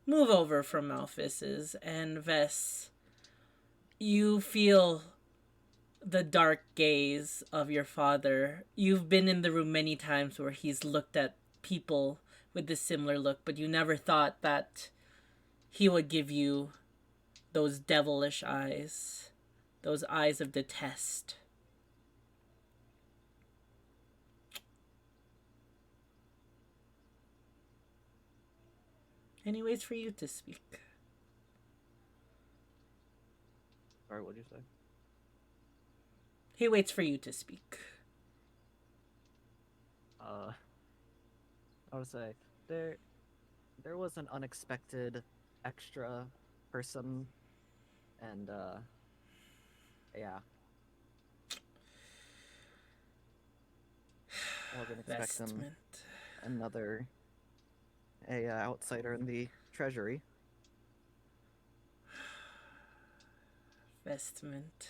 A: move over from Malphus's, and Vess, you feel the dark gaze of your father. You've been in the room many times where he's looked at people with a similar look, but you never thought that he would give you those devilish eyes, those eyes of detest. And he waits for you to speak.
G: Sorry, what'd you say?
A: He waits for you to speak.
G: I would say there was an unexpected extra person, and yeah. I wasn't expecting
A: Vestment.
G: another outsider in the treasury.
A: Vestment.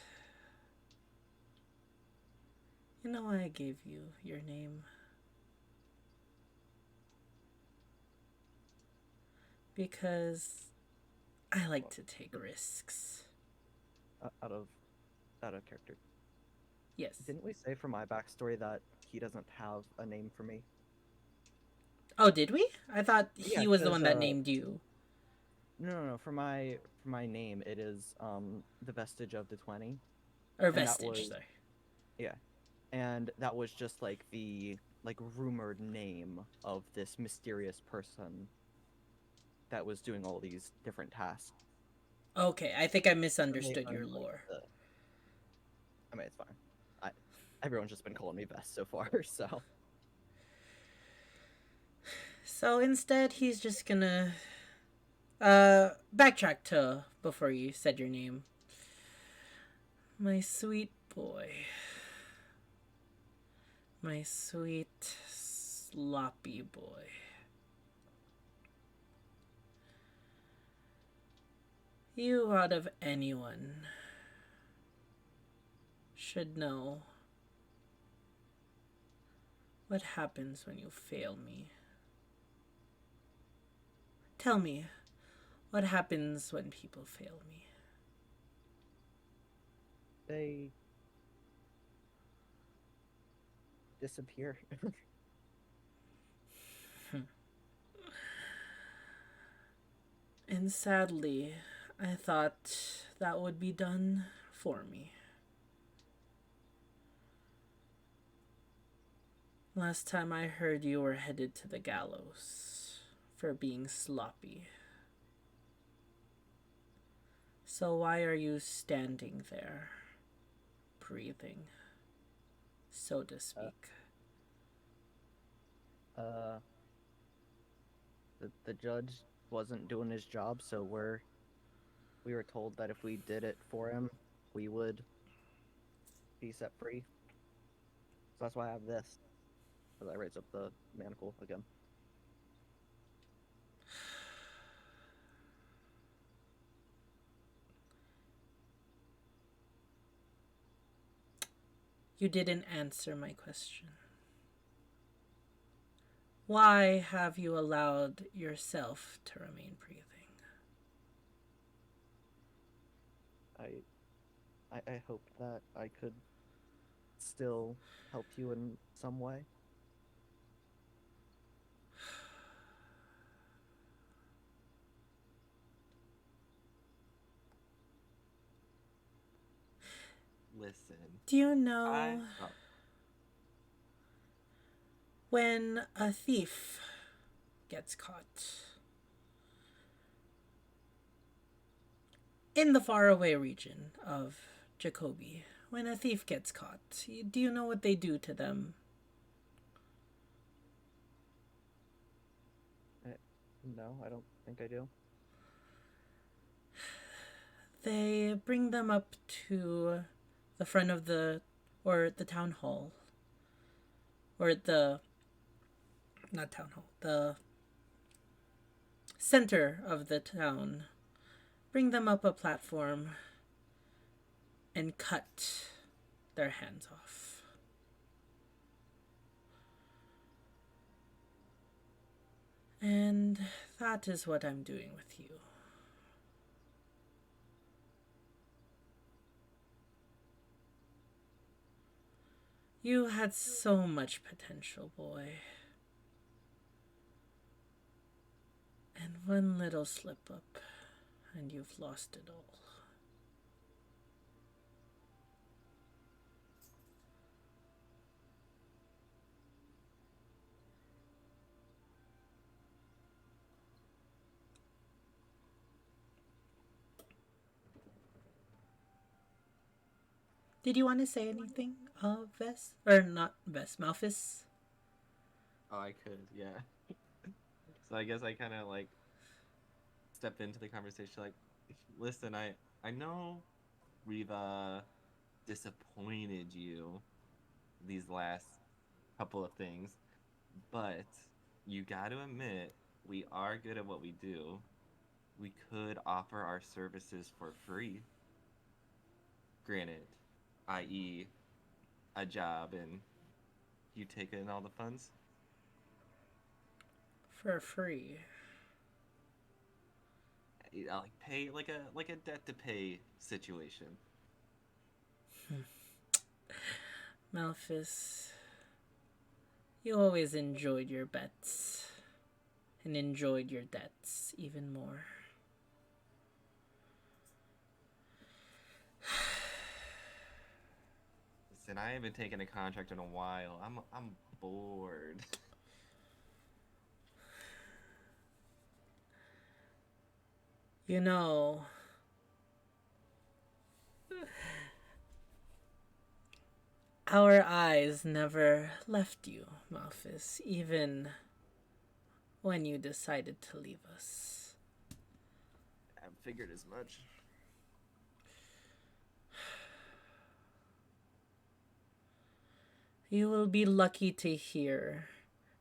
A: You know why I gave you your name? Because I like to take risks.
G: Out of character.
A: Yes.
G: Didn't we say for my backstory that he doesn't have a name for me?
A: Oh, did we? I thought
G: Yeah,
A: he was the
G: 'cause,
A: one that named you.
G: No. For my name, it is the vestige of the 20.
A: Or
G: And that
A: vestige,
G: was-
A: sorry.
G: Yeah, and that was just like the rumored name of this mysterious person that was doing all these different tasks.
A: Okay, I think I misunderstood your
G: Unlike
A: lore.
G: I mean, it's fine. Everyone's just been calling me Best so far, so.
A: So instead, he's just gonna backtrack to before you said your name. My sweet boy. My sweet sloppy boy. You, out of anyone, should know what happens when you fail me. Tell me, what happens when people fail me?
G: They disappear.
A: And sadly, I thought that would be done for me. Last time I heard, you were headed to the gallows for being sloppy. So why are you standing there, breathing, so to speak?
G: Uh, the judge wasn't doing his job, so we were told that if we did it for him, we would be set free. So that's why I have this. As I raise up the manacle again.
A: You didn't answer my question. Why have you allowed yourself to remain breathing?
G: I hoped that I could still help you in some way.
E: Listen,
A: Do you know
E: I oh,
A: when a thief gets caught in the faraway region of Jacoby, when a thief gets caught, do you know what they do to them?
G: No, I don't think I do.
A: They bring them up to the front of the town hall, or the, not town hall, the center of the town. Bring them up a platform and cut their hands off. And that is what I'm doing with you. You had so much potential, boy. And one little slip up, and you've lost it all. Did you want to say anything, Ves? Or not Ves, Malphus?
E: oh, I could, yeah. So I guess I kind of like step into the conversation, like, listen, I know we've disappointed you these last couple of things, but you got to admit we are good at what we do. We could offer our services for free. Granted, i.e., a job and you take in all the funds.
A: For free.
E: Like pay like a debt to pay situation.
A: Malphus, you always enjoyed your bets. And enjoyed your debts even more.
E: Listen, I haven't taken a contract in a while. I'm bored.
A: You know, our eyes never left you, Malphus, even when you decided to leave us.
D: I figured as much.
A: You will be lucky to hear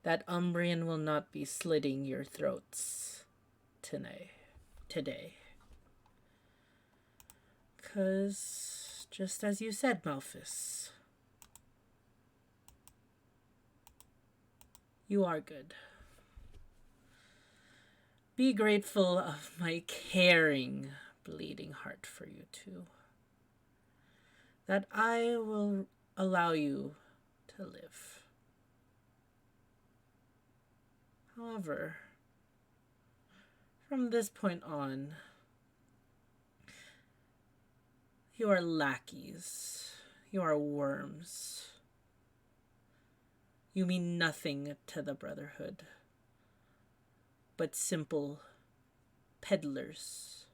A: that Umbrian will not be slitting your throats today. Today. 'Cause, just as you said, Malphus, you are good. Be grateful of my caring, bleeding heart for you too. That I will allow you to live. However, from this point on, you are lackeys. You are worms. You mean nothing to the Brotherhood, but simple peddlers.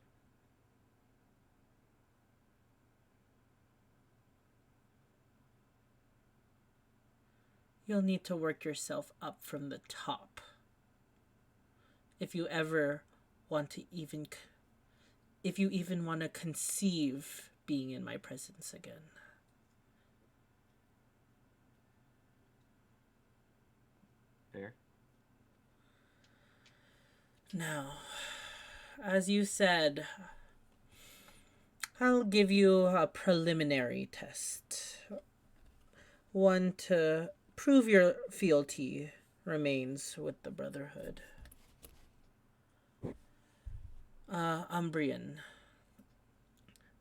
A: You'll need to work yourself up from the top if you ever want to if you even want to conceive being in my presence again.
E: Fair.
A: Now, as you said, I'll give you a preliminary test. One to prove your fealty remains with the Brotherhood. Umbrian.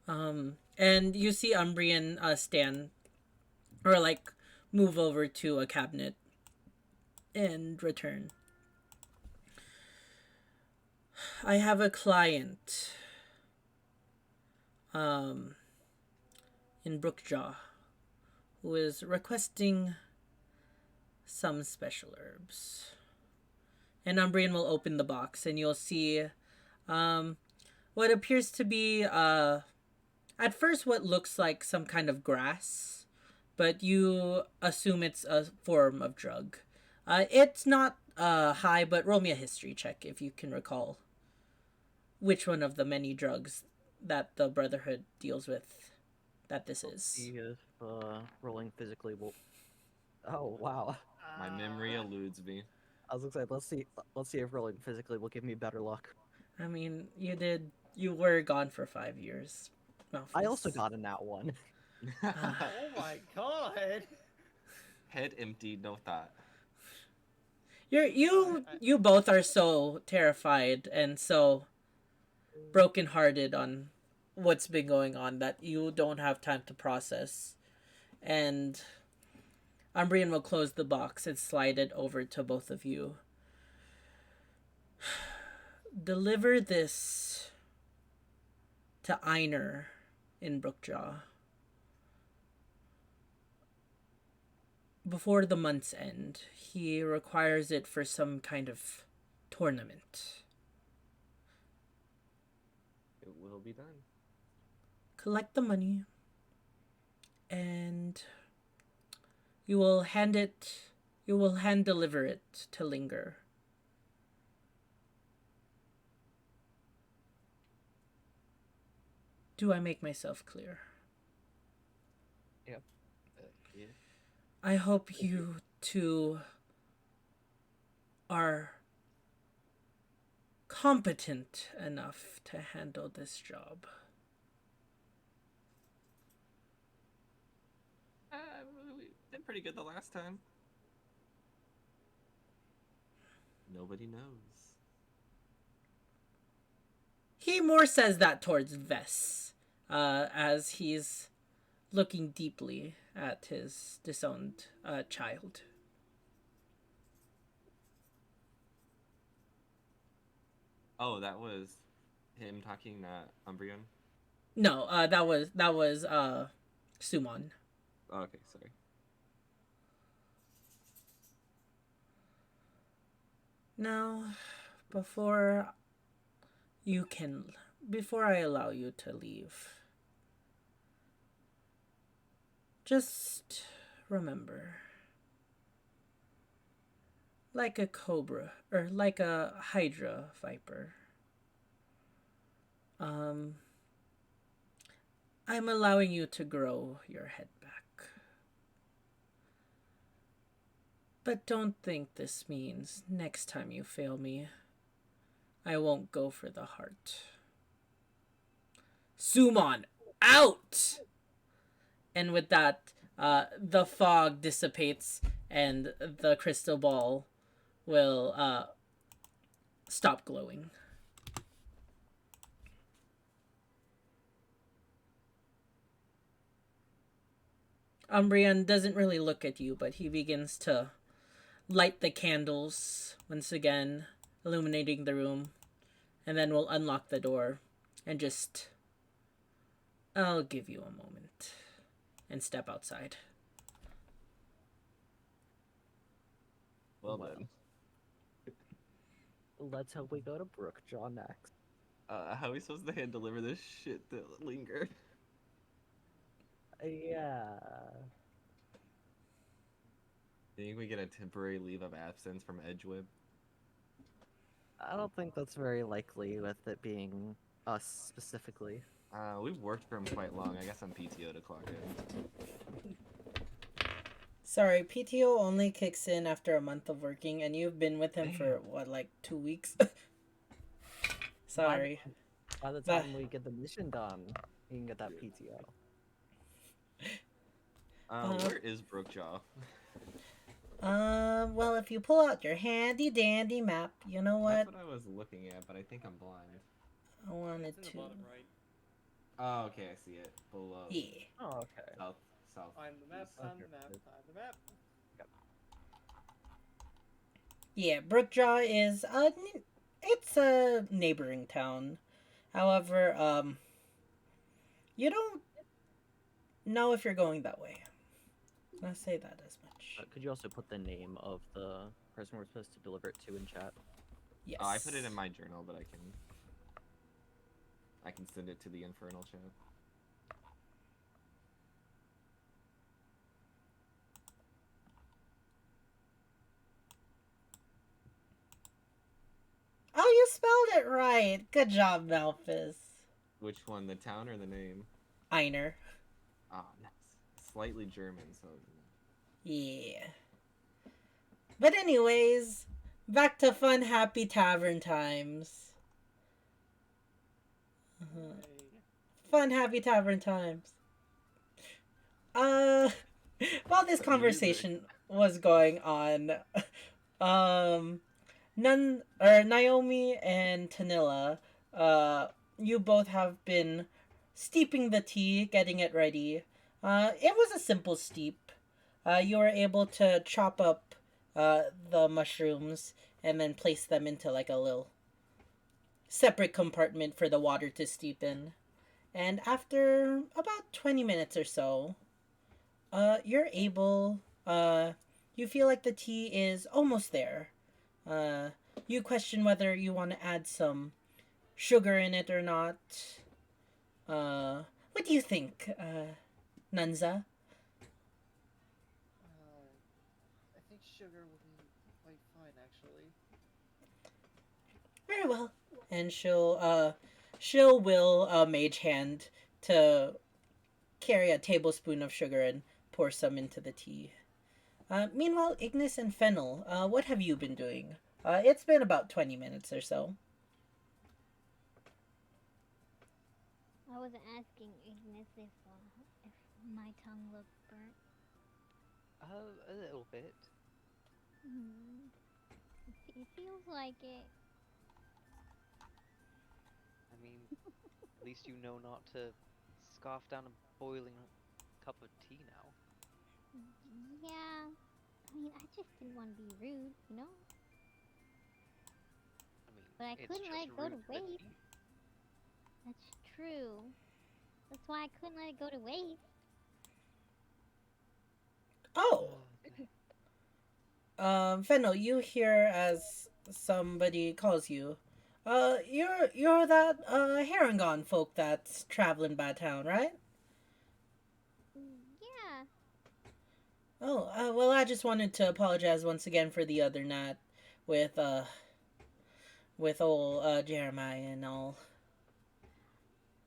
A: And you see Umbrian stand or like move over to a cabinet and return. I have a client in Brookjaw who is requesting some special herbs. And Umbrian will open the box and you'll see what appears to be at first what looks like some kind of grass, but you assume it's a form of drug. It's not high, but roll me a history check if you can recall which one of the many drugs that the Brotherhood deals with that this is.
G: See if rolling physically will. Oh wow!
E: My memory eludes me.
G: I was gonna say, let's see if rolling physically will give me better luck.
A: I mean, you were gone for 5 years.
G: I also got a nat one.
C: Oh my god!
E: Head empty, no thought.
A: You both are so terrified and so brokenhearted on what's been going on that you don't have time to process. And Umbrian will close the box and slide it over to both of you. Deliver this to Einar in Brookjaw before the month's end. He requires it for some kind of tournament.
E: It will be done.
A: Collect the money and you will hand deliver it to Linger. Do I make myself clear?
E: Yep. Yeah.
A: I hope you two are competent enough to handle this job.
E: We did pretty good the last time. Nobody knows.
A: He more says that towards Vess, as he's looking deeply at his disowned child.
E: Oh, that was him talking, not Umbrian?
A: No, that was Sumon.
E: Oh, okay, sorry.
A: Now, before I allow you to leave, just remember like a cobra or like a hydra viper. Um, I'm allowing you to grow your head back. But don't think this means next time you fail me, I won't go for the heart. Summon out! And with that, the fog dissipates and the crystal ball will stop glowing. Umbreon doesn't really look at you, but he begins to light the candles once again, illuminating the room, and then we'll unlock the door and just. I'll give you a moment and step outside.
E: Well
G: Well.
E: then.
G: Let's hope we go to Brookjaw next.
E: How are we supposed to hand deliver this shit that lingered?
G: Yeah.
E: Do you think we get a temporary leave of absence from Edgewib?
G: I don't think that's very likely with it being us specifically.
E: We've worked for him quite long. I guess I'm PTO to clock in.
A: Sorry, PTO only kicks in after a month of working, and you've been with him for what, like 2 weeks? Sorry.
G: By the
A: But-
G: time we get the mission done, you can get that PTO.
E: Where is Brookjaw?
A: Well, if you pull out your handy dandy map, you know what?
E: That's what I was looking at, but I think I'm blind.
A: I wanted
C: It's in the
A: to.
C: bottom right.
E: Oh, okay, I see it. Below.
A: Yeah.
G: Oh, okay.
E: South.
C: Find the map,
E: east.
C: find
G: Okay,
C: the map,
G: good.
C: find the map.
A: Yeah, Brookjaw is it's a neighboring town. However, you don't know if you're going that way. I'll say that as much.
G: Could you also put the name of the person we're supposed to deliver it to in chat?
A: Yes.
E: Oh, I put it in my journal, but I can send it to the infernal chat.
A: Oh, you spelled it right. Good job, Malphus.
E: Which one, the town or the name?
A: Einer.
E: Ah, nice. Slightly German, so.
A: Yeah. But anyways, back to fun, happy tavern times. Fun, happy tavern times. While this conversation was going on, Naomi and Tanilla, you both have been steeping the tea, getting it ready. It was a simple steep. You were able to chop up the mushrooms and then place them into like a little separate compartment for the water to steep in. And after about 20 minutes or so, you're able, you feel like the tea is almost there. You question whether you want to add some sugar in it or not. What do you think, Nunza?
C: I think sugar would be quite fine, actually.
A: Very well. And she'll will mage hand to carry a tablespoon of sugar and pour some into the tea. Meanwhile, Ignis and Fennel, what have you been doing? It's been about 20 minutes or so.
F: I wasn't asking Ignis if my tongue looked burnt.
B: A little bit.
F: It feels like it.
B: I mean, at least you know not to scarf down a boiling cup of tea now.
F: Yeah. I mean, I just didn't want to be rude, you know?
B: I mean,
F: But I
B: it's
F: couldn't let
B: just
F: it go to
B: rude for the
F: waste.
B: tea.
F: That's true. That's why I couldn't let it go to waste.
A: Oh! Fennel, you hear as somebody calls you. You're that, Harangon folk that's traveling by town, right?
F: Yeah.
A: Oh, well, I just wanted to apologize once again for the other night with, with old, Jeremiah and all.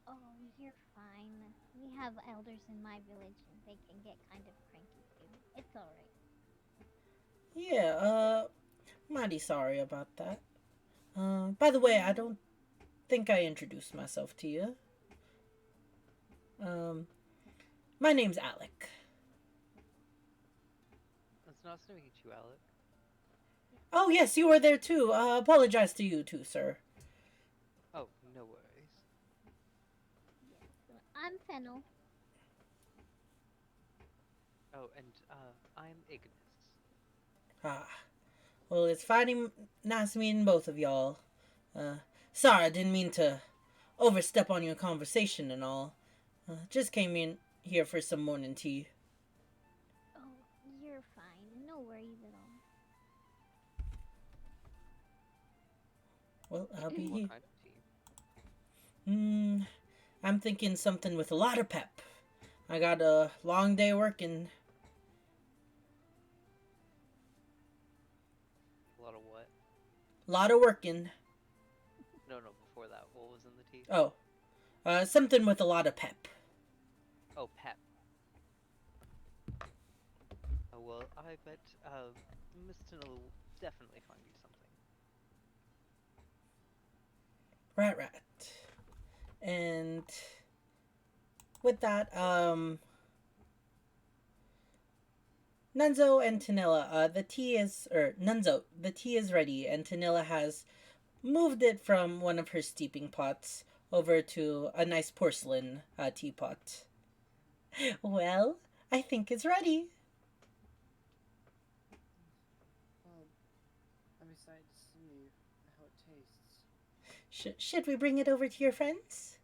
F: Oh, you're fine. We have elders in my village and they can get kind of cranky too. It's alright.
A: Yeah, mighty sorry about that. By the way, I don't think I introduced myself to you. Um, my name's Alec.
B: It's nice to meet you, Alec.
A: Oh, yes, you were there too. Apologize to you too, sir.
B: Oh, no worries.
F: Yes. So I'm Fennel.
B: Oh, and I'm Ignis.
A: Ah, well, it's finally nice meeting both of y'all. Uh, sorry, I didn't mean to overstep on your conversation and all. Just came in here for some morning tea.
F: Oh, you're fine. No worries at all.
A: Well, I'll be
B: What
A: here.
B: kind of tea?
A: I'm thinking something with a lot of pep. I got a long day working.
B: A lot of what?
A: Lot of working.
B: No, no, before that. What was in the tea?
A: Oh, something with a lot of pep.
B: Oh, pep. Oh, well, I bet, Miss Tanilla will definitely find you something.
A: Right, right. And with that, Nunzo and Tanilla, Nunzo, the tea is ready, and Tanilla has moved it from one of her steeping pots over to a nice porcelain teapot. Well, I think it's ready.
C: Well, I'm excited to see how it tastes.
A: Should we bring it over to your friends?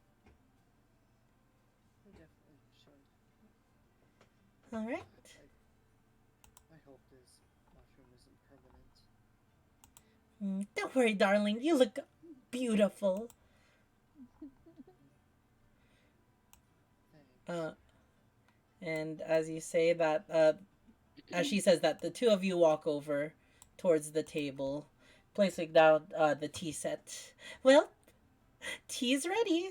C: We definitely should.
A: All right.
C: I hope this mushroom isn't permanent.
A: Don't worry, darling. You look beautiful.
C: Thanks.
A: And as you say that, as she says that, the two of you walk over towards the table, placing down the tea set. Well, tea's ready.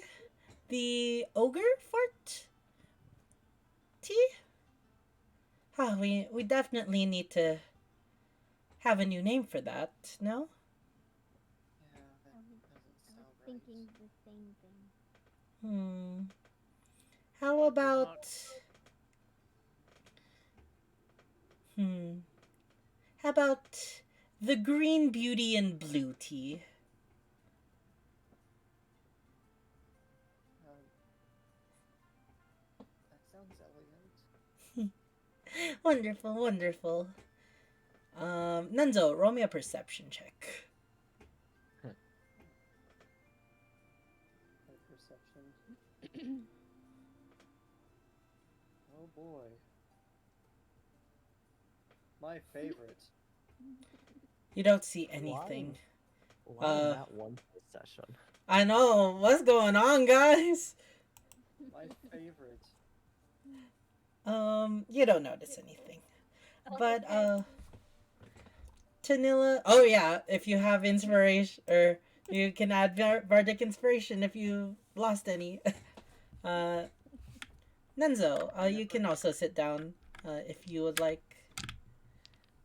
A: The ogre fort tea? Ah, we definitely need to have a new name for that, no?
C: Yeah, that
F: I was,
C: doesn't
F: I was
C: sound right.
F: thinking the same thing.
A: How
B: There's
A: about.
B: not...
A: Hmm. How about the green beauty and blue tea?
C: That sounds elegant.
A: Wonderful, wonderful. Nunzo, roll me a perception check.
C: My perception. Oh boy. My favorite.
A: You don't see anything.
G: Why in that one session?
A: I know. What's going on, guys?
C: My favorite.
A: You don't notice anything.
F: Oh,
A: But,
F: okay.
A: Tanilla. Oh, yeah. If you have inspiration, or you can add bardic inspiration if you lost any. uh, Nunzo, you can also sit down if you would like.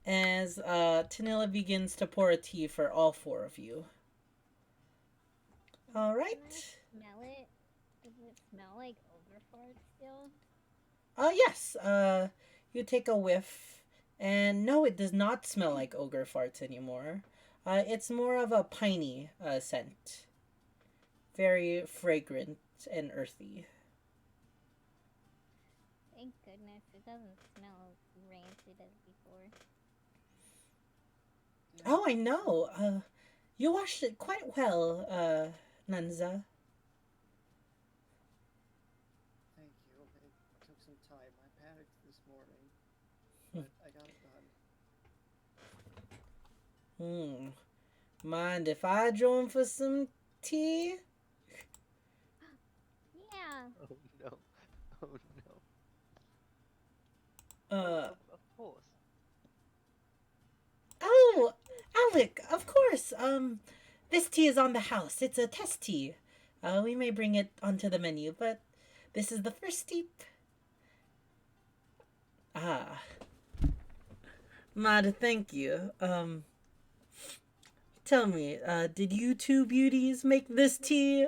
A: As Tanilla begins to pour a tea for all four of you. All right.
F: Can I smell it? Does it smell like ogre fart still?
A: Yes. You take a whiff, and no, it does not smell like ogre farts anymore. It's more of a piney scent. Very fragrant and earthy.
F: Thank goodness it doesn't smell as rancid as before.
C: Yeah,
A: Oh, I know. You washed it quite well, Nunza.
C: thank you. It took some time. I panicked this morning, but I got it done.
A: Mind if I join for some tea?
F: Yeah.
B: Oh, no. Oh, no.
A: Uh,
B: Of course.
A: Alec, of course. This tea is on the house. It's a test tea. We may bring it onto the menu, but this is the first steep. Ah, Mad, thank you. Tell me, did you two beauties make this tea?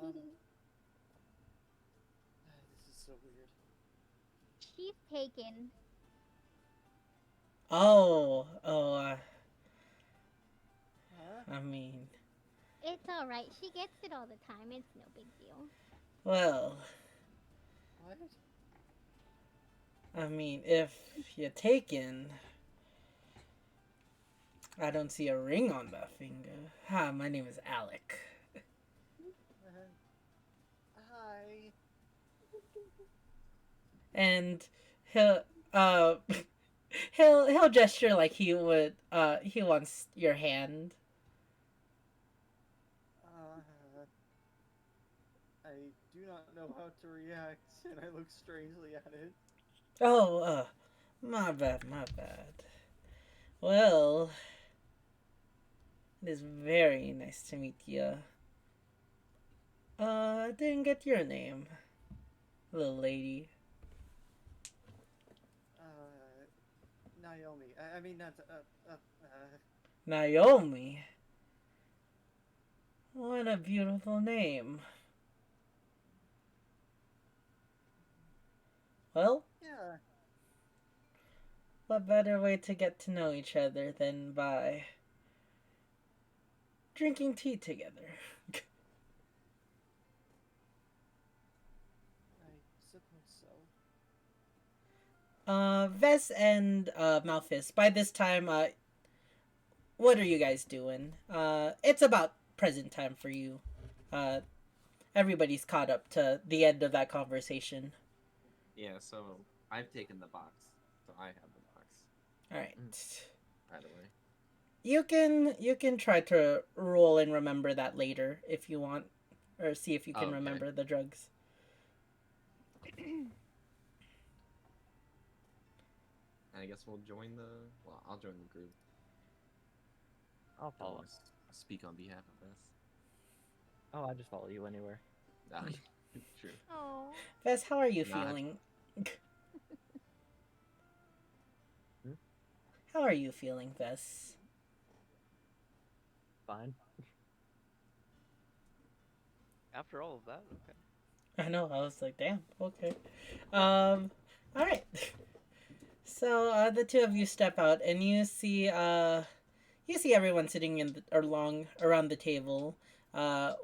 C: Um, this is so weird.
F: She's taken.
A: Oh,
C: Huh?
A: I mean,
F: It's alright. She gets it all the time. It's no big deal.
A: well,
C: What?
A: I mean, if you're taken, I don't see a ring on that finger. Hi, my name is Alec.
C: Hi.
A: And he'll, uh, he'll gesture like he wants your hand.
C: I do not know how to react, and I look strangely at it.
A: Oh, my bad, my bad. Well, it is very nice to meet you. I didn't get your name, little lady.
C: Naomi. I mean, not,
A: Naomi. What a beautiful name. Well,
C: yeah.
A: what better way to get to know each other than by drinking tea together?
C: I suppose so.
A: Vess and Malphus. By this time, what are you guys doing? It's about present time for you. Uh, everybody's caught up to the end of that conversation.
E: Yeah, so I've taken the box. So I have the box.
A: All right.
E: By the way.
A: You can try to roll and remember that later if you want, or see if you can
E: Okay.
A: remember the drugs.
E: I guess we'll join the. Well, I'll join the group.
G: I'll
E: I
G: follow.
E: want to speak on behalf of us.
G: Oh, I just follow you anywhere.
E: Ah, true.
F: Oh.
A: Vess, how are you
E: Not-
A: feeling?
G: Hmm?
A: How are you feeling, Vess?
G: Fine.
B: After all of that, okay.
A: I know. I was like, damn. Okay. All right. So the two of you step out, and you see everyone sitting in around the table,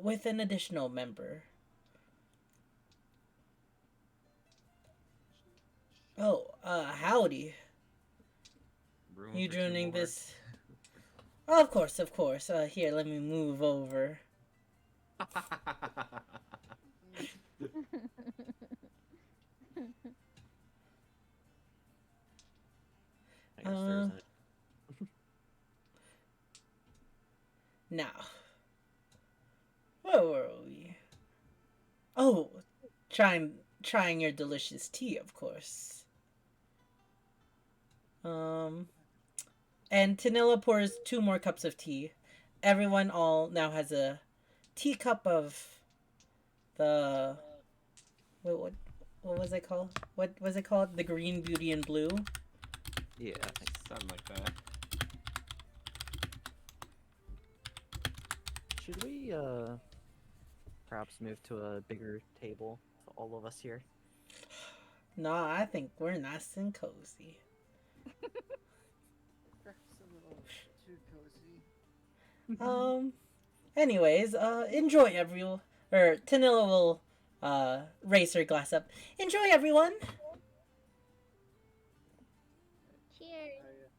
A: with an additional member. Oh, howdy.
E: Room
A: You
E: for two
A: joining
E: more.
A: this? Oh, of course, of course. Here, let me move over.
G: I guess there isn't.
A: Now, where were we? Oh, trying your delicious tea, of course. And Tanilla pours 2 more cups of tea. Everyone all now has a teacup of the what was it called? What was it called? The green, beauty, and blue.
G: Yeah, I think.
E: Something like that.
G: Should we perhaps move to a bigger table for all of us here?
A: No, I think we're nice and cozy.
C: Perhaps a little too cozy.
A: Anyways, enjoy everyone. Or Tanilla will raise her glass up. Enjoy, everyone.
F: Cheers.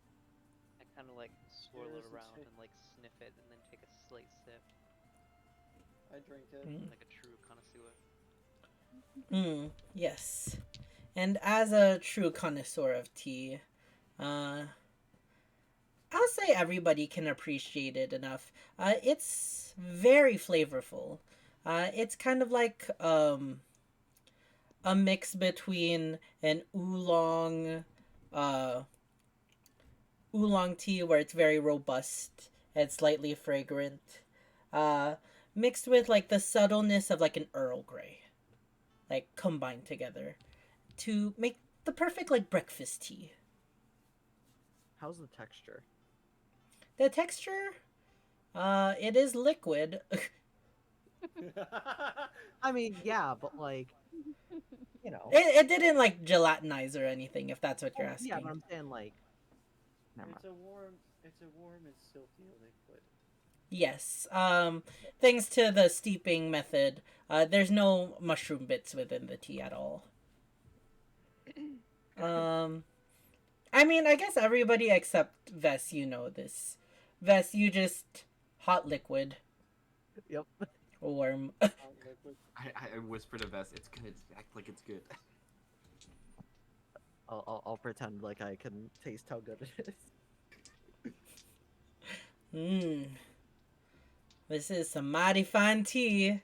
B: I kind of like swirl it
C: Cheers and
B: around
C: take-
B: and like sniff it and then take a slight sip,
C: I drink it.
B: like a true connoisseur.
A: Yes. And as a true connoisseur of tea, I'll say everybody can appreciate it enough. It's very flavorful. It's kind of like a mix between an uh, oolong tea where it's very robust and slightly fragrant, uh, mixed with like the subtleness of like an Earl Grey, like combined together to make the perfect like breakfast tea.
G: How's the texture?
A: The texture, it is liquid.
G: I mean, yeah, but like, you know.
A: It didn't like gelatinize or anything, if that's what you're
G: Well, yeah,
A: asking.
G: but I'm saying like, never mind.
C: It's a warm and silty liquid.
A: Yes. Thanks to the steeping method, there's no mushroom bits within the tea at all. Um, I mean, I guess everybody except Vess, you know this. Vess, you just hot liquid,
G: Yep.
A: warm.
C: Liquid.
E: I whispered to Vess, it's good. Act like it's good.
G: I'll pretend like I can taste how good it is.
A: Mmm. This is some mighty fine tea.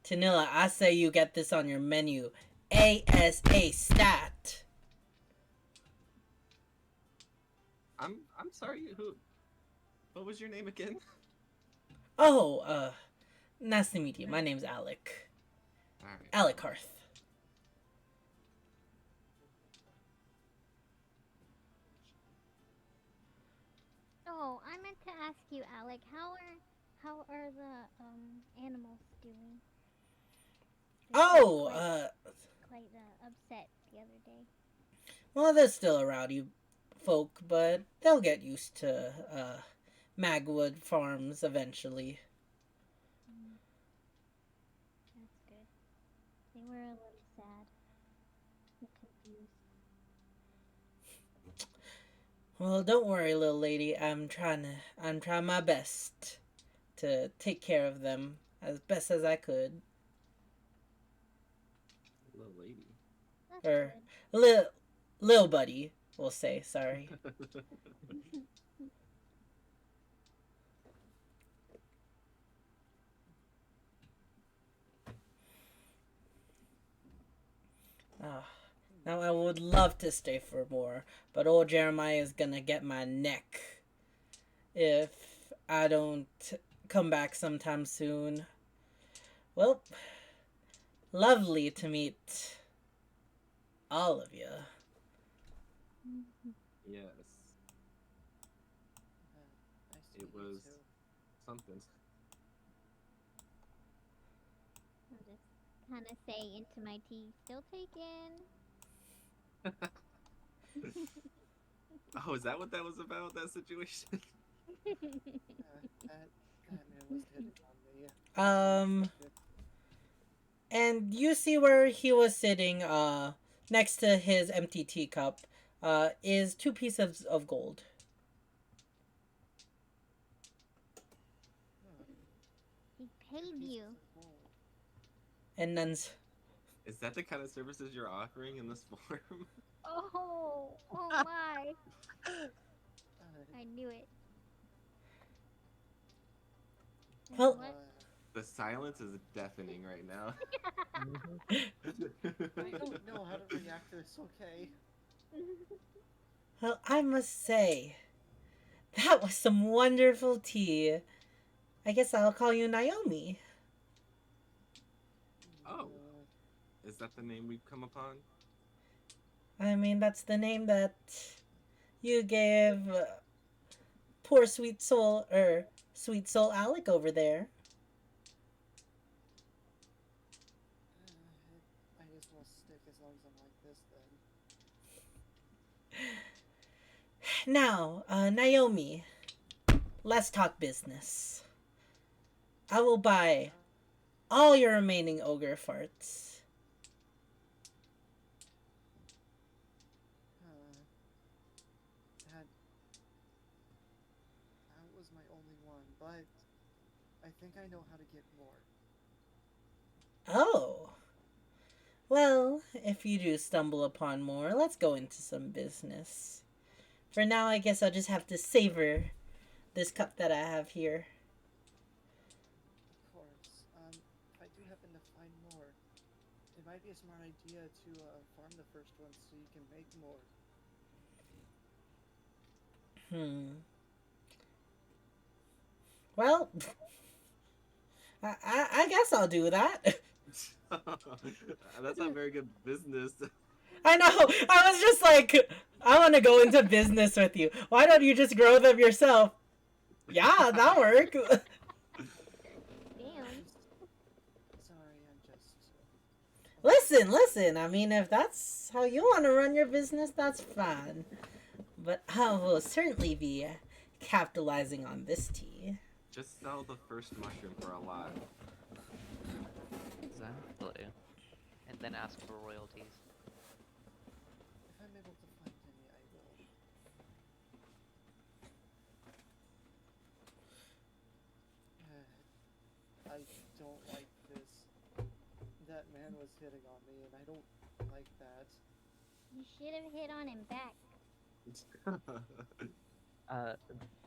A: Tanilla, I say you get this on your menu. ASA stat.
E: I'm sorry. Who? What was your name again?
A: Oh, nice to meet you. My name's Alec.
E: All right.
A: Alec Hearth.
F: Oh, I meant to ask you, Alec, how are the animals doing? They seemed
A: Oh,
F: quite upset the other day.
A: well, they're still a rowdy folk, but they'll get used to, Magwood Farms eventually.
F: Mm, that's good. They were a little sad and confused.
A: Well, don't worry, little lady. I'm trying my best to take care of them as best as I could.
E: Little lady.
F: That's
A: Or,
F: good.
A: lil buddy, we'll say, sorry. Ah, now I would love to stay for more, but old Jeremiah is gonna get my neck if I don't come back sometime soon. Well, lovely to meet all of you.
E: Yes,
C: Nice to
E: it
C: meet you
E: was
C: too.
E: something.
F: I'll just kind of say into my tea, still taken.
E: Oh, is that what that was about? That situation?
C: That man was hitting on me.
A: Um,
C: Unexpected.
A: and you see where he was sitting, next to his empty teacup, is two pieces of gold.
C: Huh,
F: He
C: two
F: paid
C: pieces
F: you.
C: of gold.
A: And nuns.
E: Is that the kind of services you're offering in this form?
F: Oh, oh my! I knew it. And
A: Well,
F: what?
E: The silence is deafening right now.
C: I don't know how to react to this. Okay.
A: well, I must say, that was some wonderful tea. I guess I'll call you Naomi.
E: Oh. Is that the name we've come upon?
A: I mean, that's the name that you gave poor sweet soul Alec over there.
C: I guess we'll stick as long as I'm like this then.
A: Now, Naomi, let's talk business. I will buy all your remaining ogre farts.
C: That was my only one, but I think I know how to get more.
A: Oh. Well, if you do stumble upon more, let's go into some business. For now, I guess I'll just have to savor this cup that I have here.
C: Of course. If I do happen to find more, it it might be a smart idea to farm the first one so you can make more.
A: Hmm. Well, I guess I'll do that.
E: That's not very good business.
A: I know. I was just like, I want to go into business with you. Why don't you just grow them yourself? Yeah, that work.
F: Damn.
C: Sorry, I'm just.
A: Listen. I mean, if that's how you want to run your business, that's fine. But I will certainly be capitalizing on this tea.
E: Just sell the first mushroom for a lot.
B: Exactly. And then ask for royalties.
C: If I'm able to find any, I will. I don't like this. That man was hitting on me, and I don't like that.
F: You should have hit on him back.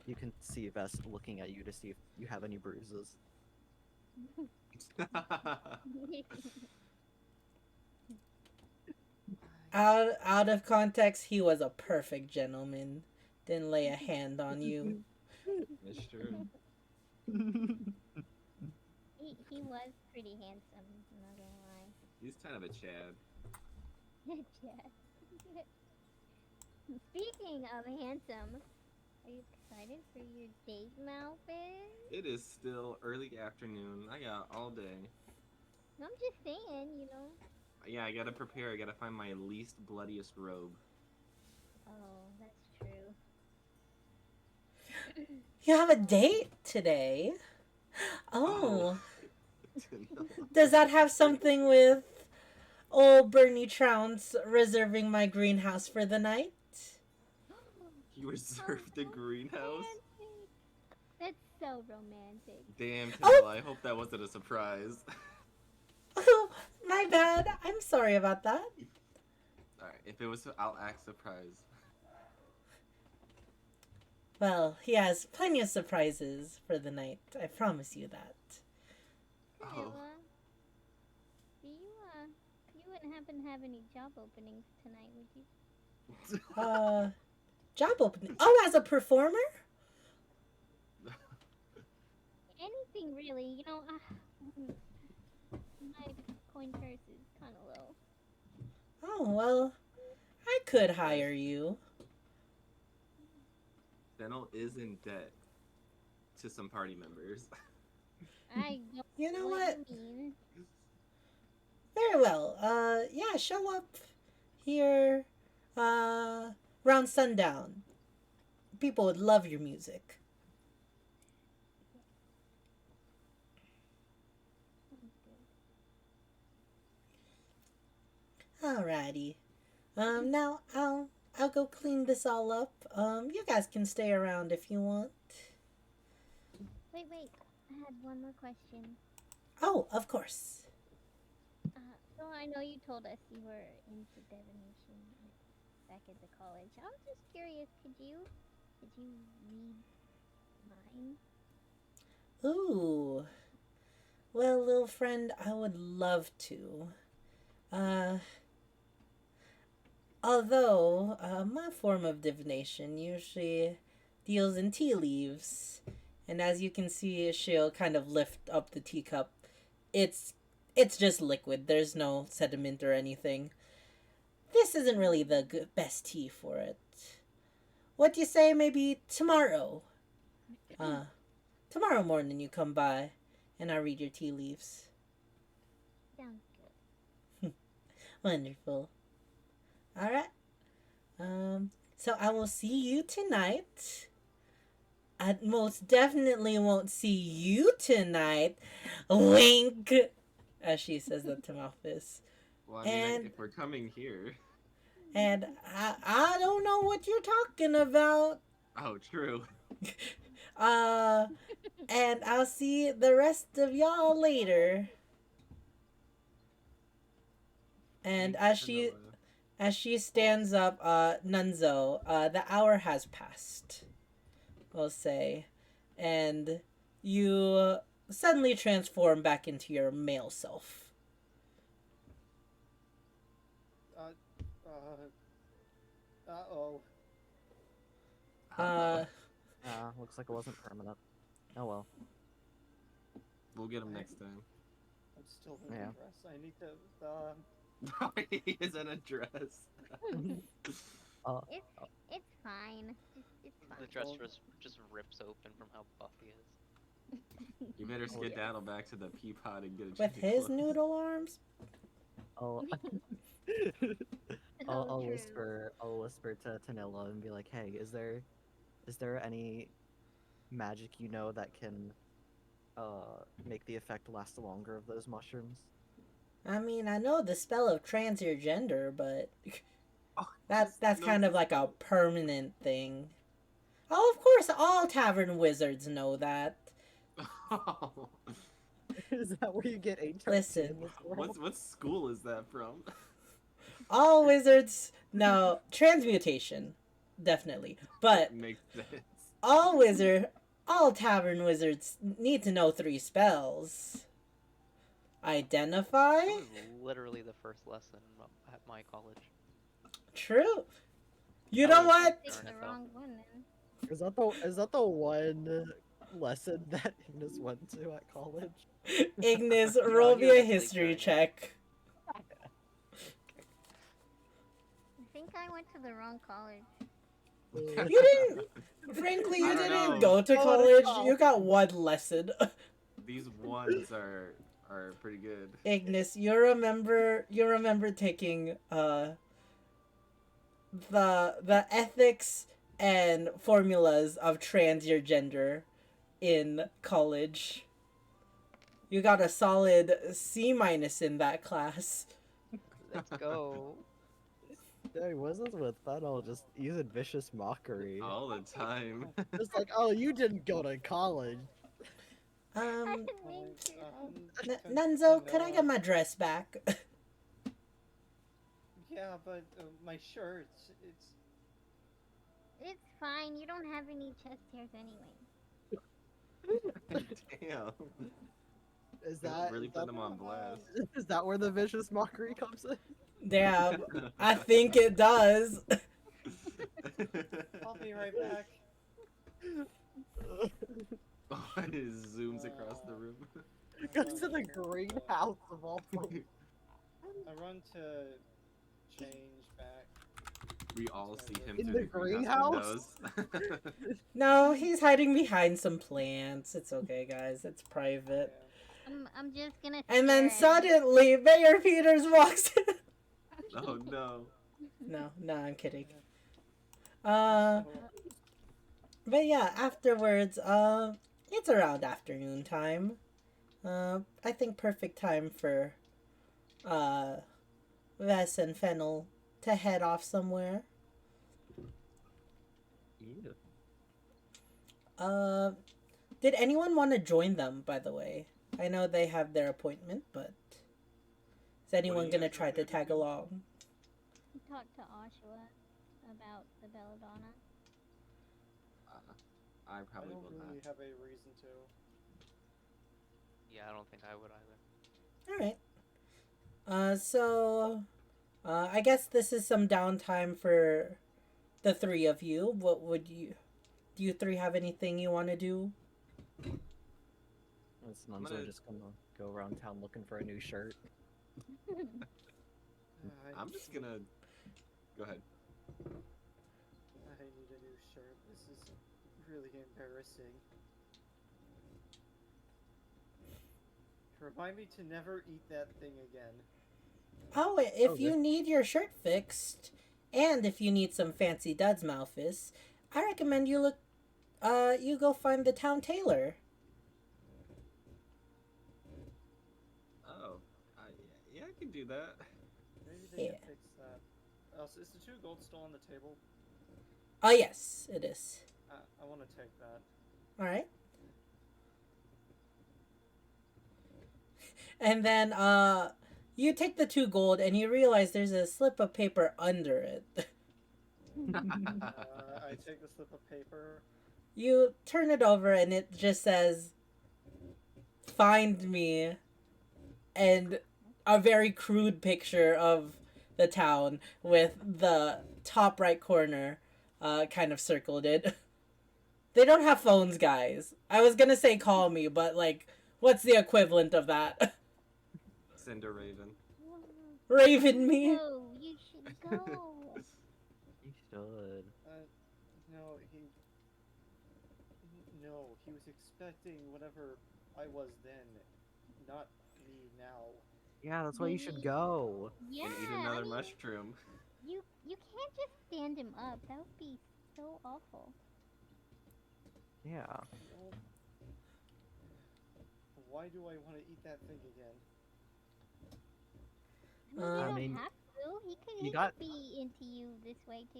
G: You can see Vest looking at you to see if you have any bruises.
A: Out of context, he was a perfect gentleman. Didn't lay a hand on you.
E: That's true.
F: He was pretty handsome, I'm not gonna lie.
E: He's kind of a Chad.
F: Chad. Speaking of handsome, are you excited for your date, Malphite?
E: It is still early afternoon. I got all day.
F: No, I'm just saying, you know.
E: Yeah, I gotta prepare. I gotta find my least bloodiest robe.
F: Oh, that's true.
A: You have a date today? Oh. Does that have something with old Bernie Trounce reserving my greenhouse for the night?
E: You reserved the greenhouse?
F: Romantic. That's so romantic.
E: Damn,
A: Oh!
E: Kendall, I hope that wasn't a surprise.
A: Oh, my bad. I'm sorry about that.
E: Alright, if it was, I'll act surprised.
A: Well, he has plenty of surprises for the night. I promise you that.
E: Oh.
F: Camilla, do you wouldn't happen to have any job openings tonight, would you?
A: Job opening. Oh, as a performer?
F: Anything really, you know. My coin purse is kind of low.
A: Oh, well, I could hire you.
E: Fennel is in debt to some party members.
F: I don't
A: You know
F: know
A: what?
F: you mean.
A: Very well. Yeah, show up here, around sundown. People would love your music. Alrighty. Now I'll go clean this all up. You guys can stay around if you want.
F: Wait. I had one more question.
A: Oh, of course.
F: So I know you told us you were into divination back at the college. I was just curious. Could you read mine?
A: Ooh. Well, little friend, I would love to. Uh, although my form of divination usually deals in tea leaves, and as you can see, she'll kind of lift up the teacup. It's just liquid. There's no sediment or anything. This isn't really the best tea for it. What do you say? Maybe tomorrow. Tomorrow morning you come by, and I read your tea leaves.
F: Sounds good.
A: Wonderful. All right. So I will see you tonight. I most definitely won't see you tonight. Wink. As she says that to Malphus.
E: Well, I mean,
A: And-
E: if we're coming here.
A: And I don't know what you're talking about.
E: Oh, true.
A: And I'll see the rest of y'all later. And
E: Thanks,
A: as
E: Fenella.
A: she stands up, Nunzo, the hour has passed, we'll say, and you suddenly transform back into your male self.
C: Uh-oh.
A: Uh,
G: Looks like it wasn't permanent. Oh well.
E: We'll get him next time.
C: I'm still in
G: Yeah.
C: the dress. I need to,
E: He is in a dress.
G: Uh,
F: It's fine. It's
B: The
F: fine.
B: dress just rips open from how buff he is.
E: You better
G: Oh, yeah.
E: skedaddle back to the pea pod and get a
A: with
E: change of
A: his
E: clothes.
A: noodle arms?
G: I'll,
F: So
G: I'll
F: true.
G: whisper to Tanilla and be like, "Hey, is there any magic you know that can make the effect last longer of those mushrooms?"
A: I mean, I know the spell of transgender gender, but
E: Oh,
A: that's
E: just
A: kind
E: no-
A: of like a permanent thing. Oh, of course, all tavern wizards know that.
G: Is that where you get HRT
A: Listen.
G: in this world?
E: what school is that from?
A: All wizards know transmutation, definitely. But
E: Makes sense.
A: all tavern wizards need to know 3 spells. Identify?
B: That was literally the first lesson at my college.
A: True. You
B: That
A: know
B: was
A: what?
F: Picked
B: Darn
F: the
B: it, though.
F: wrong one then.
G: Is that the one lesson that Ignis went to at college?
A: Ignis,
B: No,
A: roll
B: he
A: me
B: was
A: a
B: asleep
A: history
B: during it.
A: check.
F: I think I went to the wrong college.
A: You didn't. Frankly, you
E: I don't
A: didn't
E: know.
A: go to
G: Oh,
A: college.
G: no.
A: You got 1 lesson.
E: These ones are pretty good.
A: Ignis, you remember taking the ethics and formulas of transgender gender in college. You got a solid C- in that class.
B: Let's go.
G: Dang, what's this with Fennel just using vicious mockery?
E: All the time.
G: It's like, oh, you didn't go to college.
F: I
A: Um,
F: didn't mean to.
A: Nunzo, could I get my dress back?
C: Yeah, but my shirts,
F: It's fine. You don't have any chest hairs anyway.
E: Damn.
G: Is
E: You're
G: that
E: really
G: is
E: putting
G: that,
E: them on blast.
G: is that where the vicious mockery comes in?
A: Damn, I think it does.
C: I'll be right back.
E: Oh, it zooms across the room.
G: Goes to the greenhouse of all places.
C: I run to change back.
E: We all see him
G: In
E: through
G: the
E: the
G: greenhouse?
E: windows.
A: No, he's hiding behind some plants. It's okay, guys. It's private.
F: I'm just gonna.
A: And then
F: stare at him.
A: suddenly, Mayor Peters walks in.
E: Oh no.
A: No, I'm kidding.
C: So,
A: But yeah, afterwards, it's around afternoon time. I think perfect time for, Vess and Fennel to head off somewhere.
E: Yeah.
A: Did anyone want to join them, by the way? I know they have their appointment, but is anyone
E: you
A: gonna
E: guys
A: try to
E: recommend
A: tag
E: doing?
A: along?
F: Talk to Oshua about the belladonna.
E: I
C: I
E: probably
C: don't
E: will
C: really
E: not.
C: have a reason to.
B: Yeah, I don't think I would either.
A: Alright. I guess this is some downtime for the 3 of you. What would you... Do you 3 have anything you want to do?
G: Is Nunzo
E: gonna-
G: just gonna go around town looking for a new shirt?
E: I'm just gonna go ahead.
C: I need a new shirt. This is really embarrassing. Remind me to never eat that thing again.
A: Oh, if
G: Oh,
A: you
G: this-
A: need your shirt fixed, and if you need some fancy duds, Malphus, I recommend you you go find the town tailor.
E: Oh, yeah, I can do that.
C: Maybe they
A: Yeah.
C: can fix that. Also, is the 2 gold still on the table?
A: Oh, yes, it is.
C: I want to take that.
A: Alright. And then, you take the 2 gold and you realize there's a slip of paper under it.
C: I take the slip of paper.
A: You turn it over and it just says, "Find me," and a very crude picture of the town with the top right corner kind of circled it. They don't have phones, guys. I was gonna say call me, but like, what's the equivalent of that?
E: Cinder Raven.
F: Whoa.
A: Raven me?
F: No, you should go.
G: You should.
C: No, no, he was expecting whatever I was then, not me now.
G: Yeah, that's why you should
F: Maybe-
G: go.
F: Yeah,
E: And eat
F: I
E: another
F: mean,
E: mushroom.
F: you can't just stand him up. That would be so awful.
G: Yeah.
C: Well, why do I want to eat that thing again?
F: I mean, you
A: I
F: don't
G: mean,
F: have to.
G: you
F: He
G: got-
F: could be into you this way too.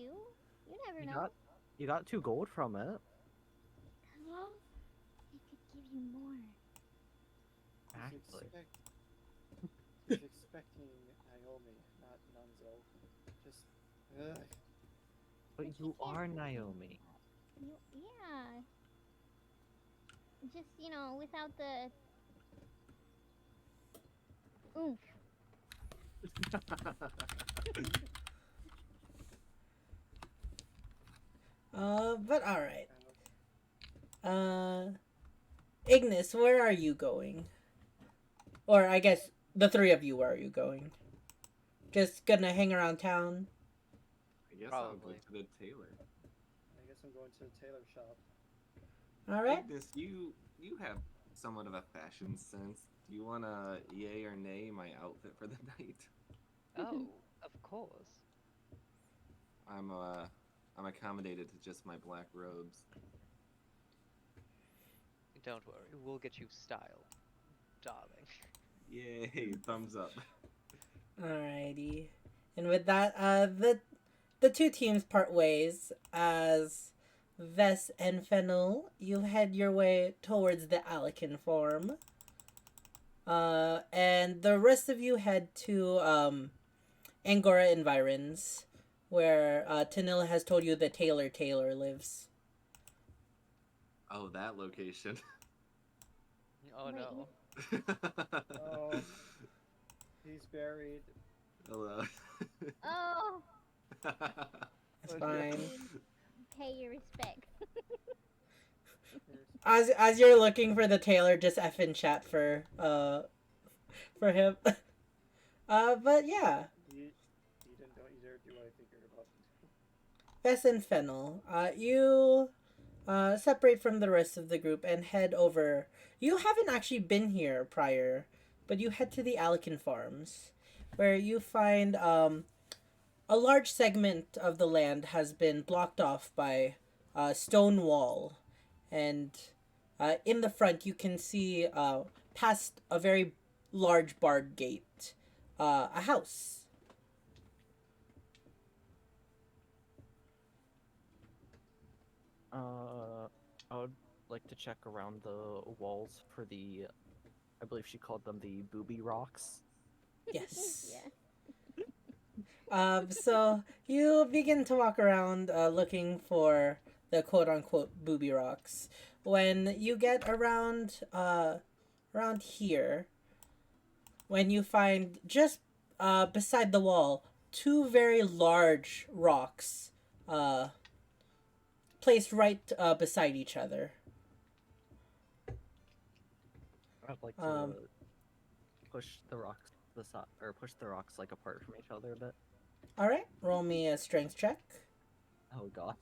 F: You never
G: You
F: know.
G: got 2 gold from it.
F: Well, he could give you more.
G: Actually.
C: He's expecting Naomi, not Nunzo. Just, ugh.
G: But
F: But
G: you
F: can't
G: are
F: do
G: Naomi.
F: that. Yeah. Just, without the oomph.
A: But alright. Ignis, where are you going? Or I guess the three of you, where are you going? Just gonna hang around town?
E: I guess I'll go
B: Probably.
E: to the tailor.
C: I guess I'm going to the tailor shop.
A: Alright.
E: Ignis, you have somewhat of a fashion sense. Do you want to yay or nay my outfit for the night?
B: Oh, of course.
E: I'm accommodated to just my black robes.
B: Don't worry, we'll get you style, darling.
E: Yay! Thumbs up.
A: Alrighty. And with that, the two teams part ways as Vess and Fennel, you head your way towards the Alican farm. And the rest of you head to Angora Environs, where Tanilla has told you the Taylor lives.
E: Oh, that location.
B: Oh
F: Wait,
B: no.
C: Oh, he's buried.
E: Hello.
F: Oh,
A: That's fine.
F: pay your respect.
A: As you're looking for the Taylor, just F in chat for him. But yeah,
C: Eden, don't you dare do what I think you're about to do.
A: Vess and Fennel, you separate from the rest of the group and head over. You haven't actually been here prior, but you head to the Alican Farms, where you find a large segment of the land has been blocked off by a stone wall, and in the front you can see past a very large barred gate, a house.
G: I would like to check around the walls for I believe she called them the booby rocks.
A: Yes.
F: Yeah.
A: So you begin to walk around looking for the quote unquote booby rocks. When you get around here, when you find just beside the wall two very large rocks placed right beside each other.
G: I'd like to
A: Um,
G: push the rocks push the rocks like apart from each other a bit.
A: Alright, roll me a strength check.
G: Oh gosh.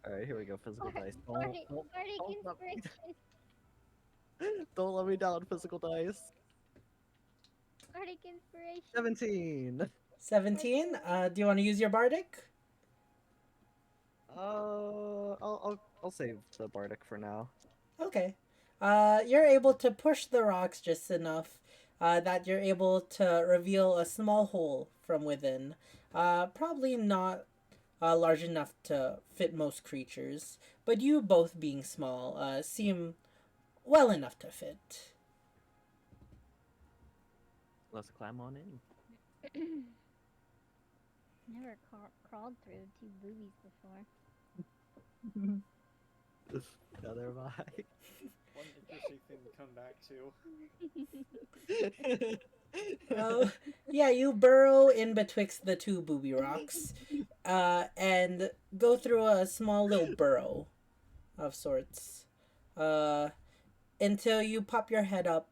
G: Alright, here we go. Physical dice.
F: Bardic
G: Don't let me-
F: inspiration.
G: Don't let me down. Physical dice.
F: Bardic inspiration.
G: 17.
A: 17. Do you want to use your bardic?
G: I'll save the bardic for now.
A: Okay. You're able to push the rocks just enough that you're able to reveal a small hole from within. Probably not large enough to fit most creatures, but you both being small seem well enough to fit.
G: Let's climb on in.
F: Never crawled through two boobies before.
G: Neither have I.
C: One interesting thing to come back to.
A: Well, Yeah, you burrow in betwixt the two booby rocks, and go through a small little burrow of sorts, uh, until you pop your head up,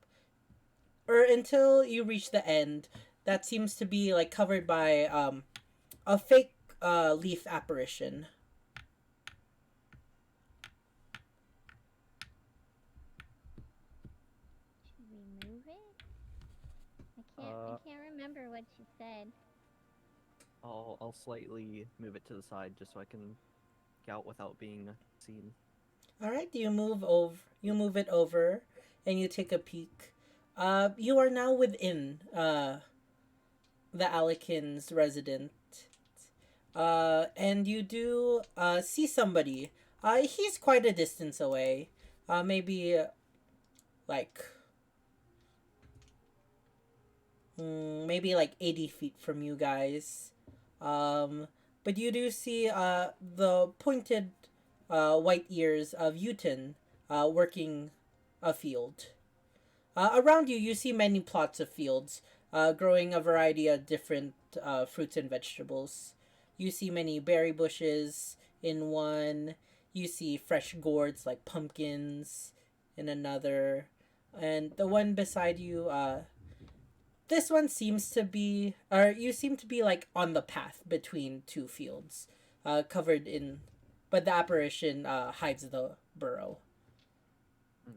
A: or until you reach the end. That seems to be like covered by a fake leaf apparition.
F: Should we move it? I
G: Uh,
F: can't remember what she said.
G: I'll slightly move it to the side just so I can scout without being seen.
A: All right, you move over. You move it over, and you take a peek. You are now within the Alekin's residence. And you do see somebody. He's quite a distance away. Maybe like maybe like 80 feet from you guys. Um, but you do see the pointed white ears of Uton working a field. Around you, you see many plots of fields growing a variety of different fruits and vegetables. You see many berry bushes in one. You see fresh gourds like pumpkins in another. And the one beside you, this one seems to be, or you seem to be like on the path between two fields, covered in, but the apparition hides the burrow.
G: Mm.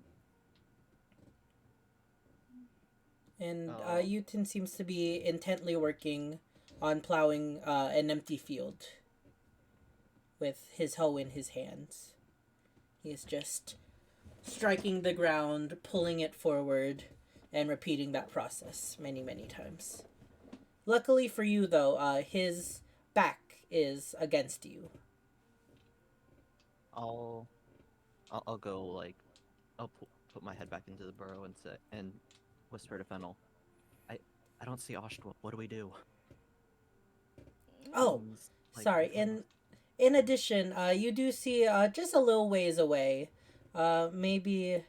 A: And
G: Uh,
A: Uton seems to be intently working on plowing an empty field with his hoe in his hands. He is just striking the ground, pulling it forward, and repeating that process many, many times. Luckily for you, though, his back is against you.
G: I'll I'll go like put my head back into the burrow and say and whisper to Fennel. I I don't see Oshtwa. What do we do?
A: Oh,
G: Seems like
A: sorry.
G: in front of us.
A: In addition, you do see just a little ways away, maybe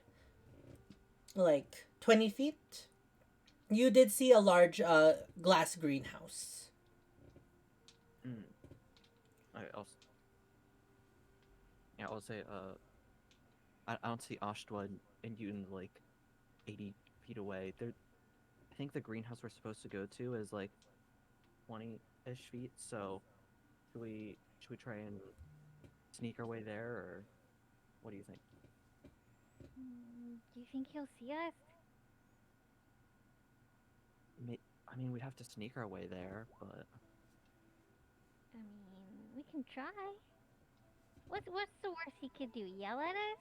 A: like 20 feet, you did see a large glass greenhouse.
G: Mm. I'll yeah I'll say I don't see Oshtwa and Yun like 80 feet away. There I think the greenhouse we're supposed to go to is like 20-ish feet. So should we try and sneak our way there, or what do you think?
F: Do you think he'll see us?
G: I mean, we'd have to sneak our way there, but
F: I mean, we can try. What's the worst he could do? Yell at us?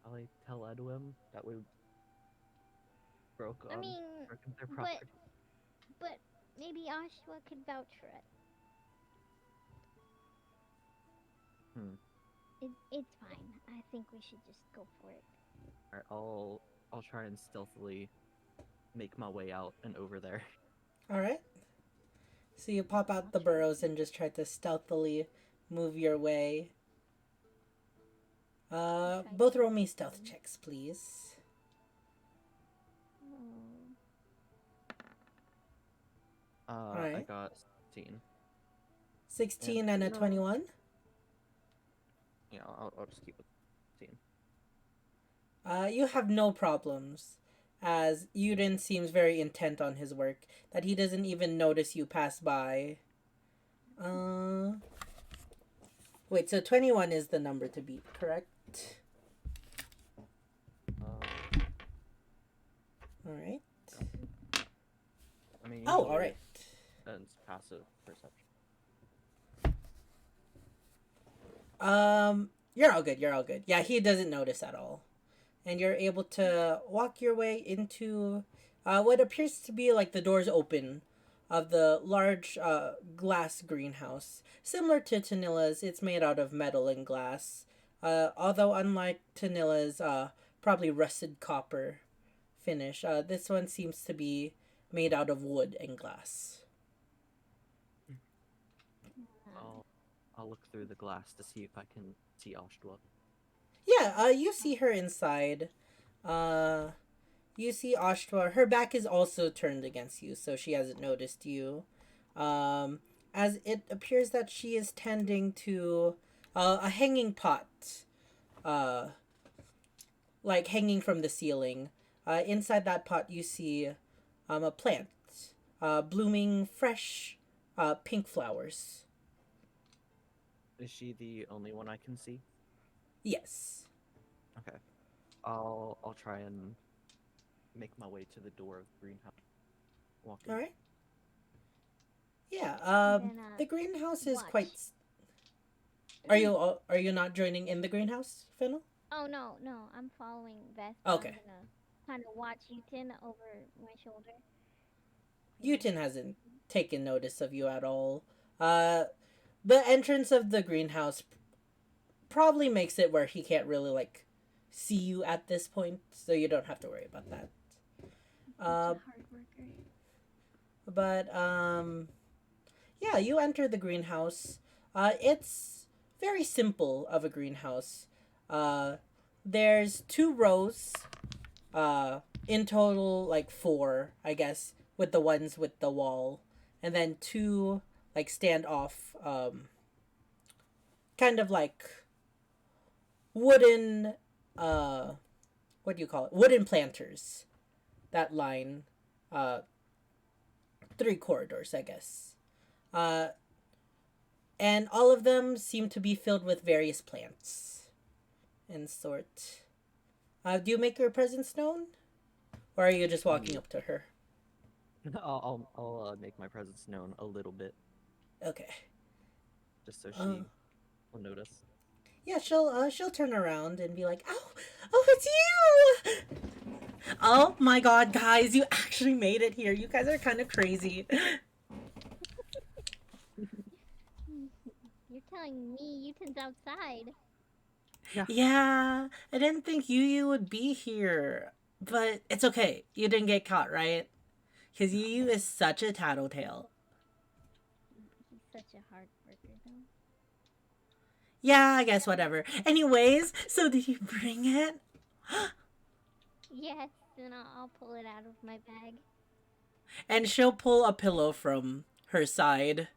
G: I'll like tell Edwin that we
F: I mean,
G: broke into their
F: but
G: property.
F: but maybe Ashwa could vouch for us.
G: Hmm.
F: It's fine. I think we should just go for it.
G: Alright, I'll try and stealthily make my way out and over there.
A: All right. So you pop out the burrows and just try to stealthily move your way. Both roll me stealth checks, please.
F: Oh.
G: I
A: Alright.
G: got 16.
A: 16 and a
G: no.
A: 21.
G: Yeah, I'll just keep with 16.
A: You have no problems, as Yuden seems very intent on his work, that he doesn't even notice you pass by. Uh, Wait, so 21 is the number to beat, correct? Alright.
G: I mean,
A: Oh,
G: usually
A: alright.
G: it's passive perception.
A: You're all good, you're all good. Yeah, he doesn't notice at all. And you're able to walk your way into what appears to be like the doors open of the large glass greenhouse. Similar to Tanilla's, it's made out of metal and glass. Although, unlike Tanilla's probably rusted copper finish, this one seems to be made out of wood and glass.
G: I'll look through the glass to see if I can see Oshtwa.
A: Yeah, you see her inside. Uh, You see Ashtar. Her back is also turned against you, so she hasn't noticed you. Um, as it appears that she is tending to a hanging pot, uh, like hanging from the ceiling. Inside that pot, you see a plant, blooming fresh pink flowers.
G: Is she the only one I can see?
A: Yes.
G: Okay. I'll try and make my way to the door of the greenhouse. Walking.
A: All right. Yeah.
F: Then
A: The greenhouse is
F: watch.
A: quite. Are you not joining in the greenhouse, Fennel?
F: Oh no, I'm following Vest.
A: Okay.
F: I'm gonna kind of watch Uten over my shoulder.
A: Uten hasn't taken notice of you at all. Uh, the entrance of the greenhouse probably makes it where he can't really like see you at this point, so you don't have to worry about that.
F: Such a hard worker.
A: But yeah, you enter the greenhouse. It's very simple of a greenhouse. Uh, there's 2 rows. In total, like 4, I guess, with the ones with the wall, and then 2 like stand off, kind of like wooden, what do you call it? Wooden planters that line, uh, 3 corridors, I guess. Uh, and all of them seem to be filled with various plants and sort. Do you make your presence known? Or are you just walking up to her?
G: I'll make my presence known a little bit,
A: Okay.
G: just so
A: Uh,
G: she will notice.
A: Yeah, she'll turn around and be like, "Oh, it's you! Oh my God, guys, you actually made it here. You guys are kind of crazy."
F: You're telling me Uten's outside.
A: Yeah, I didn't think Yu would be here, but it's okay. You didn't get caught, right? Because Yu is such a tattletale.
F: He's such a hard worker, though.
A: Yeah, I guess whatever. Anyways, so did you bring it?
F: Yes, and I'll pull it out of my bag.
A: And she'll pull a pillow from her side.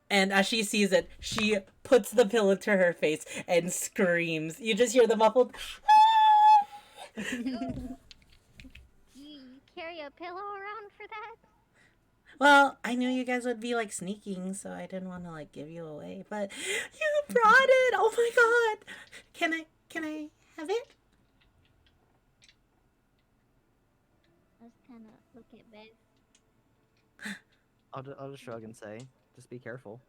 A: And as she sees it, she puts the pillow to her face and screams. You just hear the muffled.
F: You carry a pillow around for that?
A: Well, I knew you guys would be like sneaking, so I didn't want to like give you away. But you brought it. Oh my God! Can I have it?
F: I just kind of look at Beth.
G: I'll just shrug and say, just be careful.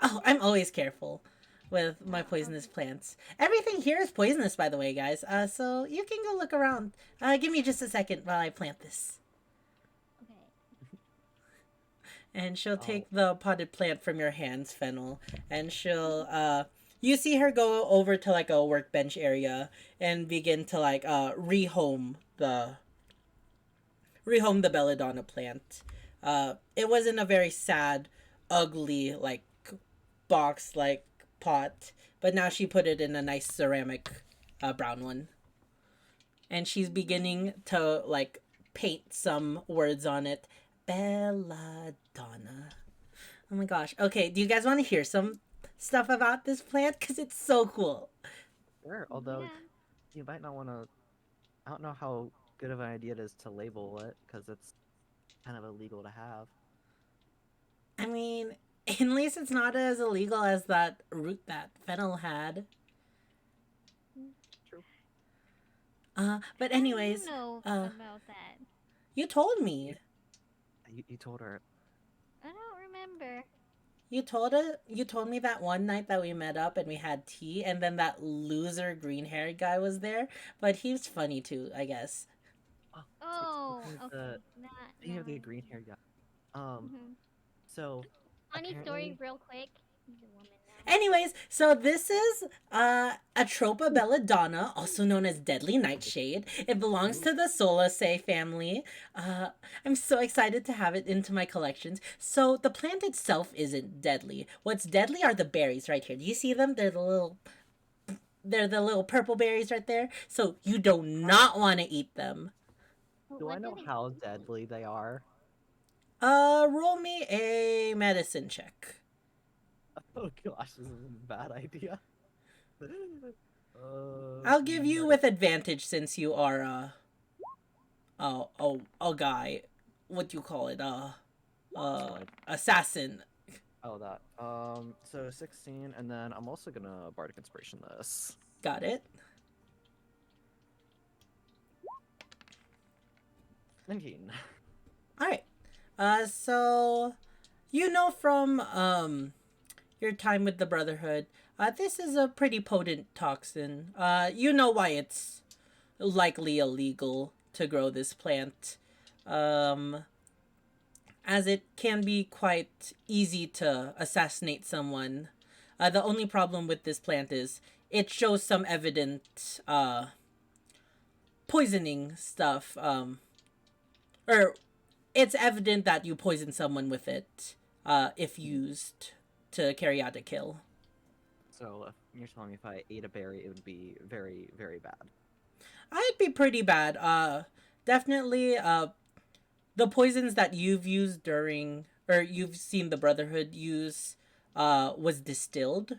A: Oh, I'm always careful with my poisonous plants. Everything here is poisonous, by the way, guys. So you can go look around. Give me just a second while I plant this.
F: Okay.
A: And she'll take the potted plant from your hands, Fennel, and she'll you see her go over to like a workbench area and begin to like rehome the belladonna plant. It wasn't a very sad, ugly like box like pot, but now she put it in a nice ceramic brown one. And she's beginning to like paint some words on it. Belladonna. Oh my gosh. Okay, do you guys want to hear some stuff about this plant? Because it's so cool.
G: Sure, although
F: Yeah.
G: you might not want to. I don't know how good of an idea it is to label it because it's kind of illegal to have.
A: I mean, at least it's not as illegal as that root that Fennel had.
G: True.
A: But
F: How do
A: anyways,
F: you know
A: uh,
F: about that?
A: you told me.
G: You told her.
F: I don't remember.
A: You told me that one night that we met up and we had tea, and then that loser green-haired guy was there, but he's funny too, I guess.
F: Oh,
G: speaking of
F: okay.
G: the-
F: Not.
G: Speaking of the green hair guy,
F: Mm-hmm.
G: so
F: Funny story,
G: apparently-
F: real quick. He's a woman now.
A: Anyways, so this is Atropa belladonna, also known as deadly nightshade. It belongs to the Solaceae family. I'm so excited to have it into my collections. So the plant itself isn't deadly. What's deadly are the berries right here. Do you see them? They're the they're the little purple berries right there. So you do not want to eat them.
G: Do I
F: What
G: know
F: they
G: how deadly they are?
A: Roll me a medicine check.
G: Oh gosh, this is a bad idea.
A: I'll give you with
G: medicine.
A: advantage since you are a guy. What do you call it?
G: Fine.
A: Assassin.
G: Oh, that. So 16, and then I'm also gonna Bardic Inspiration this.
A: Got it.
G: 19.
A: All right. So you know from your time with the Brotherhood, this is a pretty potent toxin. You know why it's likely illegal to grow this plant. As it can be quite easy to assassinate someone. The only problem with this plant is it shows some evident poisoning stuff. Or it's evident that you poison someone with it if used to carry out a kill.
G: So you're telling me if I ate a berry, it would be very, very bad.
A: I'd be pretty bad. Definitely. The poisons that you've used during, or you've seen the Brotherhood use, was distilled.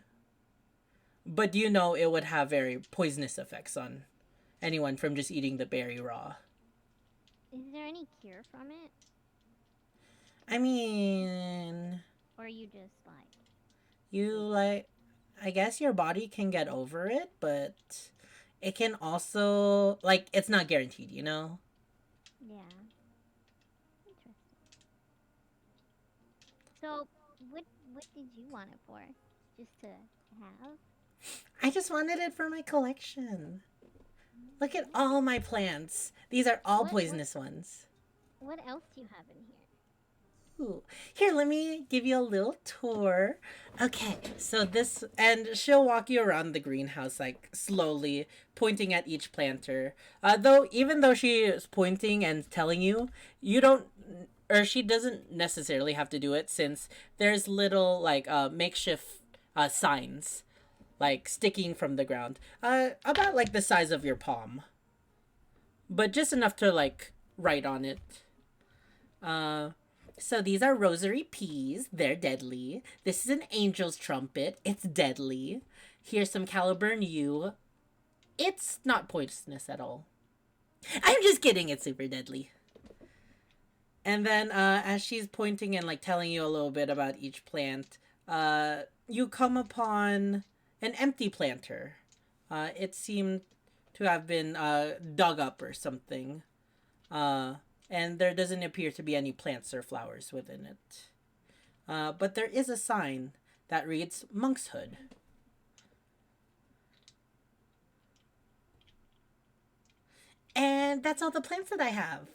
A: But you know it would have very poisonous effects on anyone from just eating the berry raw.
F: is there any cure from it,
A: I mean,
F: or you just like
A: you like, I guess your body can get over it, but it can also, like, it's not guaranteed, you know?
F: yeah? Interesting. So what did you want it for? Just to have?
A: I just wanted it for my collection. Look at all my plants. These are all
F: What-
A: poisonous ones.
F: What else do you have in here?
A: Ooh. Here, let me give you a little tour. Okay, so this, and she'll walk you around the greenhouse, like, slowly, pointing at each planter. Even though she is pointing and telling you, you don't, or she doesn't necessarily have to do it, since there's little, like, makeshift signs, like, sticking from the ground. About, like, the size of your palm. But just enough to, like, write on it. So these are rosary peas. They're deadly. This is an angel's trumpet. It's deadly. Here's some Caliburn yew. It's not poisonous at all. I'm just kidding. It's super deadly. And then as she's pointing and like telling you a little bit about each plant, you come upon an empty planter. It seemed to have been dug up or something. And there doesn't appear to be any plants or flowers within it. But there is a sign that reads Monk's Hood. And that's all the plants that I have.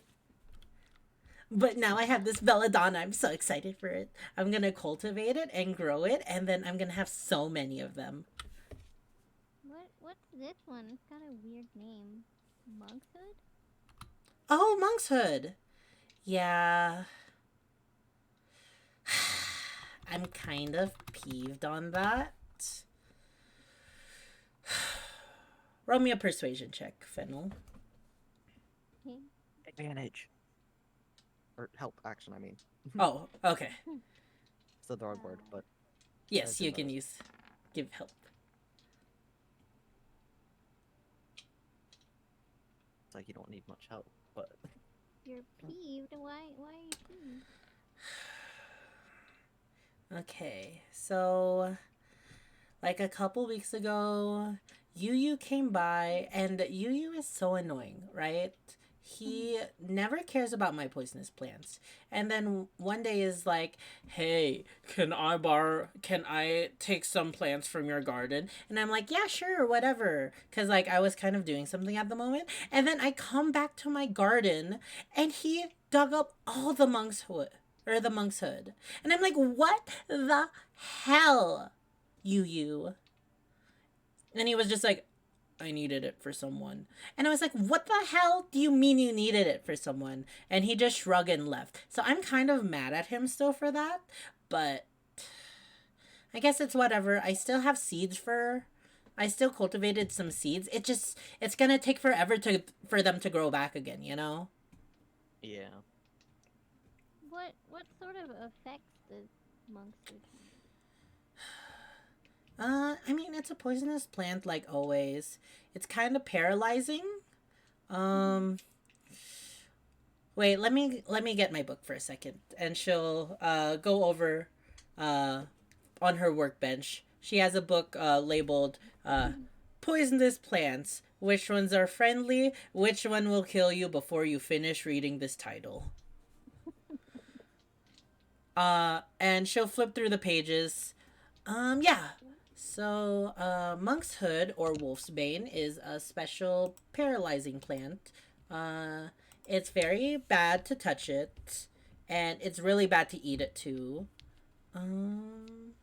A: But now I have this belladonna. I'm so excited for it. I'm going to cultivate it and grow it, and then I'm going to have so many of them.
F: What's this one? It's got a weird name. Monkshood?
A: Oh, Monk's Hood. Yeah. I'm kind of peeved on that. Roll me a persuasion check, Fennel.
F: Okay.
G: Advantage. Or help action, I mean.
A: Oh, okay.
G: It's the dog word, but
A: Yes,
G: do
A: you can
G: those.
A: use give help.
G: it's like you don't need much help. But
F: You're peeved. Why are you peeved?
A: Okay, so like a couple weeks ago, Yu came by, and Yu is so annoying, right? He never cares about my poisonous plants. And then one day is like, "Hey, can I take some plants from your garden?" And I'm like, "Yeah, sure, whatever." Cuz like I was kind of doing something at the moment. And then I come back to my garden and he dug up all the monk's hood. And I'm like, "What the hell, Yu?" And he was just like, "I needed it for someone." And I was like, "What the hell do you mean you needed it for someone?" And he just shrugged and left. So I'm kind of mad at him still for that. But I guess it's whatever. I still have seeds for I still cultivated some seeds. It's gonna take forever for them to grow back again, you know?
D: Yeah.
F: What sort of effects does monkshood have?
A: I mean, it's a poisonous plant like always. It's kind of paralyzing. Um, wait, let me get my book for a second, and she'll go over uh on her workbench. She has a book labeled poisonous plants. Which ones are friendly? Which one will kill you before you finish reading this title? And she'll flip through the pages. Yeah. So, monk's hood or wolf's bane is a special paralyzing plant. Uh, it's very bad to touch it, and it's really bad to eat it too. Um,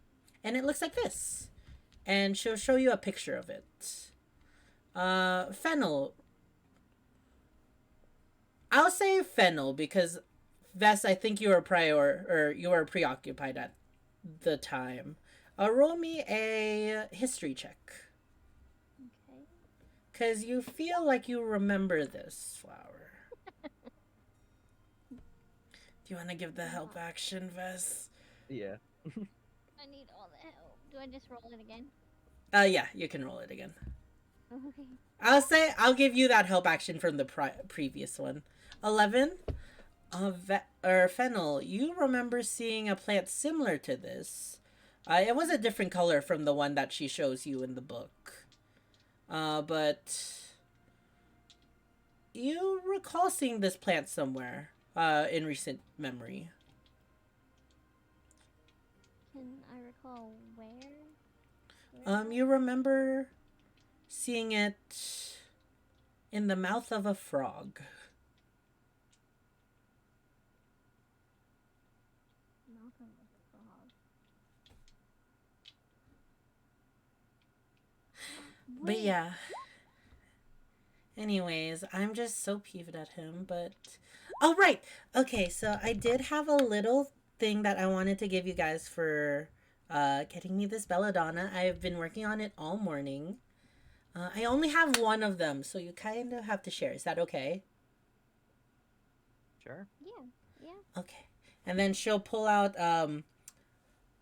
A: and it looks like this. And she'll show you a picture of it. Fennel. I'll say fennel because Vess, I think you were you were preoccupied at the time. Roll me a history check.
F: Okay.
A: Because you feel like you remember this flower. Do you want to give the help action, Vess?
D: Yeah.
F: I need all the help. Do I just roll it again?
A: Yeah, you can roll it again.
F: Okay.
A: I'll give you that help action from the previous one. 11. Fennel, you remember seeing a plant similar to this. It was a different color from the one that she shows you in the book. But you recall seeing this plant somewhere in recent memory.
F: Can I recall where?
A: You remember seeing it in the mouth of a frog.
F: Mouth of a frog.
A: But
F: Wait,
A: yeah. Anyways, I'm just so peeved at him, but... Oh, right! Okay, so I did have a little thing that I wanted to give you guys for getting me this belladonna. I've been working on it all morning. I only have one of them, so you kind of have to share. Is that okay?
D: Sure.
F: Yeah.
A: Okay. And then she'll pull out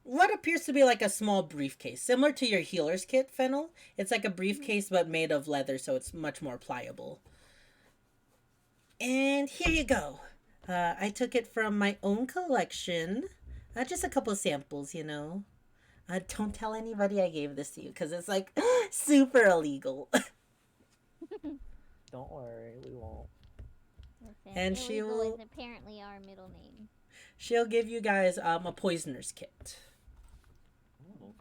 A: what appears to be like a small briefcase, similar to your healer's kit, Fennel. It's like a briefcase but made of leather, so it's much more pliable. And here you go. I took it from my own collection. Just a couple samples, you know. Don't tell anybody I gave this to you because it's like super illegal.
G: Don't worry, we won't.
F: Listen,
A: And she
F: illegal
A: will-
F: is apparently our middle name.
A: She'll give you guys a poisoner's kit.
D: Oh.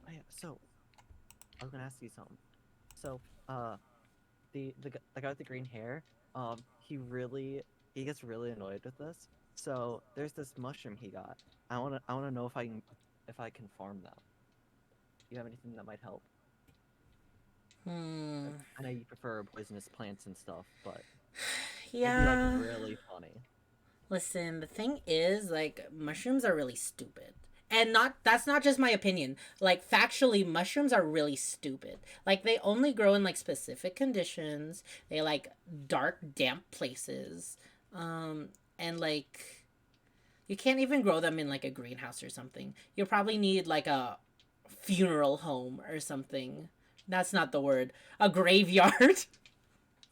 D: Oh, yeah, so I was gonna ask you something. So, the guy with the green hair, he gets really annoyed with this. So there's this mushroom he got. I wanna know if I can farm them. Do you have anything that might help? I know you prefer poisonous plants and stuff, but it'd be
A: Yeah.
D: like really funny.
A: Listen, the thing is, like, mushrooms are really stupid. And that's not just my opinion. Like, factually, mushrooms are really stupid. Like, they only grow in like specific conditions. They like dark, damp places. And like you can't even grow them in like a greenhouse or something. You'll probably need like a funeral home or something. That's not the word. A graveyard.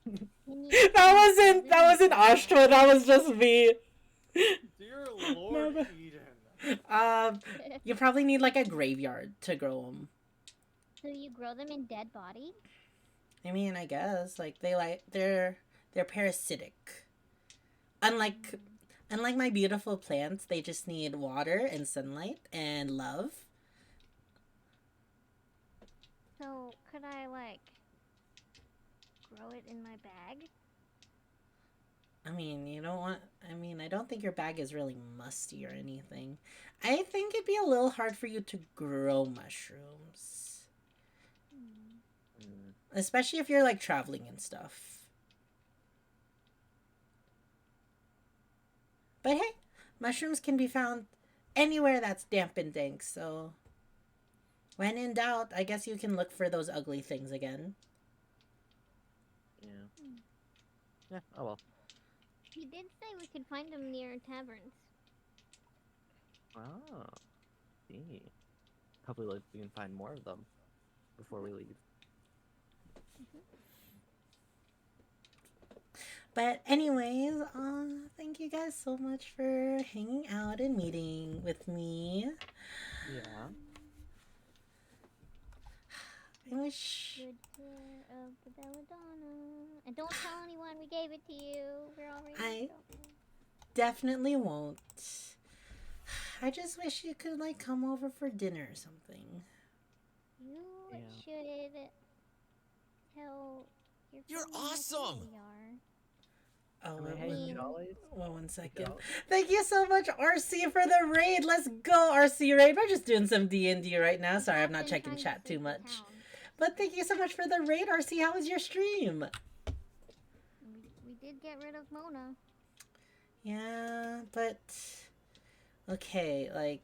A: That wasn't Ashtra, that was just me.
C: Dear Lord
A: No,
C: Eden.
A: You probably need like a graveyard to grow them.
F: So you grow them in dead bodies?
A: I mean, I guess like they're parasitic. Unlike my beautiful plants, they just need water and sunlight and love.
F: So could I like grow it in my bag?
A: I mean, you don't want. I mean, I don't think your bag is really musty or anything. I think it'd be a little hard for you to grow mushrooms, especially if you're like traveling and stuff. But hey, Mushrooms can be found anywhere that's damp and dank, so when in doubt, I guess you can look for those ugly things again.
G: Yeah. Yeah. Oh well.
F: He did say we could find them near taverns.
G: Oh. See. Hopefully, like, we can find more of them before we leave.
A: But anyways, thank you guys so much for hanging out and meeting with me.
G: Yeah.
A: I wish
F: Good care of the belladonna. And don't tell anyone we gave it to you. We're already
A: I
F: talking.
A: definitely won't. I just wish you could like come over for dinner or something.
F: You
G: Yeah.
F: should tell your
H: You're
F: family how cool
H: awesome!
F: we are.
A: Oh,
G: I mean,
A: wait,
G: hey,
F: mean-
G: you can always.
A: well, one
G: you
A: second.
G: can al-
A: Thank you so much, RC, for the raid. Let's go, RC raid. We're just doing some D&D right now.
F: We
A: Sorry,
F: have
A: I'm not
F: been
A: checking
F: trying to
A: chat too
F: save the
A: much.
F: town.
A: But thank you so much for the raid, RC. How was your stream?
F: We did get rid of Mona.
A: Yeah, but okay, like,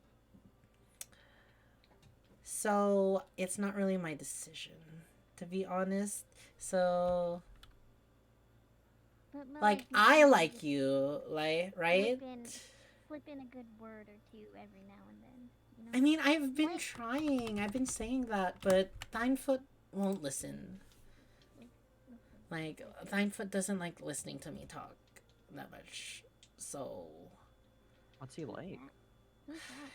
A: so it's not really my decision, to be honest. So,
F: But
A: like,
F: you
A: I
F: can
A: like
F: just
A: you, like, right?
F: slip in a good word or two every now and then. You know?
A: I mean, I've been
F: Like-
A: trying. I've been saying that, but Thinefoot won't listen. Like, Thinefoot doesn't like listening to me talk that much. So,
G: What's he like?
F: Who's that?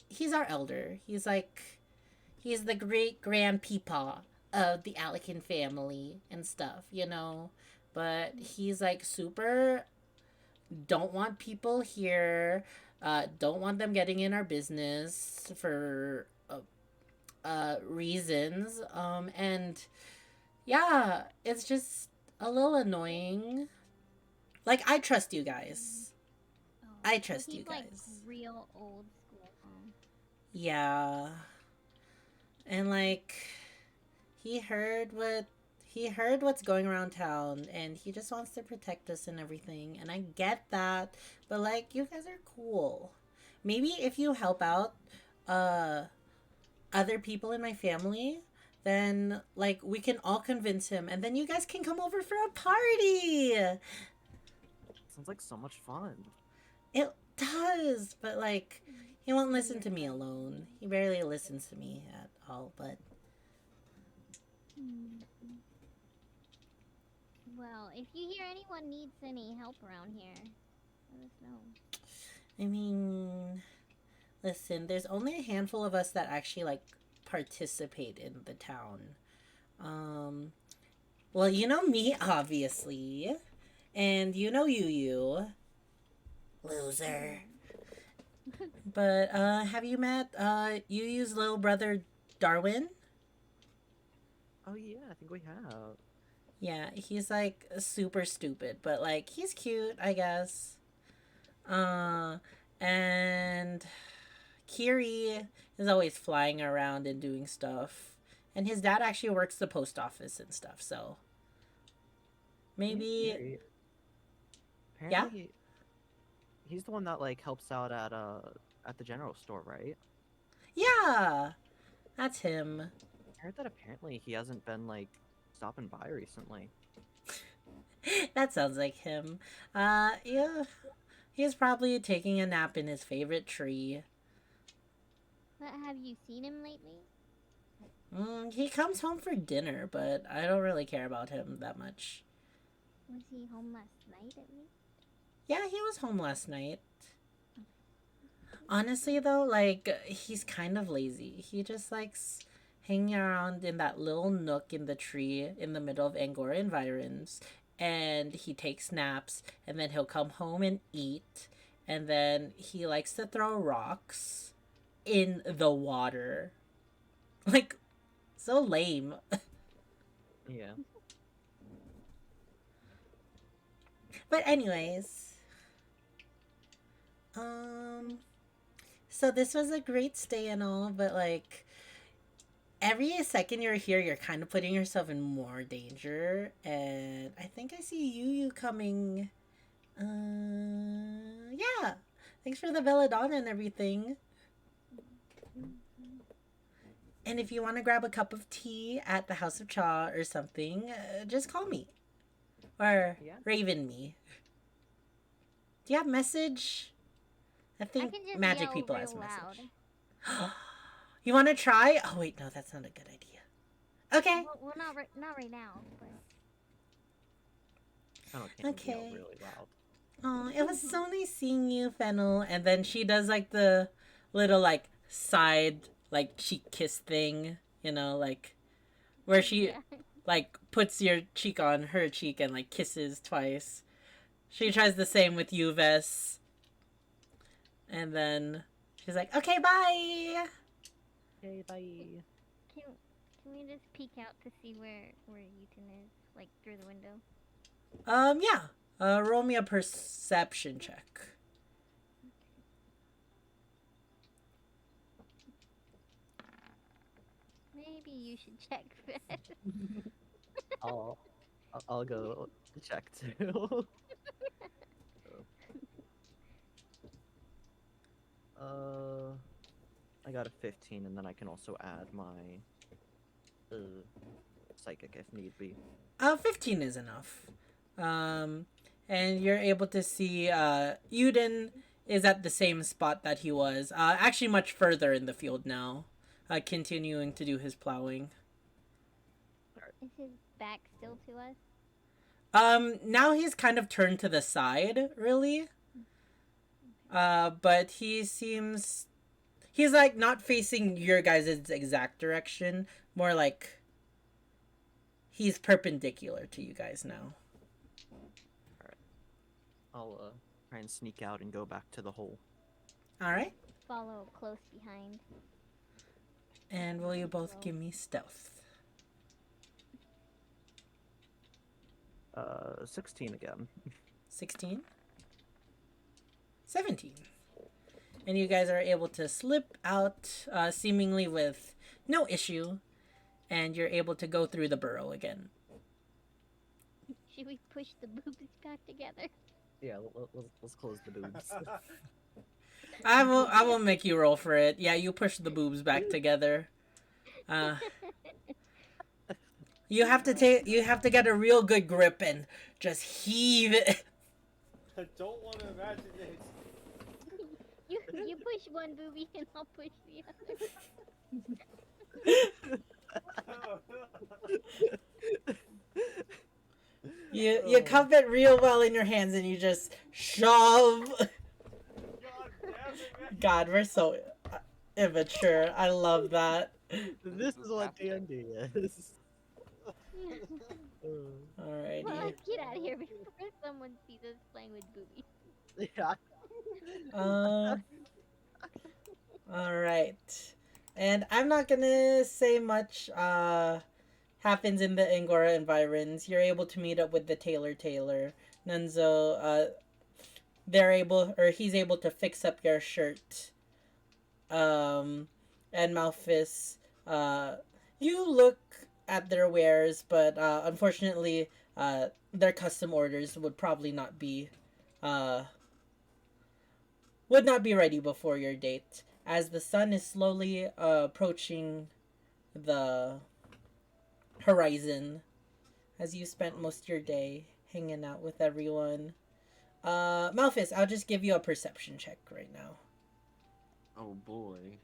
A: he's our elder. He's the great grand peepaw of the Alekin family and stuff, you know. But he's like super don't want people here, don't want them getting in our business for reasons. And yeah, it's just a little annoying. Like, I trust you guys.
F: Oh,
A: I
F: so
A: trust you
F: he's, like,
A: guys.
F: real old school.
A: Yeah. And like he heard what's going around town and he just wants to protect us and everything. And I get that, but like you guys are cool. Maybe if you help out other people in my family, then like we can all convince him and then you guys can come over for a party.
G: Sounds like so much fun.
A: It does, but like he won't listen to me alone. He barely listens to me at all, but
F: Well, if you hear anyone needs any help around here, let us know.
A: I mean, listen, there's only a handful of us that actually like participate in the town. Well, you know me, obviously, and you know you, loser. But have you met Yu's little brother Darwin?
G: Oh yeah, I think we have.
A: Yeah, he's like super stupid, but like he's cute, I guess. And Kiri is always flying around and doing stuff. And his dad actually works the post office and stuff, so maybe
G: Gary,
A: Yeah?
G: apparently, he's the one that like helps out at the general store, right?
A: yeah, that's him.
G: I heard that apparently he hasn't been like stopping by recently.
A: That sounds like him. Yeah, he's probably taking a nap in his favorite tree.
F: But have you seen him lately?
A: He comes home for dinner, but I don't really care about him that much.
F: Was he home last night at least?
A: Yeah, he was home last night. Honestly, though, like, he's kind of lazy. He just likes hanging around in that little nook in the tree in the middle of Angora environs. And he takes naps, and then he'll come home and eat. And then he likes to throw rocks in the water. Like, so lame.
G: Yeah.
A: But anyways, so this was a great stay and all, but like every second you're here, you're kind of putting yourself in more danger. And I think I see you coming Yeah. Thanks for the belladonna and everything. And if you want to grab a cup of tea at the House of Cha or something, just call me. Or
D: Yeah.
A: Raven me. Do you have message? I
F: I
A: think
F: can just
A: magic
F: yell
A: people
F: real
A: has
F: loud.
A: message. You want to try? Oh, wait, no, that's not a good idea. Okay.
F: Well, not right now, but
D: I can't yell
A: Okay.
D: really loud.
A: Oh, it was so nice seeing you, Fennel. And then she does like the little like side like cheek kiss thing, you know, like where she
F: yeah.
A: like puts your cheek on her cheek and like kisses twice. She tries the same with you, Vess. And then she's like, "Okay, bye."
D: Okay, bye.
F: Can can we just peek out to see where Eaton is, like through the window?
A: Yeah. Roll me a perception check.
F: Maybe you should check first.
D: I'll I'll go check too. uh, I got a 15, and then I can also add my psychic if need be.
A: 15 is enough. Um, and you're able to see Uden is at the same spot that he was. Actually, much further in the field now, continuing to do his plowing.
F: Is his back still to us?
A: Now he's kind of turned to the side, really. But he's like not facing your guys' exact direction, more like he's perpendicular to you guys now.
D: I'll try and sneak out and go back to the hole.
A: All right.
F: Follow close behind.
A: And will you both give me stealth?
D: 16 again.
A: 16? 17. And you guys are able to slip out seemingly with no issue, and you're able to go through the burrow again.
F: Should we push the boobs back together?
D: Yeah, let's close the boobs.
A: I will make you roll for it. Yeah, you push the boobs back together. You have to get a real good grip and just heave it.
C: I don't want to imagine this.
F: You push one boobie and I'll push the other.
A: You cup it real well in your hands and you just shove.
C: God damn it, man.
A: God, we're so immature. I love that.
D: This is what D&D is.
A: Alrighty.
F: Well, let's get out of here before someone sees us playing with boobies.
D: Yeah.
A: Alright. And I'm not gonna say much happens in the Angora environs. You're able to meet up with the Taylor. Nunzo, he's able to fix up your shirt. And Malphus, you look at their wares, but unfortunately, their custom orders would probably not be ready before your date, as the sun is slowly approaching the horizon. As you spent most of your day hanging out with everyone. Malphus, I'll just give you a perception check right now.
E: Oh boy.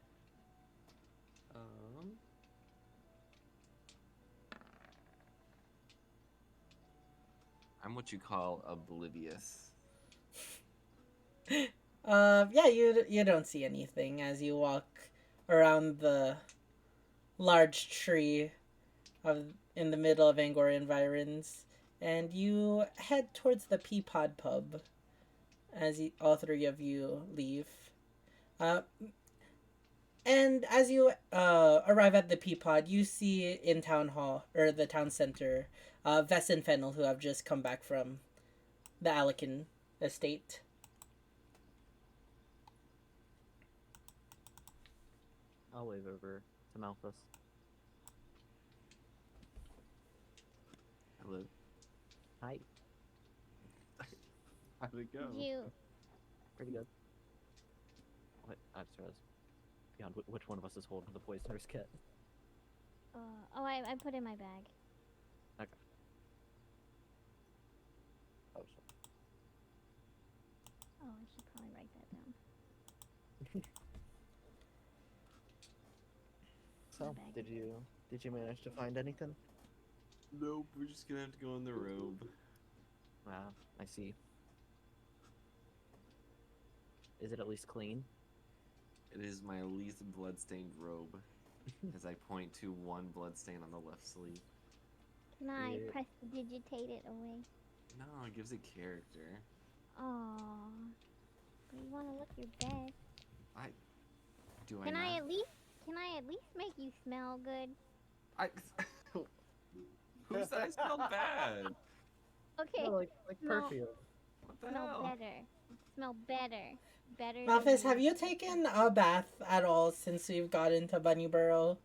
E: I'm what you call oblivious.
A: Yeah, you don't see anything as you walk around the large tree in the middle of Angora environs, and you head towards the Peapod pub as all three of you leave. And as you arrive at the Peapod, you see in town hall or the town center, Vess and Fennel, who have just come back from the Alican estate.
D: I'll wave over to Malphus.
E: Hello.
D: Hi.
E: Hi. How'd it go?
F: Did you?
G: Pretty good. What? I just realized. Beyond which one of us is holding the poisoner's kit?
F: Oh, I put in my bag.
G: Okay. Oh, sure.
F: Oh, I should probably write that down.
G: So,
F: bag.
G: did you manage to find anything?
E: Nope, we're just gonna have to go in the robe.
G: Wow, I see. Is it at least clean?
E: It is my least bloodstained robe, as I point to one bloodstain on the left sleeve.
F: Can I
G: Yeah.
F: prestidigitate it away?
E: No, it gives it character.
F: Oh, but you want to look your best.
E: Do
F: Can
E: I
F: I
E: not?
F: Can I at least make you smell good?
E: I. Who said I smelled bad?
F: Okay.
G: No, like
F: Smell-
G: perfume.
E: What the
F: Smell
E: hell?
F: better. Smell better. Better.
A: Malphus,
F: than
A: have you taken a bath at all since we've got into Bunnyborough?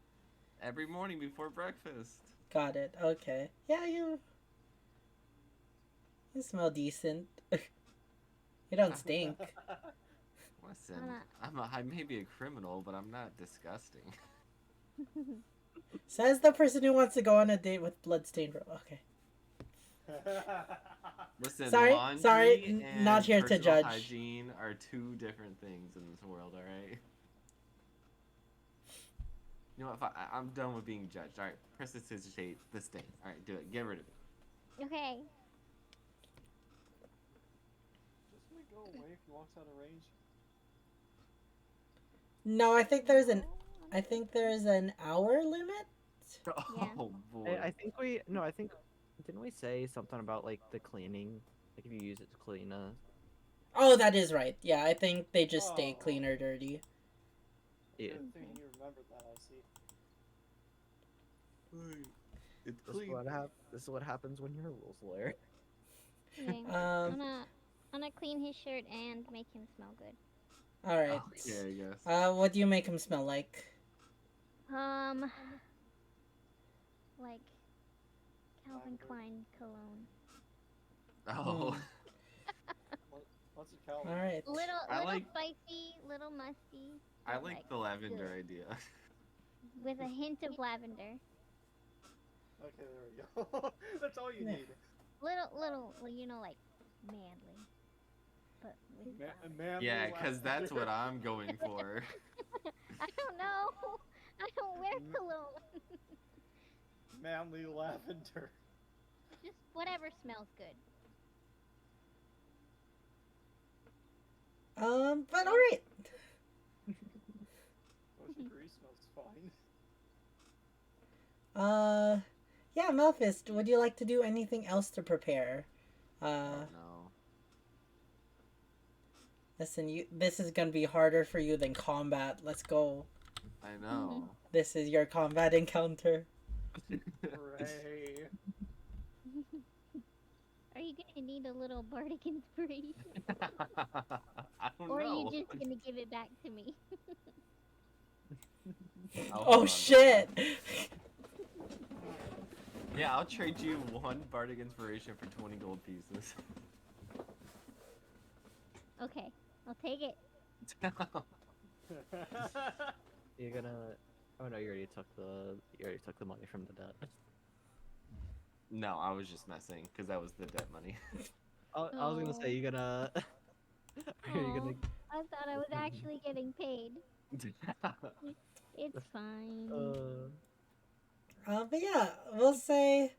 E: Every morning before breakfast.
A: Got it. Okay. Yeah, you smell decent. You don't stink.
E: Listen,
F: Anna.
E: I may be a criminal, but I'm not disgusting.
A: Says the person who wants to go on a date with bloodstained robe. Okay.
E: Listen,
A: Sorry,
E: laundry and
A: not here to
E: personal
A: judge.
E: hygiene are two different things in this world, alright? You know what, I'm done with being judged. Alright, prestidigitate the stain. Alright, do it. Get rid of it.
F: Okay.
C: Doesn't it go away if he walks out of range?
A: No, I think there's an hour limit.
E: Oh boy.
G: I think didn't we say something about like the cleaning? Like if you use it to clean
A: Oh, that is right. Yeah, I think they just stay
C: Oh.
A: clean or dirty.
G: Yeah.
C: Good thing you remembered that, I see.
E: It's
G: This is
E: clean.
G: this is what happens when you're a rules lawyer.
F: Okay.
A: Um.
F: I'm gonna clean his shirt and make him smell good.
A: All right.
E: Yeah, I guess.
A: What do you make him smell like?
F: Like Calvin Klein cologne.
E: Oh.
C: What's a Calvin?
A: All right.
E: I
F: Little
E: like-
F: spicy, little musty.
E: I
F: but,
E: like the lavender
F: good.
E: idea.
F: With a hint of lavender.
C: Okay, there we go. That's all you
A: Yeah.
C: need.
F: Little, like manly. But with lavender.
E: Yeah, because that's what I'm going for.
F: I don't know. I don't wear cologne.
C: Manly lavender.
F: Just whatever smells good.
A: But all right.
C: Ocean breeze smells fine.
A: Yeah, Malphus, would you like to do anything else to prepare?
E: Oh no.
A: Listen, this is gonna be harder for you than combat. Let's go.
E: I know.
A: This is your combat encounter.
C: Hooray.
F: Are you gonna need a little bardic inspiration?
E: I don't
F: Or are
E: know.
F: you just gonna give it back to me?
E: I'll hold
A: Oh
E: on.
A: shit!
E: Yeah, I'll trade you one bardic inspiration for 20 gold pieces.
F: Okay, I'll take it.
G: You're gonna. Oh no, you already took the money from the debt.
E: No, I was just messing, because that was the debt money.
G: I was gonna say you're gonna. Are you gonna?
F: I thought I was actually getting paid. It's fine.
A: But yeah, we'll say,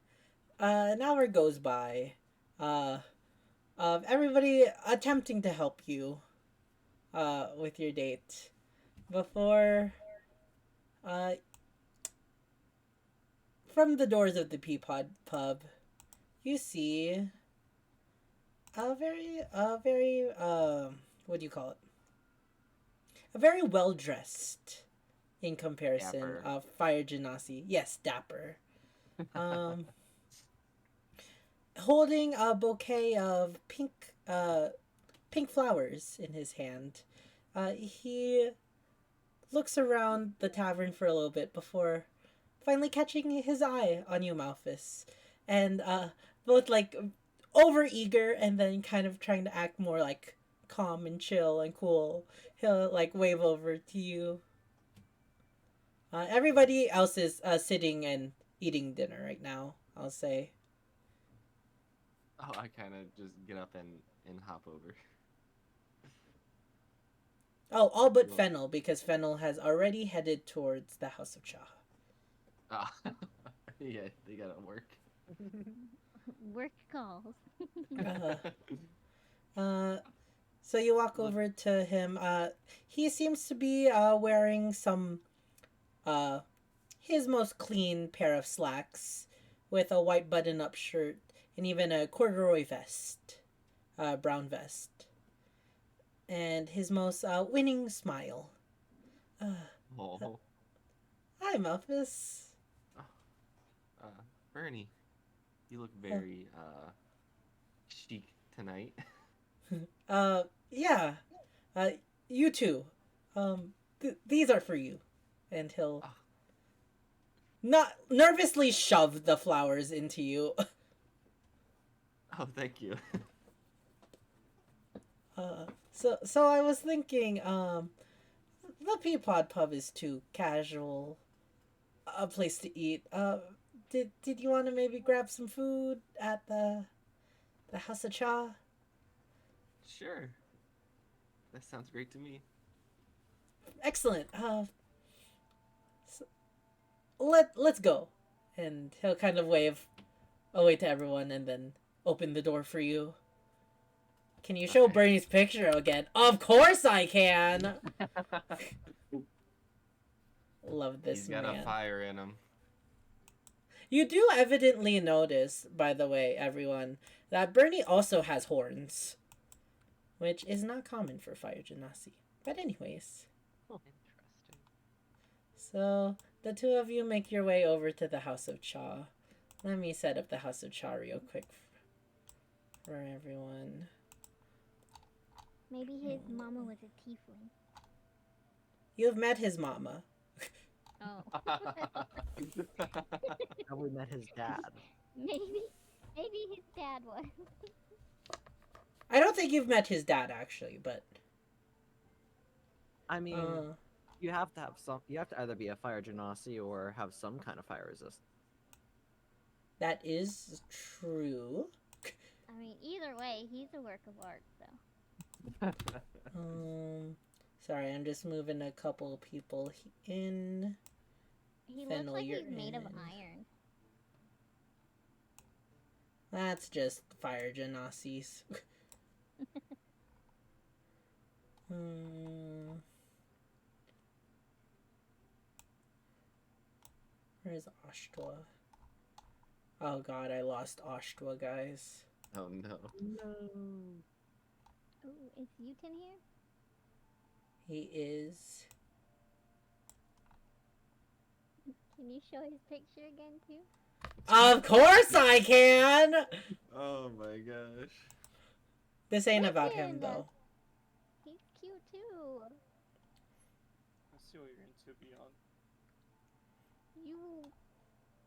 A: an hour goes by, of everybody attempting to help you, with your date, before, from the doors of the Peapod Pub, you see a very, what do you call it? A very well-dressed, in comparison,
E: Dapper.
A: of Fire Genasi. Yes, dapper. Holding a bouquet of pink flowers in his hand. He looks around the tavern for a little bit before finally catching his eye on you, Malphus. And both, like, over eager and then kind of trying to act more like calm and chill and cool, he'll like wave over to you. Everybody else is sitting and eating dinner right now, I'll say.
E: Oh, I kind of just get up and hop over.
A: Oh, all but
E: Well,
A: Fennel, because Fennel has already headed towards the House of Cha.
E: ah, yeah, they gotta work.
F: Work calls.
A: Uh, uh, so you walk
E: Look,
A: over to him. He seems to be wearing some uh, his most clean pair of slacks with a white button-up shirt and even a corduroy vest, brown vest, and his most winning smile.
E: oh,
A: Hi, Muffus.
E: oh, uh, Bernie, you look
A: Uh,
E: very chic tonight.
A: yeah. Uh, you too. These are for you, and he'll
E: Oh,
A: not nervously shove the flowers into you.
E: oh, thank you.
A: So I was thinking, the Peapod Pub is too casual a place to eat. Did you want to maybe grab some food at the House of Cha?
E: Sure, that sounds great to me.
A: Excellent. Let's go. And he'll kind of wave away to everyone and then open the door for you. Can you show
E: Okay.
A: Bernie's picture again? Of course I can. Love this
E: He's got a
A: man.
E: fire in him.
A: You do evidently notice, by the way, everyone, that Bernie also has horns, which is not common for Fire Genasi. But anyways,
B: Interesting.
A: so the two of you make your way over to the House of Cha. Let me set up the House of Cha real quick for everyone.
F: Maybe his mama was a tiefling.
A: You've met his mama.
F: Oh.
G: Probably met his dad.
F: Maybe his dad was.
A: I don't think you've met his dad actually, but
G: I mean,
A: uh,
G: you have to have some. You have to either be a fire genasi or have some kind of fire resist.
A: that is true.
F: I mean, either way, he's a work of art, so.
A: Sorry, I'm just moving a couple people in.
F: He
A: Fennel,
F: looks like
A: you're
F: he's made of
A: in.
F: iron.
A: That's just Fire Genasis. Where's Ashtwa? Oh god, I lost Ashtwa, guys.
E: Oh no.
G: No.
F: Ooh, is Uton here?
A: He is.
F: Can you show his picture again, too?
A: Of course I can!
E: Oh my gosh.
A: This ain't about him,
F: Listen,
A: though.
F: He's cute, too.
C: I see what you're into, Beyond.
F: You...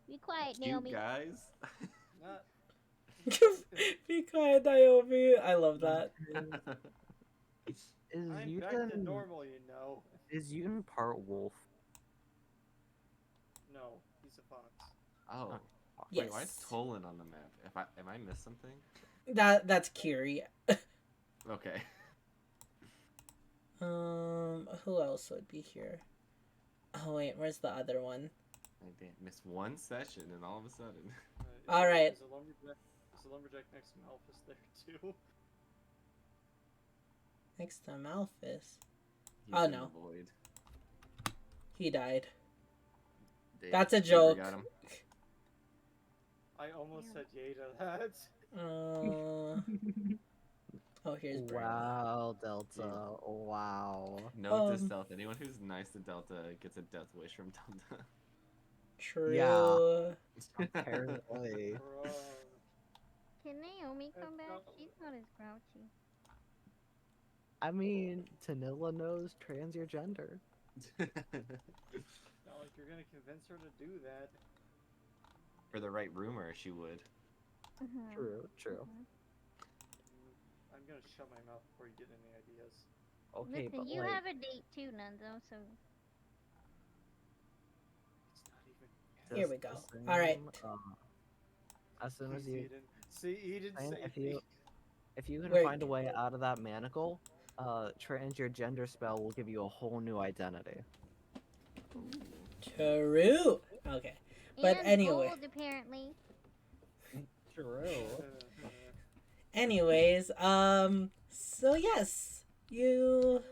F: Be quiet,
E: You
F: Naomi.
E: guys?
C: Not.
A: Be quiet, Naomi. I love that.
G: Is
C: I'm back to
G: Yuten
C: normal, you know.
G: is Yuten part wolf?
C: No, he's a fox.
E: Oh.
A: Yes.
E: Wait, why is Tolan on the map? Am I missed something?
A: That's Kiri.
E: Okay.
A: Who else would be here? Oh wait, where's the other one?
E: I didn't miss one session and all of a sudden.
A: All right.
C: Is a lumberjack next to Malphus there too?
A: Next to Malphus.
E: He's
A: Oh,
E: in
A: no.
E: the void.
A: He died.
E: Dave,
A: That's a
E: you
A: joke.
E: forgot him.
C: I almost said yay to that.
A: Oh, here's Brandon.
G: Wow, Delta. Wow.
E: Note to self: anyone who's nice to Delta gets a death wish from Delta.
A: True.
G: Yeah. Apparently.
C: Bro.
F: Can Naomi come back?
C: no.
F: She's not as grouchy.
G: I mean, Tanilla knows trans your gender.
C: Not like you're gonna convince her to do that.
E: For the right rumor, she would.
G: True, true.
C: I'm gonna shut my mouth before you get any ideas.
G: Okay,
F: Listen,
G: but
F: you
G: like,
F: have a date too, Nunzo, so
C: It's not even.
A: Here
G: just
A: we go. All right.
G: assume, as soon as
C: Please,
G: you,
C: Eden. See, Eden,
G: and
C: save me.
G: if you can
A: We're
G: find a way out of that manacle, trans your gender spell will give you a whole new identity.
A: true. Okay. But
F: and
A: anyway.
F: gold apparently.
G: True.
A: Anyways, so yes, you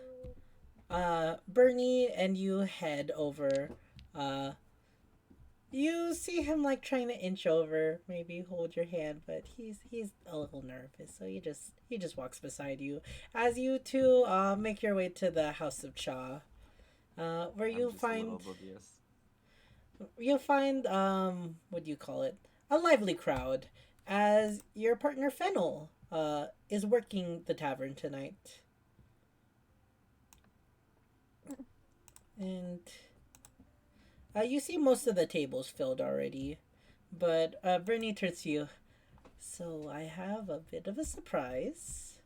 A: Bernie and you head over. Uh you see him like trying to inch over, maybe hold your hand, but he's a little nervous, so he just walks beside you as you two make your way to the House of Cha. Where
E: I'm
A: you
E: just a little
A: find
E: oblivious.
A: you'll find what do you call it? A lively crowd as your partner Fennel is working the tavern tonight. And you see most of the tables filled already. But Bernie turns to you. So I have a bit of a surprise.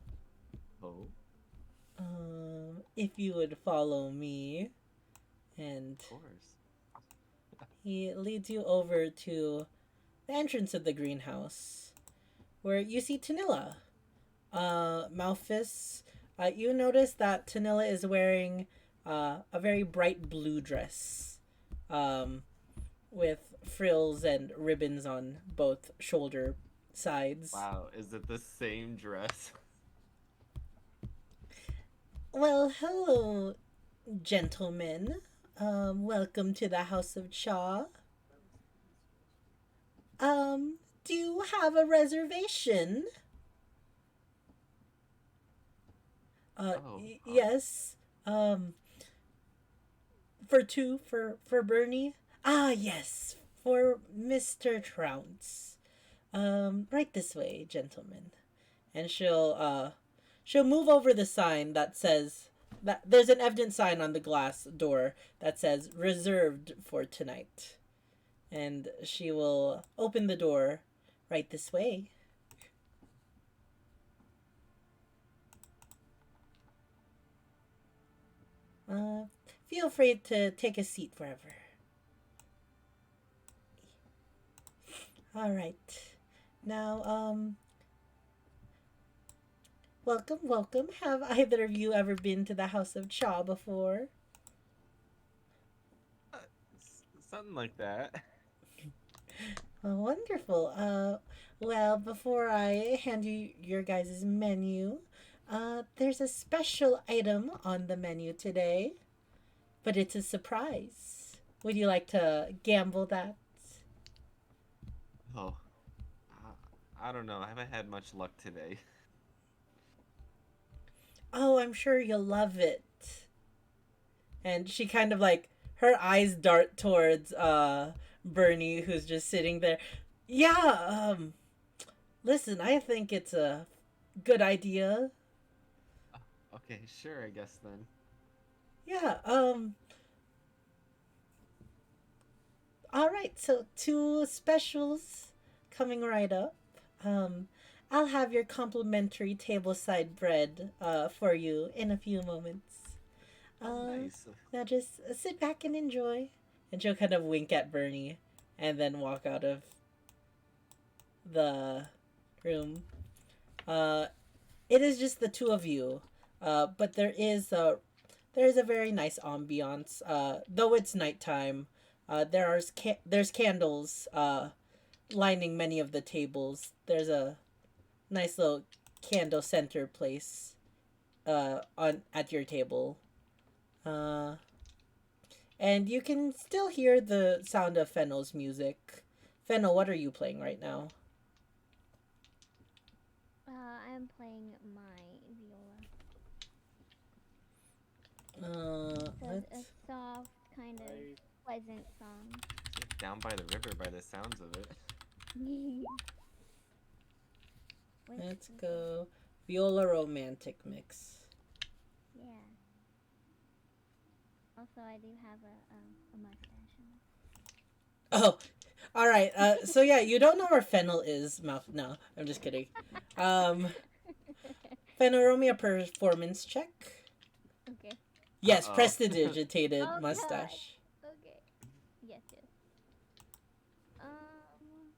E: Oh,
A: If you would follow me, and
E: of course.
A: he leads you over to the entrance of the greenhouse, where you see Tanilla. Malphus, you notice that Tanilla is wearing a very bright blue dress, um, with frills and ribbons on both shoulder sides.
E: Wow, is it the same dress?
A: Well, hello, gentlemen. Welcome to the House of Cha. Do you have a reservation?
E: Oh,
A: Yes. Um, for two for Bernie. Ah, yes, for Mr. Trounce. Right this way, gentlemen. And she'll move over the sign that says that there's an evident sign on the glass door that says reserved for tonight. And she will open the door right this way. Uh, feel free to take a seat wherever. All right. Now, welcome, welcome. Have either of you ever been to the House of Cha before?
E: something like that.
A: Oh, wonderful. Well, before I hand you your guys' menu, there's a special item on the menu today, but it's a surprise. Would you like to gamble that?
E: Oh, I don't know. I haven't had much luck today.
A: Oh, I'm sure you'll love it. And she kind of like her eyes dart towards Bernie, who's just sitting there. Yeah, listen, I think it's a good idea.
E: Okay, sure, I guess then.
A: Yeah, all right, so two specials coming right up. Um, I'll have your complimentary tableside bread for you in a few moments.
E: Oh, nice.
A: Now just sit back and enjoy. And she'll kind of wink at Bernie and then walk out of the room. Uh, it is just the two of you, but there is a very nice ambiance. Though it's nighttime, there's candles lining many of the tables. There's a nice little candle center place on at your table. Uh, and you can still hear the sound of Fennel's music. Fennel, what are you playing right now?
F: I'm playing my viola. So
A: Let's
F: a soft, kind of
C: I
F: pleasant song.
E: It's like down by the river by the sounds of it.
A: let's go viola romantic mix.
F: Yeah. Also, I do have a mustache.
A: Oh, All right. So yeah, you don't know where Fennel is, Mouth. No, I'm just kidding. Um, Fennel, roll me a performance check.
F: Okay.
A: Yes,
E: Uh-oh.
A: prestidigitated
F: Oh god.
A: mustache.
F: Okay. Yes, yes. Um.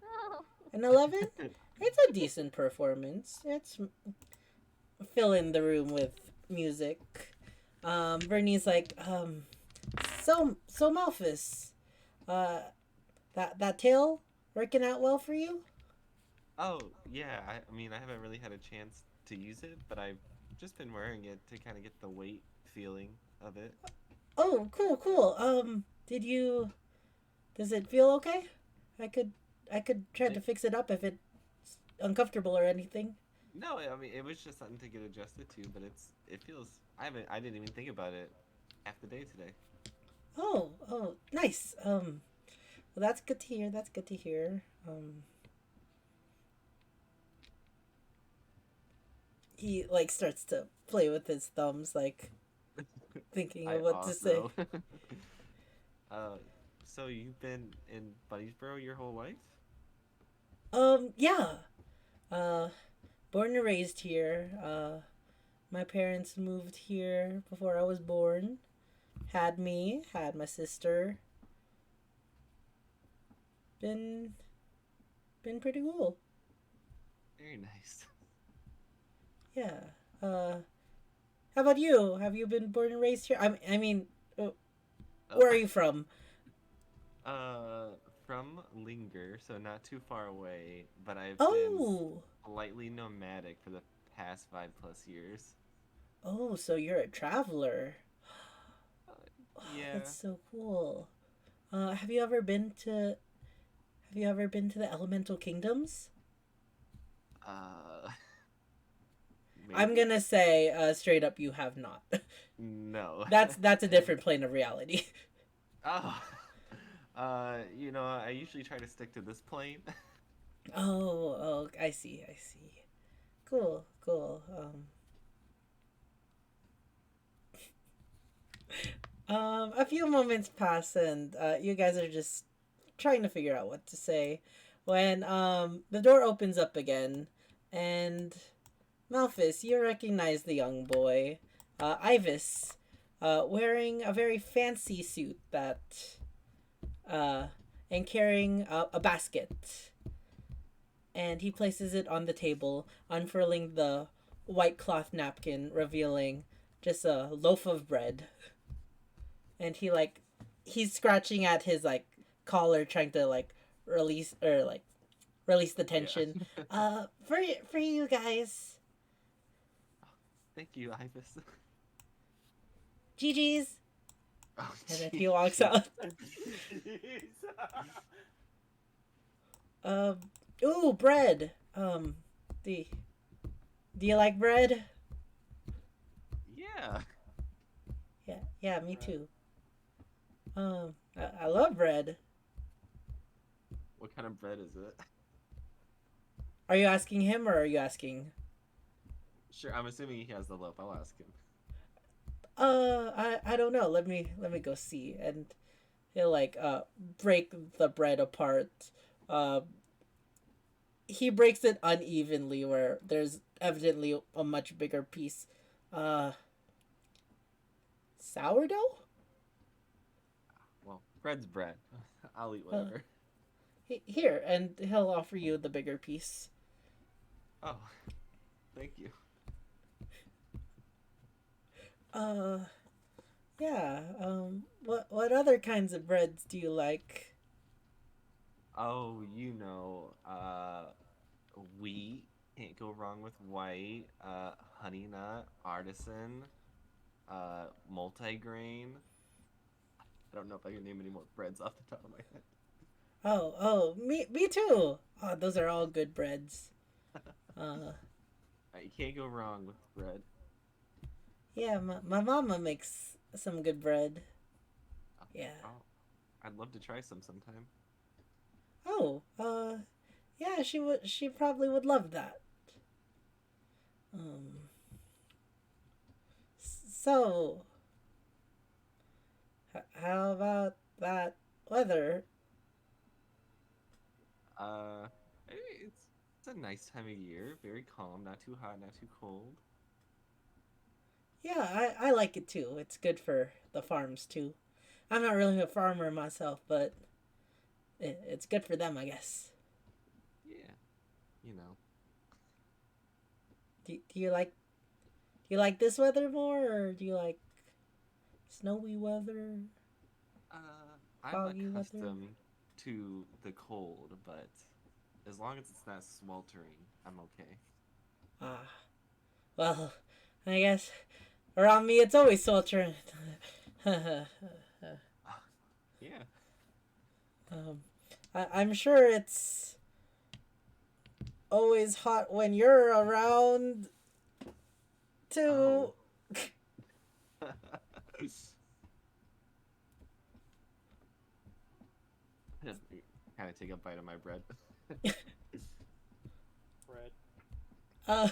F: Oh.
A: An 11. It's a decent performance. It's fill in the room with music. Bernie's like, so Malphus, uh, that tail working out well for you?
E: Oh, yeah. I mean, I haven't really had a chance to use it, but I've just been wearing it to kind of get the weight feeling of it.
A: Oh, cool, cool. Did you? Does it feel okay? I could, I could try to
E: It,
A: fix it up if it's uncomfortable or anything.
E: no, I mean, it was just something to get adjusted to, but it feels. I didn't even think about it half the day today.
A: Oh, nice. Well, that's good to hear. That's good to hear. He like starts to play with his thumbs, like thinking
E: I
A: of what to say.
E: also. uh, so you've been in Bunniesboro your whole life?
A: Yeah. Uh, born and raised here. My parents moved here before I was born. Had me, had my sister. Been, been pretty cool.
E: Very nice.
A: Yeah. Uh, how about you? Have you been born and raised here? I mean,
E: Oh,
A: where are you from?
E: uh, from Linger, so not too far away, but I've been
A: Oh,
E: slightly nomadic for the past 5+ years.
A: oh, so you're a traveler.
E: Uh,
A: Oh,
E: yeah.
A: that's so cool. Have you ever been to? Have you ever been to the Elemental Kingdoms?
E: Uh,
A: I'm
E: maybe?
A: gonna say straight up, you have not.
E: No.
A: That's a different plane of reality.
E: Oh. I usually try to stick to this plane.
A: Oh, I see, I see. Cool, cool. A few moments pass, and you guys are just trying to figure out what to say when the door opens up again, and Malphus, you recognize the young boy, Ivis, wearing a very fancy suit that uh, and carrying a basket, and he places it on the table, unfurling the white cloth napkin, revealing just a loaf of bread. And he's scratching at his like collar, trying to like release the
E: Yeah.
A: tension. For you guys,
E: Thank you, Ibis.
A: GG's.
E: Oh,
A: And then
E: jeez.
A: he walks out.
E: Jeez.
A: Um, ooh, bread. Do do you like bread?
E: Yeah.
A: Yeah, me
C: Right.
A: too. I love bread.
E: What kind of bread is it?
A: Are you asking him or are you asking?
E: Sure, I'm assuming he has the loaf. I'll ask him.
A: I don't know. Let me go see. And he'll like break the bread apart. Uh, he breaks it unevenly where there's evidently a much bigger piece. Uh, sourdough.
E: Well, bread's bread. I'll eat
A: Uh,
E: whatever.
A: Here, and he'll offer you the bigger piece.
E: Oh, thank you.
A: Uh, yeah. What other kinds of breads do you like?
E: Oh, wheat. Can't go wrong with white. Honey nut, artisan, multigrain. I don't know if I can name any more breads off the top of my head.
A: Me too. Oh, those are all good breads. Uh,
E: You can't go wrong with bread.
A: yeah, my mama makes some good bread.
E: Oh,
A: Yeah.
E: oh, I'd love to try some sometime.
A: Oh, yeah, she probably would love that. Um, so how about that weather?
E: Uh, it's a nice time of year. Very calm, not too hot, not too cold.
A: Yeah, I like it too. It's good for the farms too. I'm not really a farmer myself, but it's good for them, I guess.
E: Yeah, you know.
A: Do you like this weather more, or do you like snowy weather,
E: I'm
A: foggy weather?
E: accustomed to the cold, but as long as it's not sweltering, I'm okay.
A: Ah, well, I guess around me it's always sweltering. um,
E: Yeah.
A: I'm sure it's always hot when you're around too.
E: Oh. Kind of take a bite of my bread.
C: Bread.
A: Uh,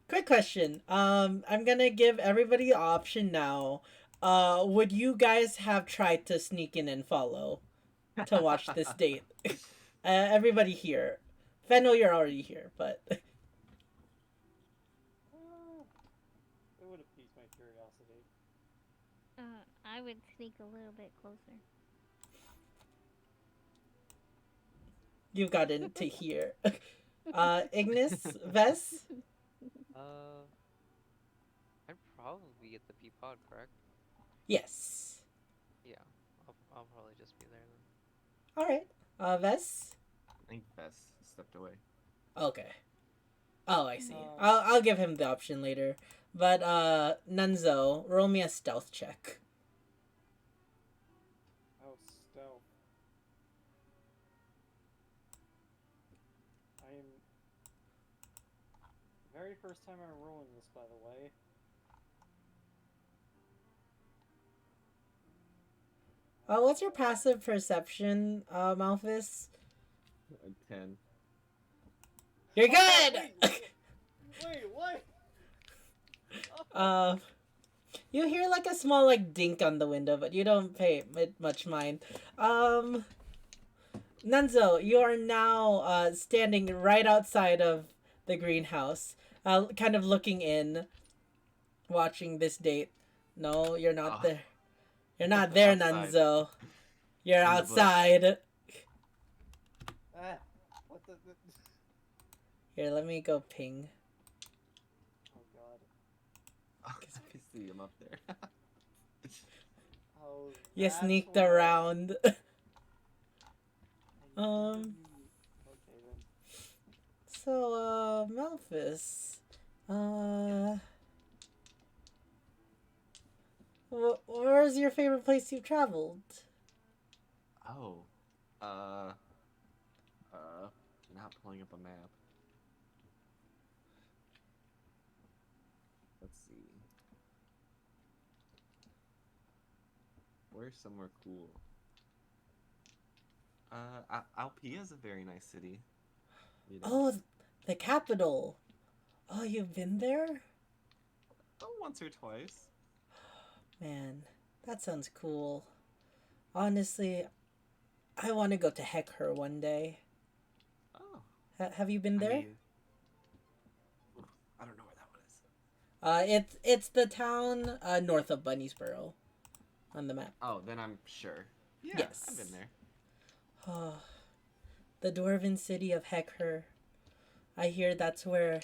A: quick question. I'm gonna give everybody the option now. Would you guys have tried to sneak in and follow to watch this date? Everybody here. I know you're already here, but
C: It would have piqued my curiosity.
F: I would sneak a little bit closer.
A: you've gotten to here. Ignis, Vess?
B: Uh, I'd probably be at the Peapod, correct?
A: Yes.
B: Yeah, I'll probably just be there then.
A: All right. Vess?
E: I think Bess stepped away.
A: Okay. Oh, I see.
C: Um,
A: I'll give him the option later. But Nunzo, roll me a stealth check.
C: oh, stealth. I am. Very first time I'm rolling this, by the way.
A: What's your passive perception, Malphus?
E: A 10.
A: You're good.
C: Wait, what?
A: uh, you hear like a small like dink on the window, but you don't pay it much mind. Nunzo, you are now standing right outside of the greenhouse, kind of looking in, watching this date. No, you're not
E: Oh,
A: there. You're not there,
E: outside
A: Nunzo. You're
E: in the bush.
A: outside.
C: Ah, what the?
A: Here, let me go ping.
C: Oh god.
E: I see him up there.
C: Oh.
A: You
C: That's
A: sneaked
C: why.
A: around.
C: I never
A: Um.
C: knew. Okay then.
A: So, Malphus, uh, where's your favorite place you've traveled?
E: Oh. Uh. Not pulling up a map. Let's see. Where's somewhere cool? Alpea's a very nice city. You know.
A: Oh, the capital. Oh, you've been there?
E: Oh, once or twice.
A: Man, that sounds cool. Honestly, I want to go to Hecker one day.
E: Oh.
A: Have you been
E: I
A: there?
E: mean, I don't know where that one is.
A: It's the town north of Bunniesboro on the map.
E: Oh, then I'm sure. Yeah,
A: Yes.
E: I've been there.
A: Oh, the dwarven city of Hecker. I hear that's where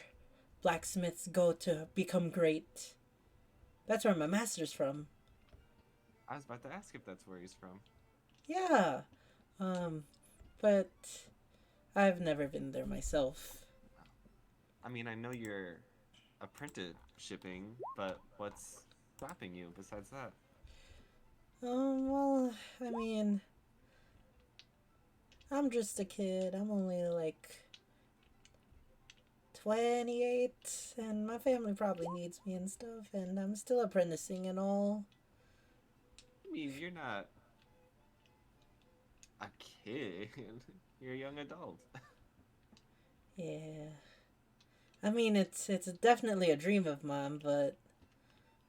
A: blacksmiths go to become great. That's where my master's from.
E: I was about to ask if that's where he's from.
A: Yeah. But I've never been there myself.
E: I mean, I know you're apprenticeshipping, but what's stopping you besides that?
A: Well, I mean, I'm just a kid. I'm only like 28, and my family probably needs me and stuff, and I'm still apprenticing and all.
E: I mean, you're not a kid. You're a young adult.
A: Yeah. I mean, it's definitely a dream of mine, but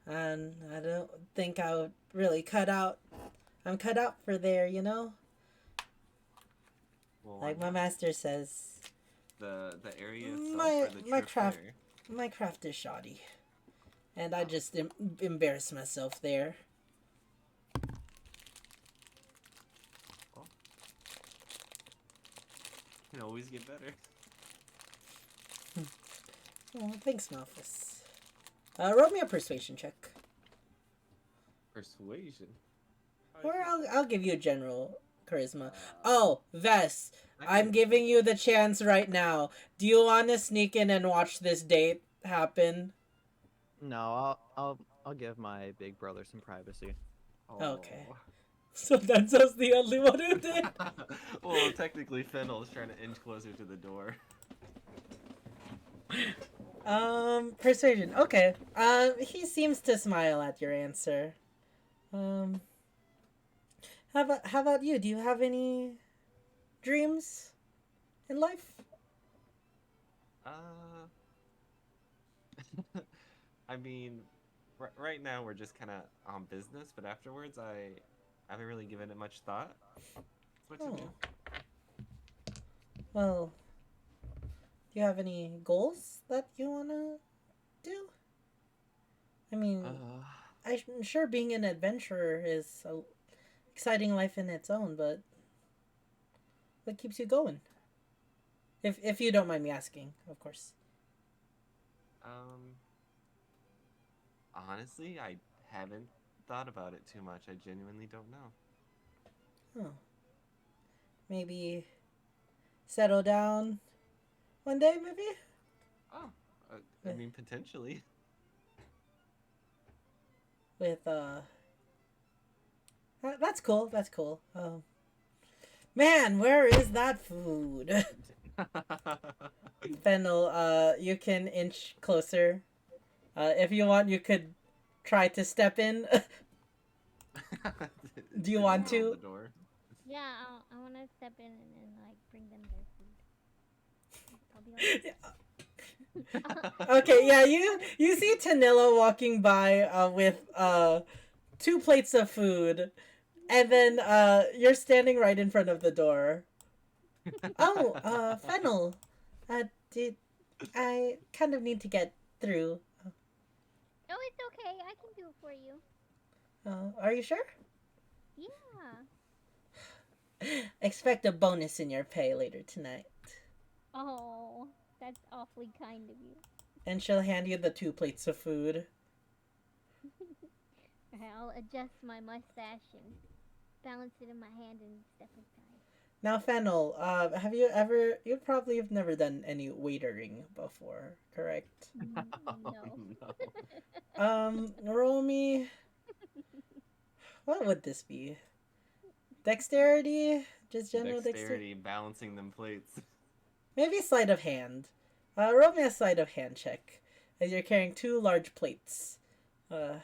A: And I don't think I would really I'm cut out for there, you know?
E: Well, why
A: Like my
E: not?
A: master says,
E: The area itself
A: my
E: or the
A: my
E: trip
A: craft
E: there?
A: my craft is shoddy. And I
E: Oh,
A: just embarrass myself there.
E: well, can always get better.
A: Oh, thanks, Malphus. Roll me a persuasion check.
E: Persuasion.
A: Or I'll give you a general charisma.
E: Uh,
A: Oh, Vess,
E: I
A: I'm
E: can.
A: giving you the chance right now. Do you want to sneak in and watch this date happen?
G: No, I'll give my big brother some privacy.
A: Okay.
E: Oh.
A: So that's us the only one who did.
E: Well, technically, Fennel is trying to inch closer to the door.
A: Persuasion. Okay. He seems to smile at your answer. Um, how about you? Do you have any dreams in life?
E: Uh, I mean, right now we're just kind of on business, but afterwards I haven't really given it much thought. What to
A: Oh,
E: do?
A: well, do you have any goals that you wanna do? I mean,
E: Uh,
A: I'm sure being an adventurer is a exciting life in its own, but what keeps you going? If you don't mind me asking, of course.
E: um, honestly, I haven't thought about it too much. I genuinely don't know.
A: Oh, maybe settle down one day, maybe.
E: Oh, I
A: With
E: mean, potentially.
A: with that's cool. That's cool. Man, where is that food? Fennel, you can inch closer. If you want, you could try to step in. Do you
E: Did you
A: want
E: roll
A: to?
E: the door?
F: Yeah, I want to step in and like bring them their food. I'll be
A: Okay, yeah, you see Tanilla walking by with two plates of food, and then you're standing right in front of the door. Oh, Fennel, did I kind of need to get through?
F: Oh, it's okay. I can do it for you.
A: Are you sure?
F: Yeah.
A: Expect a bonus in your pay later tonight.
F: Oh, that's awfully kind of you.
A: And she'll hand you the two plates of food.
F: I'll adjust my mustache and balance it in my hand and step aside.
A: Now, Fennel, have you ever? You probably have never done any waitering before, correct?
F: No.
E: No.
A: Roll me. What would this be? Dexterity? Just general dexterity?
E: Dexterity, balancing them plates.
A: Maybe sleight of hand. Roll me a sleight of hand check, as you're carrying two large plates. Uh,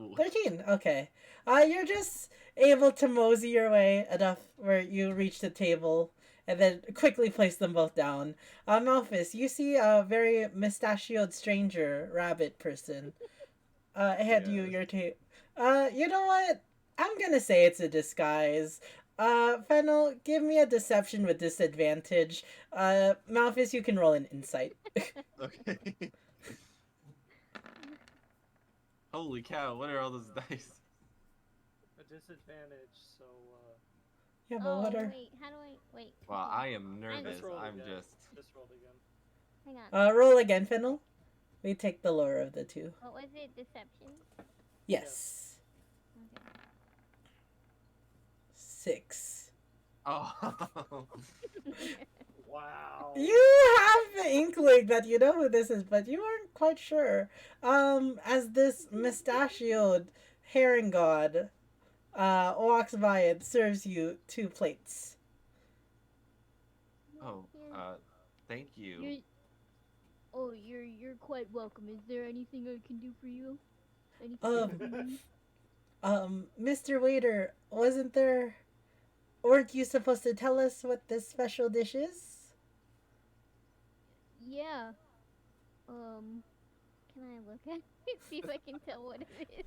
E: Ooh.
A: 13. Okay. You're just able to mosey your way enough where you reach the table and then quickly place them both down. Malphus, you see a very mustachioed stranger rabbit person hand you
E: Yes.
A: your tape. You know what? I'm gonna say it's a disguise. Fennel, give me a deception with disadvantage. Malphus, you can roll an insight.
E: Okay. Holy cow, what are all those dice?
C: A disadvantage, so
A: Yeah, but
F: Oh,
A: what are?
F: wait. How do I. Wait.
E: Well,
F: Okay.
E: I am nervous.
C: just rolled
E: I'm
C: again.
E: just.
C: Just rolled again.
F: Hang on.
A: Roll again, Fennel. We take the lower of the two.
F: What was it? Deception?
A: Yes.
F: Okay.
A: 6.
E: Oh.
C: Wow.
A: You have the inkling that you know who this is, but you aren't quite sure. As this mustachioed herring god walks by and serves you two plates.
E: Oh, thank you.
F: You're quite welcome. Is there anything I can do for you?
A: Um, Mr. Waiter, weren't you supposed to tell us what this special dish is?
F: Yeah. Um, Can I look at it? See if I can tell what it is.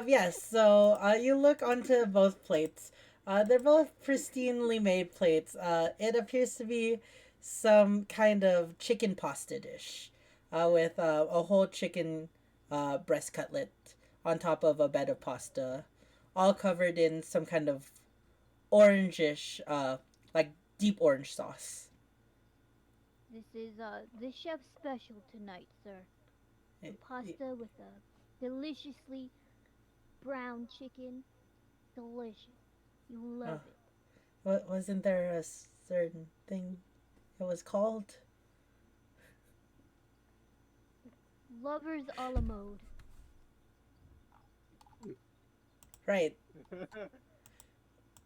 A: Yes, so you look onto both plates. They're both pristinely made plates. It appears to be some kind of chicken pasta dish with a whole chicken breast cutlet on top of a bed of pasta, all covered in some kind of orangish, like deep orange sauce.
F: This is the chef's special tonight, sir. A pasta with a deliciously brown chicken. Delicious. You love it.
A: What wasn't there a certain thing it was called?
F: Lovers a la mode.
A: Right.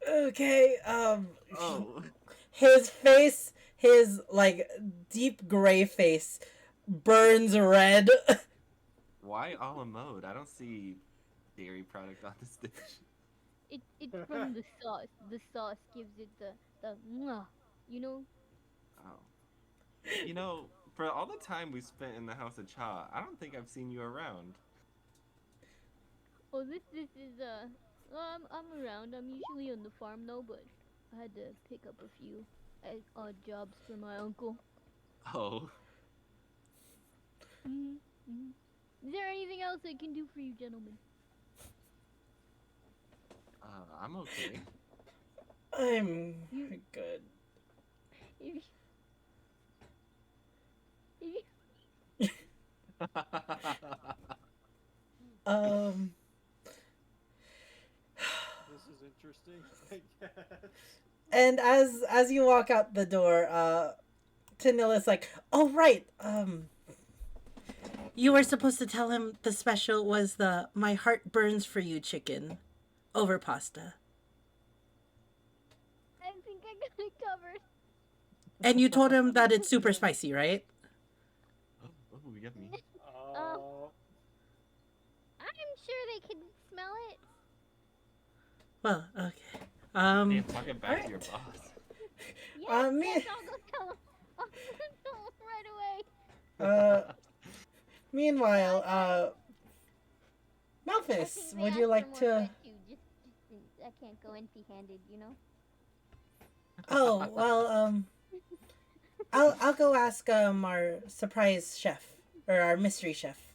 A: Okay.
E: Oh,
A: His face, his like deep gray face, burns red.
E: why a la mode? I don't see dairy product on this dish.
F: It's from the sauce. The sauce gives it the mwah. You know?
E: Oh. You know, for all the time we spent in the house of Cha, I don't think I've seen you around.
F: Oh, this is I'm around. I'm usually on the farm though, but I had to pick up a few odd jobs for my uncle.
E: Oh.
F: Is there anything else I can do for you, gentlemen?
E: I'm okay.
A: I'm good.
F: If you,
A: Um.
C: This is interesting, I guess.
A: And as you walk out the door, Tanila's like, "Oh right, you were supposed to tell him the special was the my heart burns for you chicken, over pasta,
F: I think I got it covered.
A: and you told him that it's super spicy, right?"
E: Oh, yummy.
C: Oh,
F: I'm sure they can smell it.
A: Well, okay.
E: Damn, talk it back to your
A: alright.
E: boss.
F: Yes,
A: me-
F: yes, I'll go tell him. I'll tell him right away.
A: Meanwhile,
F: I
A: Malphus,
F: think they
A: would
F: asked
A: you
F: for
A: like
F: more
A: to?
F: bread too. I can't go empty-handed, you know.
A: Oh well, I'll go ask our surprise chef or our mystery chef,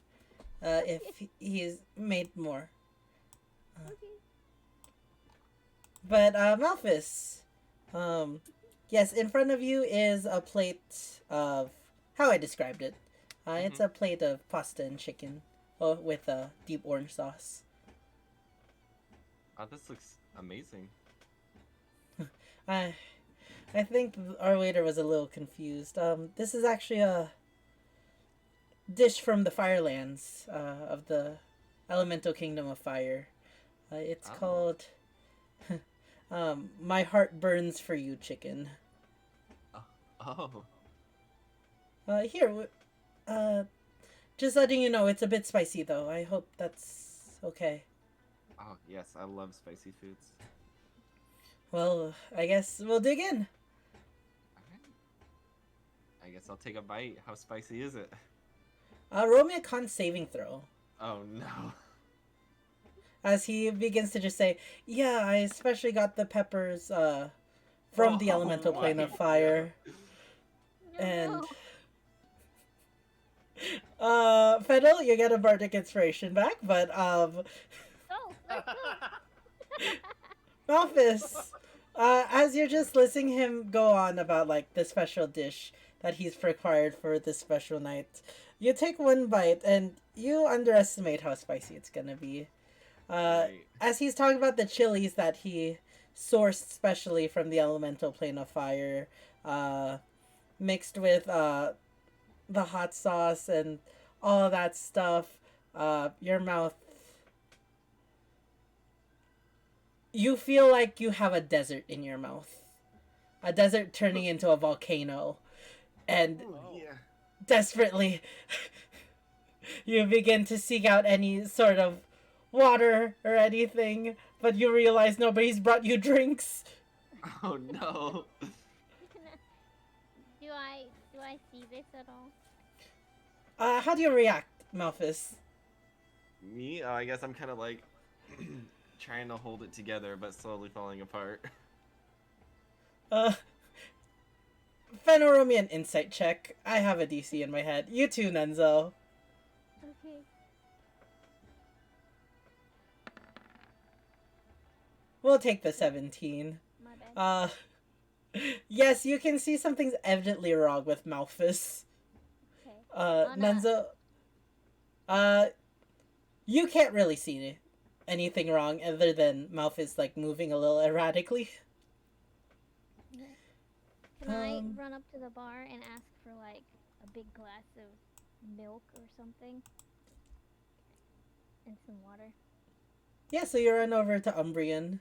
A: if he's made more.
F: Okay.
A: But Malphus, yes, in front of you is a plate of how I described it. It's a plate of pasta and chicken, with a deep orange sauce.
E: Oh, this looks amazing.
A: I think our waiter was a little confused. This is actually a dish from the Firelands, of the elemental kingdom of fire. It's
E: Oh.
A: called My Heart Burns for You Chicken.
E: Oh.
A: Here, just letting you know, it's a bit spicy though. I hope that's okay.
E: Oh, yes, I love spicy foods.
A: Well, I guess we'll dig in.
E: Alright. I guess I'll take a bite. How spicy is it?
A: Roll me a con saving throw.
E: Oh, no.
A: As he begins to just say, yeah, I especially got the peppers, from the
E: Oh
A: elemental plane
E: my
A: of fire.
F: No,
A: And
F: no.
A: Fennel, you get a bardic inspiration back, but
F: Oh, let's go.
A: Malphus, as you're just listening him go on about like the special dish that he's prepared for this special night, you take one bite and you underestimate how spicy it's gonna be.
E: Right.
A: As he's talking about the chilies that he sourced specially from the elemental plane of fire, mixed with the hot sauce and all that stuff, your mouth, you feel like you have a desert in your mouth. A desert turning into a volcano. And
E: Oh, yeah.
A: desperately, you begin to seek out any sort of water or anything, but you realize nobody's brought you drinks.
E: Oh, no.
F: Do I see this at all?
A: How do you react? Malphus?
E: Me? I guess I'm kind of like trying to hold it together, but slowly falling apart.
A: Uh, Fenno, roll me an insight check. I have a DC in my head. You too, Nenzo.
F: Okay.
A: We'll take the 17.
F: My bad.
A: Yes, you can see something's evidently wrong with Malphus.
F: Okay. Anna.
A: Nenzo, you can't really see anything wrong other than Malphus, like, moving a little erratically.
F: Can I
A: Um,
F: run up to the bar and ask for like a big glass of milk or something? And some water.
A: Yeah, so you run over to Umbrian,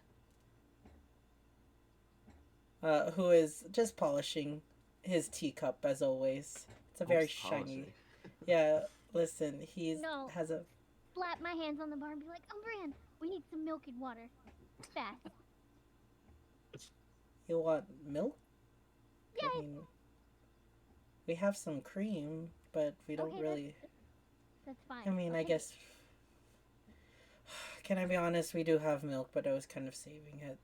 A: who is just polishing his teacup as always. It's a very
E: Just
A: shiny.
E: polishing.
A: Yeah, listen, he's
F: No.
A: has a.
F: Slap my hands on the bar and be like, Umbran, we need some milk and water. Fast.
A: You want milk?
F: Yeah.
A: I mean, we have some cream, but we don't
F: Okay,
A: really.
F: That's fine.
A: I mean, I
F: okay?
A: guess. Can I be honest? We do have milk, but I was kind of saving it.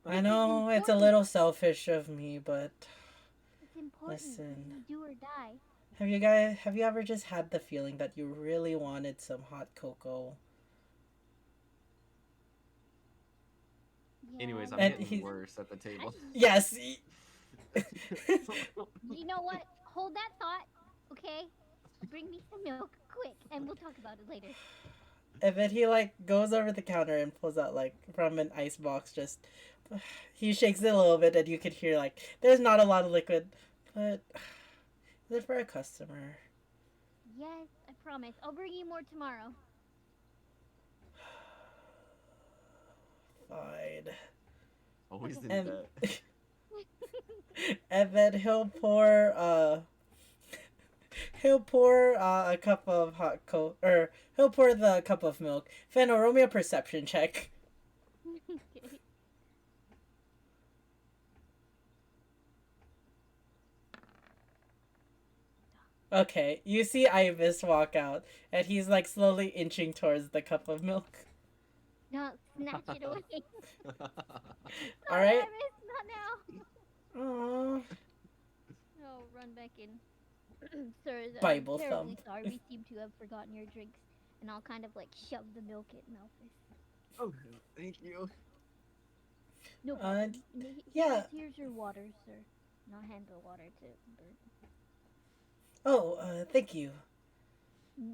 A: I know it's a
F: important.
A: little selfish of me, but
F: It's important.
A: listen.
F: We do or die.
A: Have you ever just had the feeling that you really wanted some hot cocoa?
F: Yeah,
E: Anyways, I'm
A: And
E: getting
A: he's-
E: worse at the table.
A: Yes.
F: You know what? Hold that thought, okay? Bring me some milk, quick, and we'll talk about it later.
A: And then he like goes over the counter and pulls out like from an ice box. Just he shakes it a little bit, and you can hear like there's not a lot of liquid, but is it for a customer?
F: Yes, I promise. I'll bring you more tomorrow.
A: Fine.
E: Always did
A: And
E: that.
A: and then he'll pour a cup of hot cocoa, or he'll pour the cup of milk. Fenno, roll me a perception check.
F: Okay.
A: Okay, you see Ibis walk out, and he's like slowly inching towards the cup of milk.
F: No, snatch it away.
A: All right.
F: Not now.
A: Aww.
F: No, run back in. Sir,
A: Bible
F: I'm terribly
A: thump.
F: sorry. We seem to have forgotten your drinks. And I'll kind of like shove the milk at Malphus.
E: Oh, thank you.
F: No problem.
A: yeah.
F: Here's your water, sir. And I'll hand the water to Bert.
A: Oh, thank you.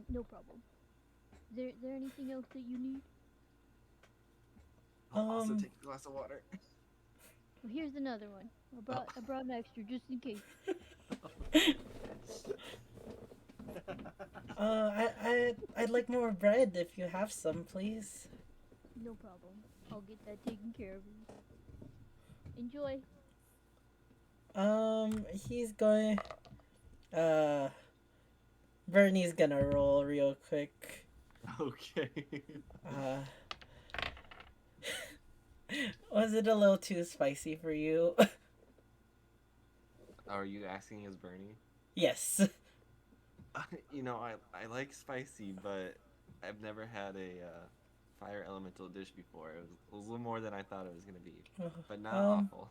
F: No problem. Is there anything else that you need?
E: I'll also
A: Um,
E: take a glass of water.
F: Well, here's another one. I brought an extra just in case.
A: I'd like more bread if you have some, please.
F: No problem. I'll get that taken care of. Enjoy.
A: He's going. Bernie's gonna roll real quick.
E: Okay.
A: Was it a little too spicy for you?
E: Are you asking as Bernie?
A: Yes.
E: You know, I like spicy, but I've never had a fire elemental dish before. It was a little more than I thought it was gonna be, but not awful.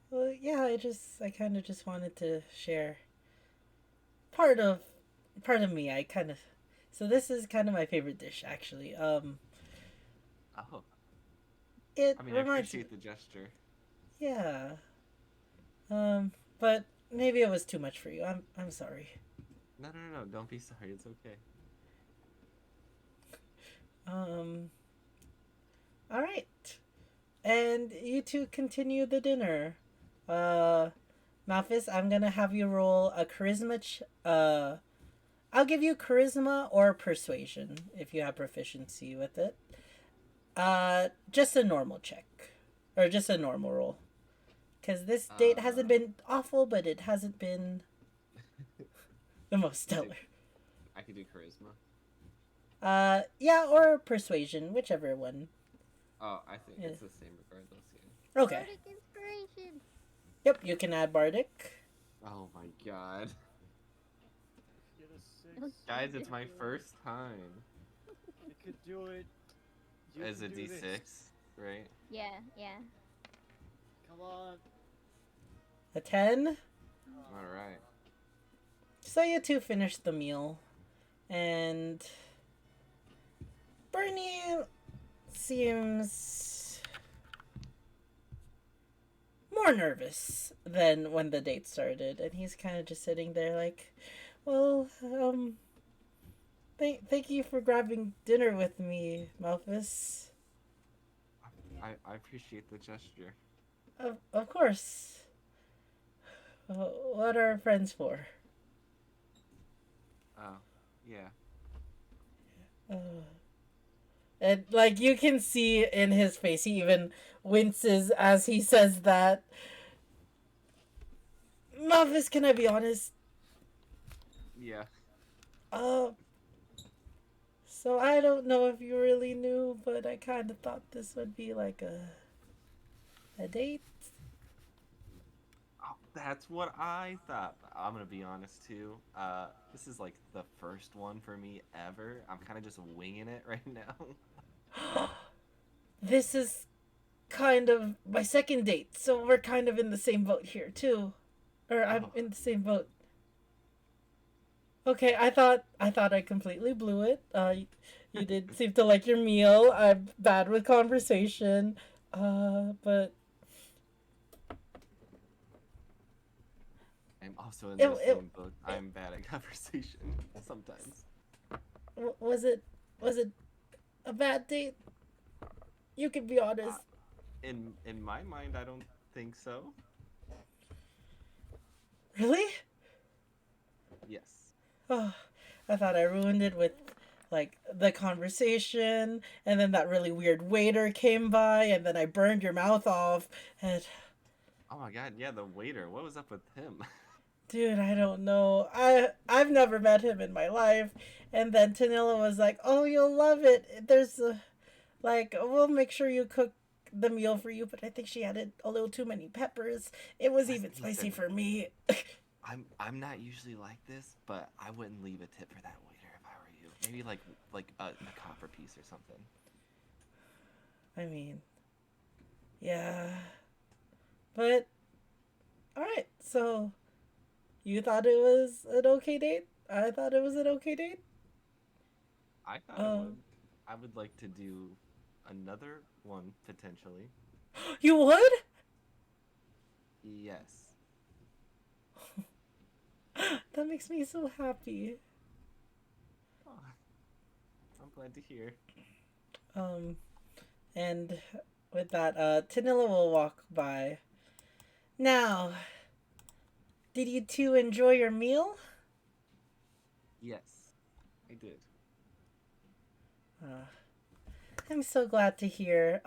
A: Well, yeah, I kind of just wanted to share part of me. So this is kind of my favorite dish, actually.
E: Oh,
A: It
E: I mean, I
A: reminds
E: appreciate the gesture.
A: Yeah. But maybe it was too much for you. I'm sorry.
E: No, don't be sorry. It's okay.
A: All right. And you two continue the dinner. Malphus, I'm gonna have you roll a charisma. I'll give you charisma or persuasion if you have proficiency with it. Just a normal check, or just a normal roll, because this date hasn't been awful, but it hasn't been the most stellar.
E: I could do charisma.
A: Yeah, or persuasion, whichever one.
E: Oh, I think
A: Yeah.
E: it's the same regardless. Yeah.
A: Okay.
F: Bardic inspiration.
A: Yep, you can add bardic.
E: Oh my god.
C: Get a 6.
F: Oh,
E: Guys,
C: You
E: it's
C: could
E: my
C: do it.
E: first time
C: You could do it. You
E: as a
C: can do this.
E: D6, right?
F: Yeah, yeah.
C: Come on.
A: A 10.
E: All right.
A: So you two finish the meal, and Bernie seems more nervous than when the date started, and he's kind of just sitting there like, well, thank you for grabbing dinner with me, Malphus.
E: I appreciate the gesture.
A: Of course. What are friends for?
E: Oh, yeah.
A: Uh, and like you can see in his face, he even winces as he says that. Malphus, can I be honest?
E: Yeah.
A: Uh, so I don't know if you really knew, but I kind of thought this would be like a date.
E: Oh, that's what I thought. I'm gonna be honest too. This is like the first one for me ever. I'm kind of just winging it right now.
A: This is kind of my second date, so we're kind of in the same boat here too. Or I'm
E: Oh,
A: in the same boat. Okay, I thought I completely blew it. You did seem to like your meal. I'm bad with conversation. But
E: I'm also in
A: it,
E: the
A: it,
E: same boat. I'm bad at conversation sometimes.
A: was it a bad date? You can be
E: Uh,
A: honest.
E: in my mind, I don't think so.
A: Really?
E: Yes.
A: Oh, I thought I ruined it with like the conversation, and then that really weird waiter came by, and then I burned your mouth off. And
E: Oh my god, yeah, the waiter. What was up with him?
A: dude, I don't know. I've never met him in my life. And then Tanilla was like, "Oh, you'll love it. There's a like we'll make sure you cook the meal for you, but I think she added a little too many peppers. It was even spicy
E: Listen,
A: for me."
E: I'm not usually like this, but I wouldn't leave a tip for that waiter if I were you. Maybe like a copper piece or something.
A: I mean, yeah. But all right. So, you thought it was an okay date? I thought it was an okay date.
E: I thought it
A: Um,
E: would. I would like to do another one potentially.
A: you would?
E: Yes.
A: That makes me so happy.
E: Oh, I'm glad to hear.
A: Um, and with that, Tanilla will walk by. Now, did you two enjoy your meal?
E: Yes, I did.
A: Uh, I'm so glad to hear.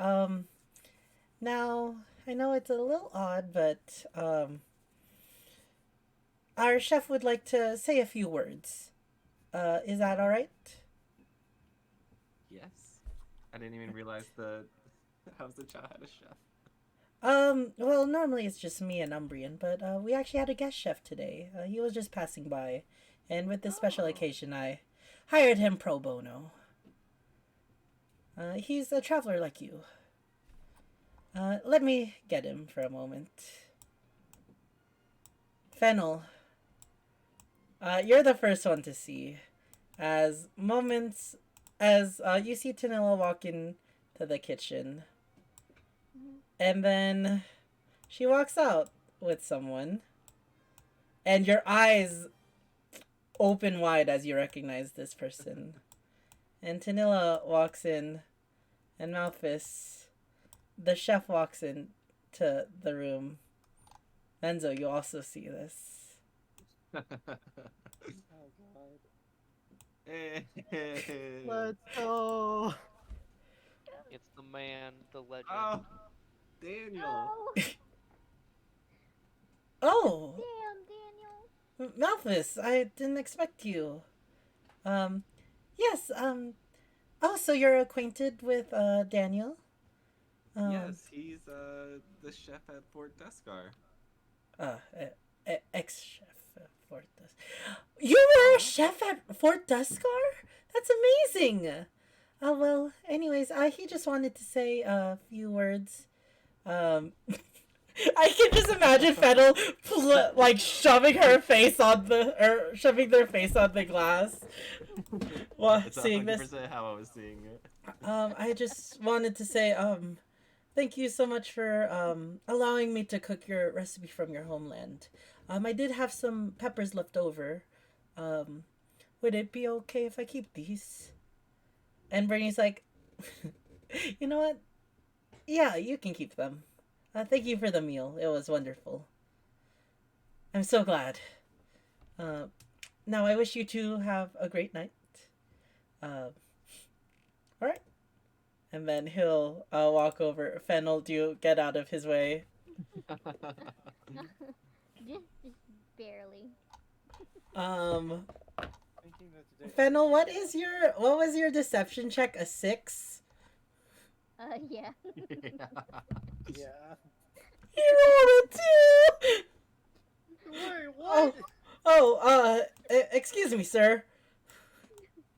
A: Now I know it's a little odd, but our chef would like to say a few words. Is that all right?
E: Yes. I didn't even realize the how's the child had a chef.
A: Well, normally it's just me and Umbrian, but we actually had a guest chef today. He was just passing by, and with this special
E: Oh.
A: occasion, I hired him pro bono. He's a traveler like you. Let me get him for a moment. Fennel, you're the first one to see. As moments, as you see Tanilla walk in to the kitchen, and then she walks out with someone, and your eyes open wide as you recognize this person. And Tanilla walks in, and Malphus, the chef, walks in to the room. Enzo, you also see this.
C: Oh god.
E: Hey.
G: Let's go.
B: It's the man, the legend.
E: Oh, Daniel.
F: Oh,
A: Oh,
F: damn, Daniel.
A: Malphus, I didn't expect you. Yes, oh, so you're acquainted with, Daniel?
E: Yes, he's the chef at Fort Deskar.
A: Ex-chef. Fort You were a chef at Fort Duskar? That's amazing. Oh well. Anyways, he just wanted to say a few words. I can just imagine Fennel like shoving her face on shoving their face on the glass while
E: It's
A: seeing
E: 100%
A: this.
E: how I was seeing it.
A: I just wanted to say thank you so much for allowing me to cook your recipe from your homeland. I did have some peppers left over. Um, would it be okay if I keep these? And Bernie's like, you know what? Yeah, you can keep them. Thank you for the meal. It was wonderful. I'm so glad. Now I wish you two have a great night. All right. And then he'll walk over. Fennel, do you get out of his way?
F: just barely.
C: Thinking that today.
A: Fennel, what was your deception check? A 6?
F: Yeah.
C: Yeah.
A: You rolled a 2.
C: Wait, what?
A: Excuse me, sir.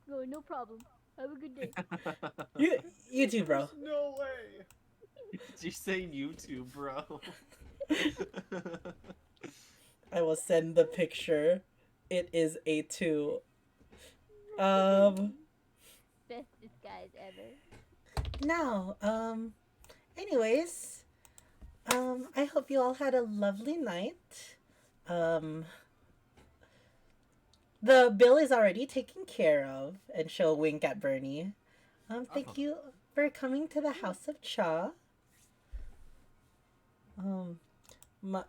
F: No, no problem. Have a good day.
A: You too, bro.
C: There's no way.
E: Did you say YouTube, bro?
A: I will send the picture. It is a 2.
F: Best disguise ever.
A: Now, anyways, I hope you all had a lovely night. The bill is already taken care of, and she'll wink at Bernie. Thank you for coming to the House of Cha.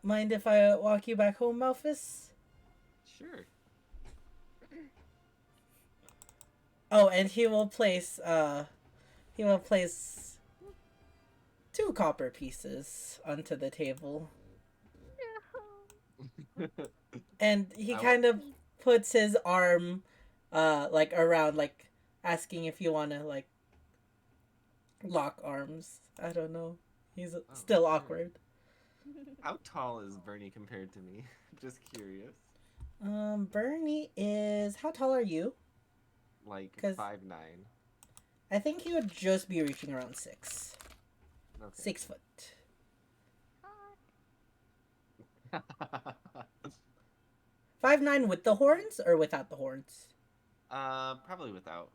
A: Mind if I walk you back home, Malphus?
E: Sure.
A: Oh, and he will place 2 copper pieces onto the table. And he kind of puts his arm like around, like asking if you want to like lock arms. I don't know. He's still
E: sure.
A: awkward.
E: How tall is Bernie compared to me? Just curious.
A: Bernie is, how tall are you?
E: Like
A: 'Cause-
E: 5'9".
A: I think he would just be reaching around 6.
E: Okay.
A: 6 foot. 5'9" with the horns or without the horns?
E: Probably without.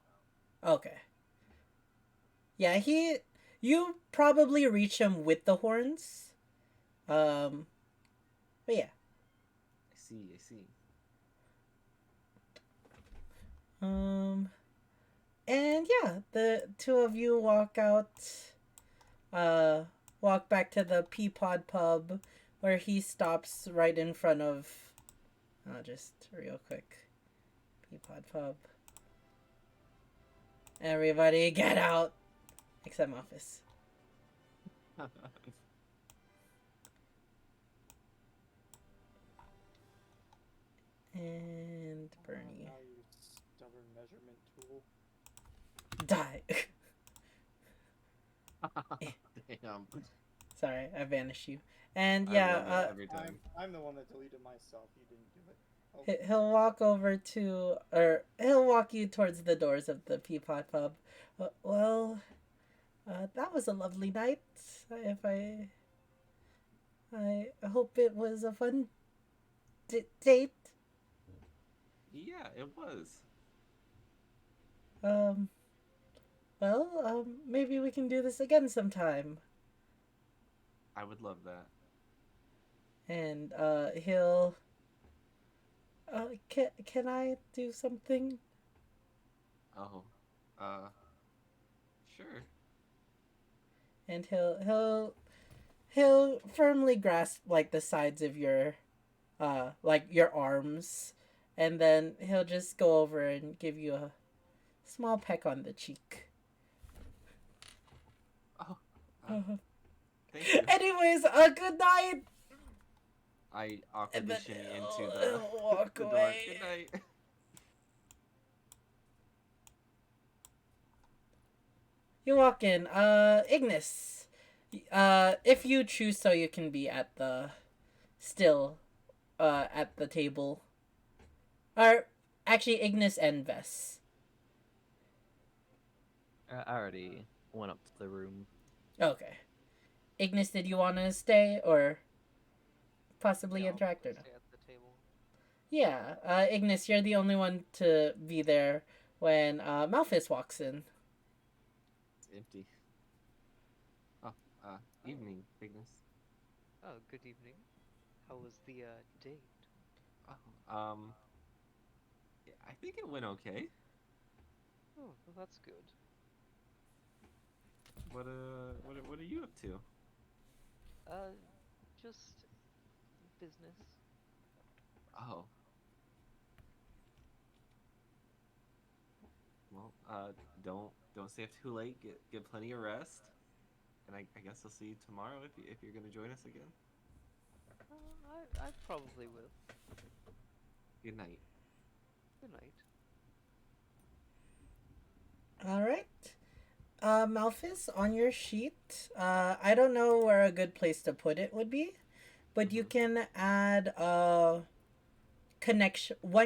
A: Okay. Yeah, you probably reach him with the horns. But yeah.
E: I see.
A: And yeah, the two of you walk out, walk back to the Peapod pub where he stops right in front of, just real quick. Peapod pub. Everybody get out! Except Office. And Bernie.
C: Now you stubborn measurement tool.
A: Die.
E: Damn.
A: Sorry, I banished you. And
E: I
A: yeah,
E: love it every time.
C: I'm the one that deleted myself. You didn't do it. Oh,
A: he'll walk over to, or he'll walk you towards the doors of the Peapod pub. Well, that was a lovely night. If I hope it was a fun date.
E: Yeah, it was.
A: Well, maybe we can do this again sometime.
E: I would love that.
A: And he'll. Can I do something?
E: Oh, sure.
A: And he'll firmly grasp like the sides of your like your arms, and then he'll just go over and give you a small peck on the cheek.
E: Oh, thank you.
A: Anyways, good night.
E: I awkwardly
A: then
E: shimmy
A: he'll-
E: into
A: he'll walk
E: the door.
A: away.
E: Good night.
A: You walk in. Ignis. If you choose so, you can be at the table. Or actually, Ignis and Vess.
G: I already went up to the room.
A: Okay. Ignis, did you want to stay or possibly
B: Yeah, I'll
A: interact or no?
B: stay at the table.
A: Yeah, Ignis, you're the only one to be there when Malphus walks in.
E: It's empty. Oh, evening, Ignis.
B: Oh, good evening. How was the date?
E: Oh, yeah, I think it went okay.
B: Oh, well, that's good.
E: What are you up to?
B: Uh, just business.
E: Oh, well, don't stay up too late. Get plenty of rest, and I guess I'll see you tomorrow if you're gonna join us again.
B: I probably will.
E: Good night.
B: Good night.
A: All right. Malphus, on your sheet, I don't know where a good place to put it would be, but you can add one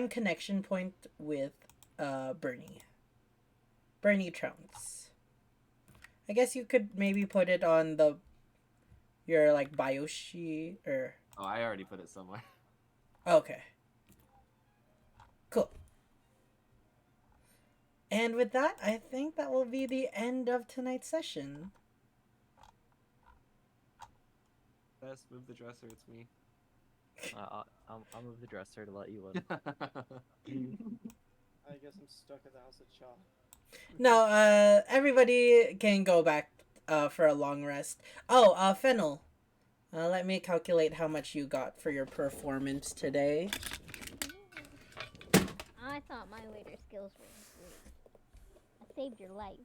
A: connection point with Bernie. Bernie Trounce. I guess you could maybe put it on your like bio sheet or
E: Oh, I already put it somewhere.
A: okay. Cool. And with that, I think that will be the end of tonight's session.
E: Best move the dresser. It's me.
G: I'll move the dresser to let you in.
C: I guess I'm stuck at the house of Cha.
A: No, everybody can go back for a long rest. Oh, Fennel. Let me calculate how much you got for your performance today.
F: I thought my waiter skills were great. I saved your life.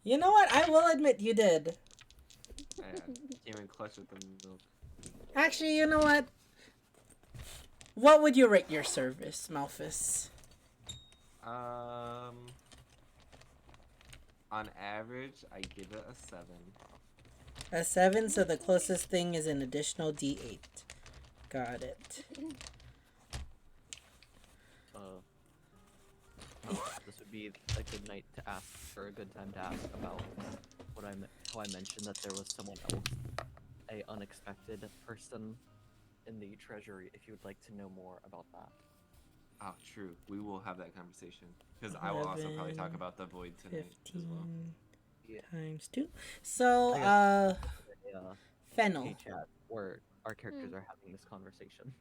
A: You know what? I will admit you did.
E: Yeah, came in clutch with the milk.
A: Actually, you know what? What would you rate your service, Malphus?
E: On average, I give it a 7.
A: A 7, so the closest thing is an additional D8. Got it.
G: This would be a good night to ask, or a good time to ask about how I mentioned that there was someone else, a unexpected person in the treasury. If you would like to know more about that.
E: Oh, true. We will have that conversation because I will also probably talk
A: 11,
E: about the void tonight
A: 15
E: as well.
A: times 2. So,
G: I guess
A: Fennel.
G: Hey chat, where our characters are having this conversation.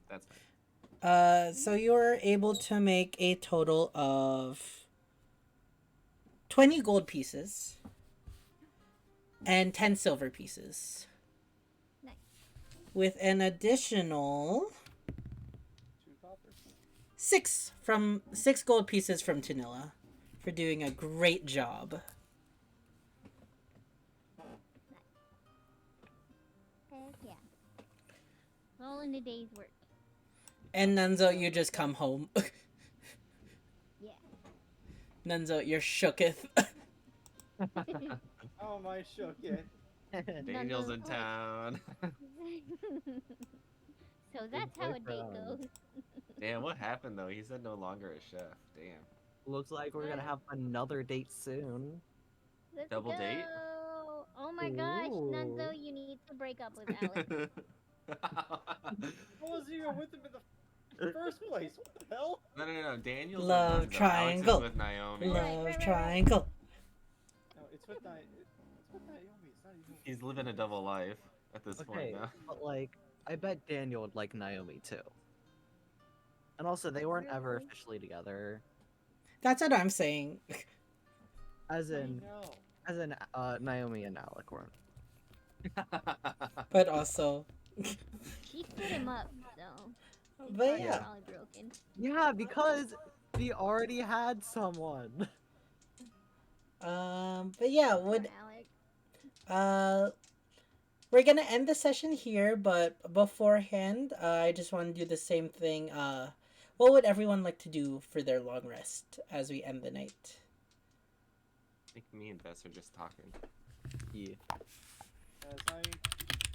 E: That's fine.
A: So you're able to make a total of 20 gold pieces and 10 silver pieces.
F: Nice.
A: With an additional
C: 2 coppers.
A: 6 gold pieces from Tanilla for doing a great job.
F: Heck yeah. All in a day's work.
A: And Nunzo, you just come home.
F: Yeah.
A: Nunzo, you're shooketh.
C: How am I shook yet?
E: Daniel's in town.
F: So that's how a date goes.
E: Damn, what happened though? He said no longer a chef. Damn.
G: Looks like we're gonna have another date soon.
F: Let's
E: Double
F: go.
E: date?
F: Oh my gosh,
G: Ooh.
F: Nunzo, you need to break up with Alex.
C: I wasn't even with him in the first place. What the hell?
E: No. Daniel's
A: Love
E: with Nunzo.
A: triangle.
E: Alex is with Naomi.
A: Love triangle.
C: No, it's with Naomi. It's not even.
E: He's living a double life at this
G: Okay,
E: point now.
G: but like, I bet Daniel would like Naomi too. And also, they weren't ever
F: Really?
G: officially together.
A: That's what I'm saying.
G: As
C: I
G: in,
C: know.
G: Naomi and Alec weren't.
A: But also,
F: She split him up, so his
A: But
F: heart's
A: yeah.
F: probably broken.
G: Yeah, because we already had someone.
A: but yeah,
F: Poor
A: would
F: Alex.
A: we're gonna end the session here, but beforehand, I just want to do the same thing. What would everyone like to do for their long rest as we end the night?
E: I think me and Bess are just talking.
G: Yeah.
C: As I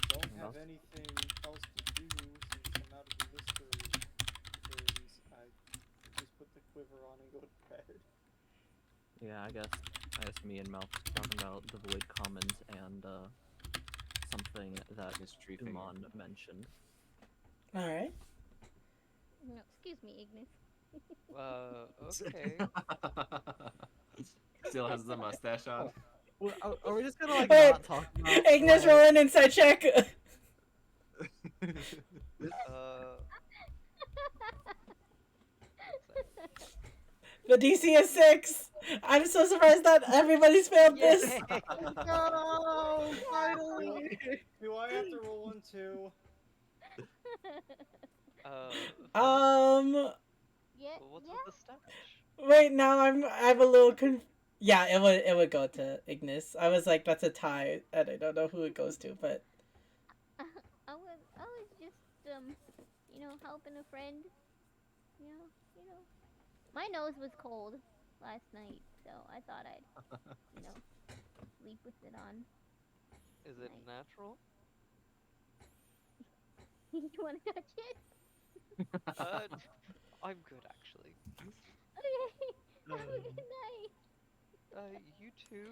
C: don't have anything else to do since I'm out of the mystery, liver on and go to bed.
G: Yeah, I guess me and Mel talking about the Void Commons and something that
E: Mystery finger.
G: Uman mentioned.
A: All right.
F: No, excuse me, Ignis.
B: Okay.
E: Still has the mustache on.
G: Are we just gonna like
A: Wait,
G: not talk about
A: Ignis,
G: like,
A: roll an inside check.
B: Uh,
A: The DC is 6. I'm so surprised that everybody's failed this.
B: Yay!
G: No, finally.
C: Do I have to roll one too?
B: Uh,
F: Yeah,
B: what's
F: yeah.
B: with the stash?
A: Wait, now I'm a little Yeah, it would go to Ignis. I was like, that's a tie, and I don't know who it goes to, but
F: I was just helping a friend. You know, you know. My nose was cold last night, so I thought I'd sleep with it on.
B: Is it
F: Nice.
B: natural?
F: You want to touch it?
B: Uh, I'm good actually.
F: Okay. Have a good night.
B: You too.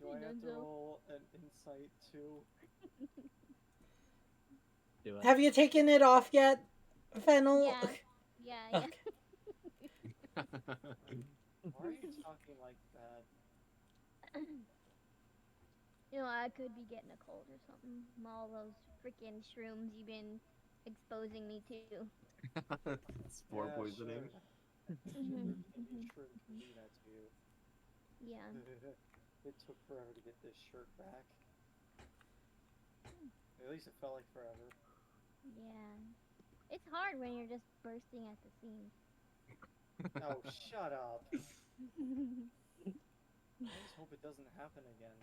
C: Do
F: Hey,
C: I have to
F: Dunzo.
C: roll an insight too?
G: Do it.
A: have you taken it off yet, Fennel?
F: Yeah, yeah.
A: Okay.
C: Why are you talking like that?
F: I could be getting a cold or something. From all those freaking shrooms you've been exposing me to.
E: Spore
C: Yeah,
E: poisoning.
C: Sure.
F: Mhm,
C: Any
F: mhm.
C: shrimp can do that to you.
F: Yeah.
C: It took forever to get this shirt back. At least it felt like forever.
F: Yeah. It's hard when you're just bursting at the seams.
C: Oh, shut up. I just hope it doesn't happen again.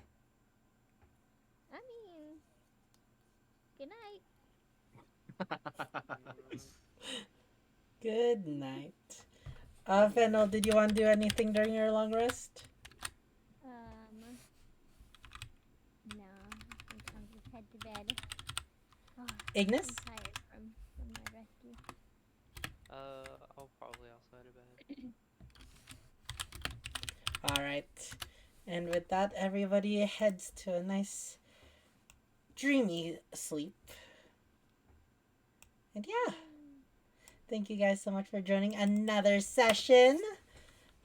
F: I mean, good night.
A: Good night. Fennel, did you want to do anything during your long rest?
F: No. I think I'll just head to bed. Oh,
A: Ignis?
F: I'm tired from my rescue.
B: I'll probably also head to bed.
A: All right. And with that, everybody heads to a nice, dreamy sleep. And yeah, thank you guys so much for joining another session.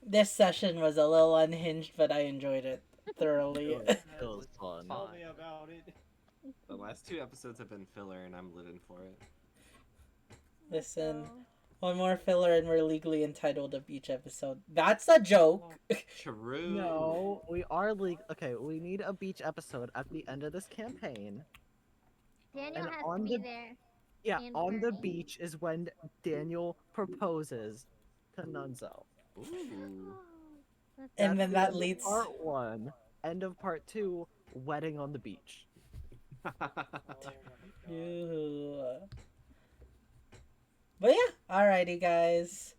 A: This session was a little unhinged, but I enjoyed it thoroughly.
G: It was fun.
C: Tell
B: Fine.
C: me about it.
E: The last 2 episodes have been filler, and I'm living for it.
A: Listen,
F: So,
A: one more filler and we're legally entitled of each episode. That's a joke.
E: True.
G: No, we are Okay, we need a beach episode at the end of this campaign.
F: Daniel
G: And
F: has
G: on
F: to be
G: the-
F: there.
G: Yeah,
F: And
G: on the
F: Bernie.
G: beach is when Daniel proposes to Nunzo.
E: Ooh.
F: That's
A: And then
G: the
A: that
G: end of
A: leads-
G: part 1. End of part 2, wedding on the beach.
C: Oh my god.
A: Ew. But yeah, alrighty guys.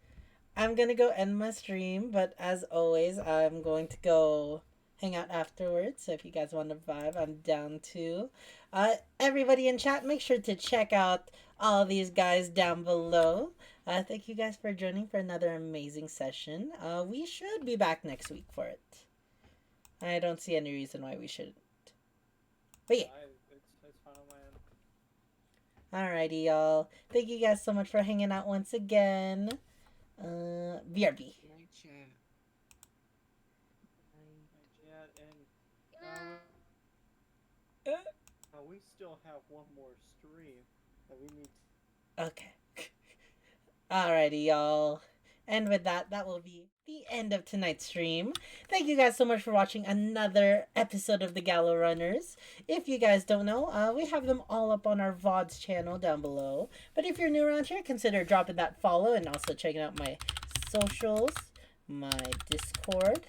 A: I'm gonna go end my stream, but as always, I'm going to go hang out afterwards. So if you guys want to vibe, I'm down too. Everybody in chat, make sure to check out all these guys down below. Thank you guys for joining for another amazing session. We should be back next week for it. I don't see any reason why we shouldn't. But yeah.
C: It's fun on my end.
A: Alrighty, y'all. Thank you guys so much for hanging out once again. BRB.
E: Night chat.
C: Chat and
F: Good night.
C: we still have one more stream that we need.
A: Okay. Alrighty, y'all. And with that, that will be the end of tonight's stream. Thank you guys so much for watching another episode of the Gallow Runners. If you guys don't know, we have them all up on our VODs channel down below. But if you're new around here, consider dropping that follow and also checking out my socials, my Discord,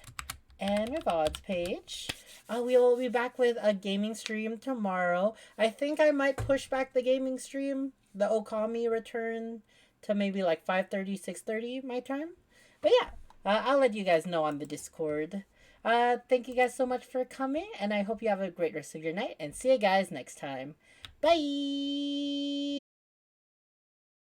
A: and my VODs page. We will be back with a gaming stream tomorrow. I think I might push back the gaming stream, the Okami return, to maybe like 5:30, 6:30 my time. But yeah, I'll let you guys know on the Discord. Thank you guys so much for coming, and I hope you have a great rest of your night, and see you guys next time. Bye.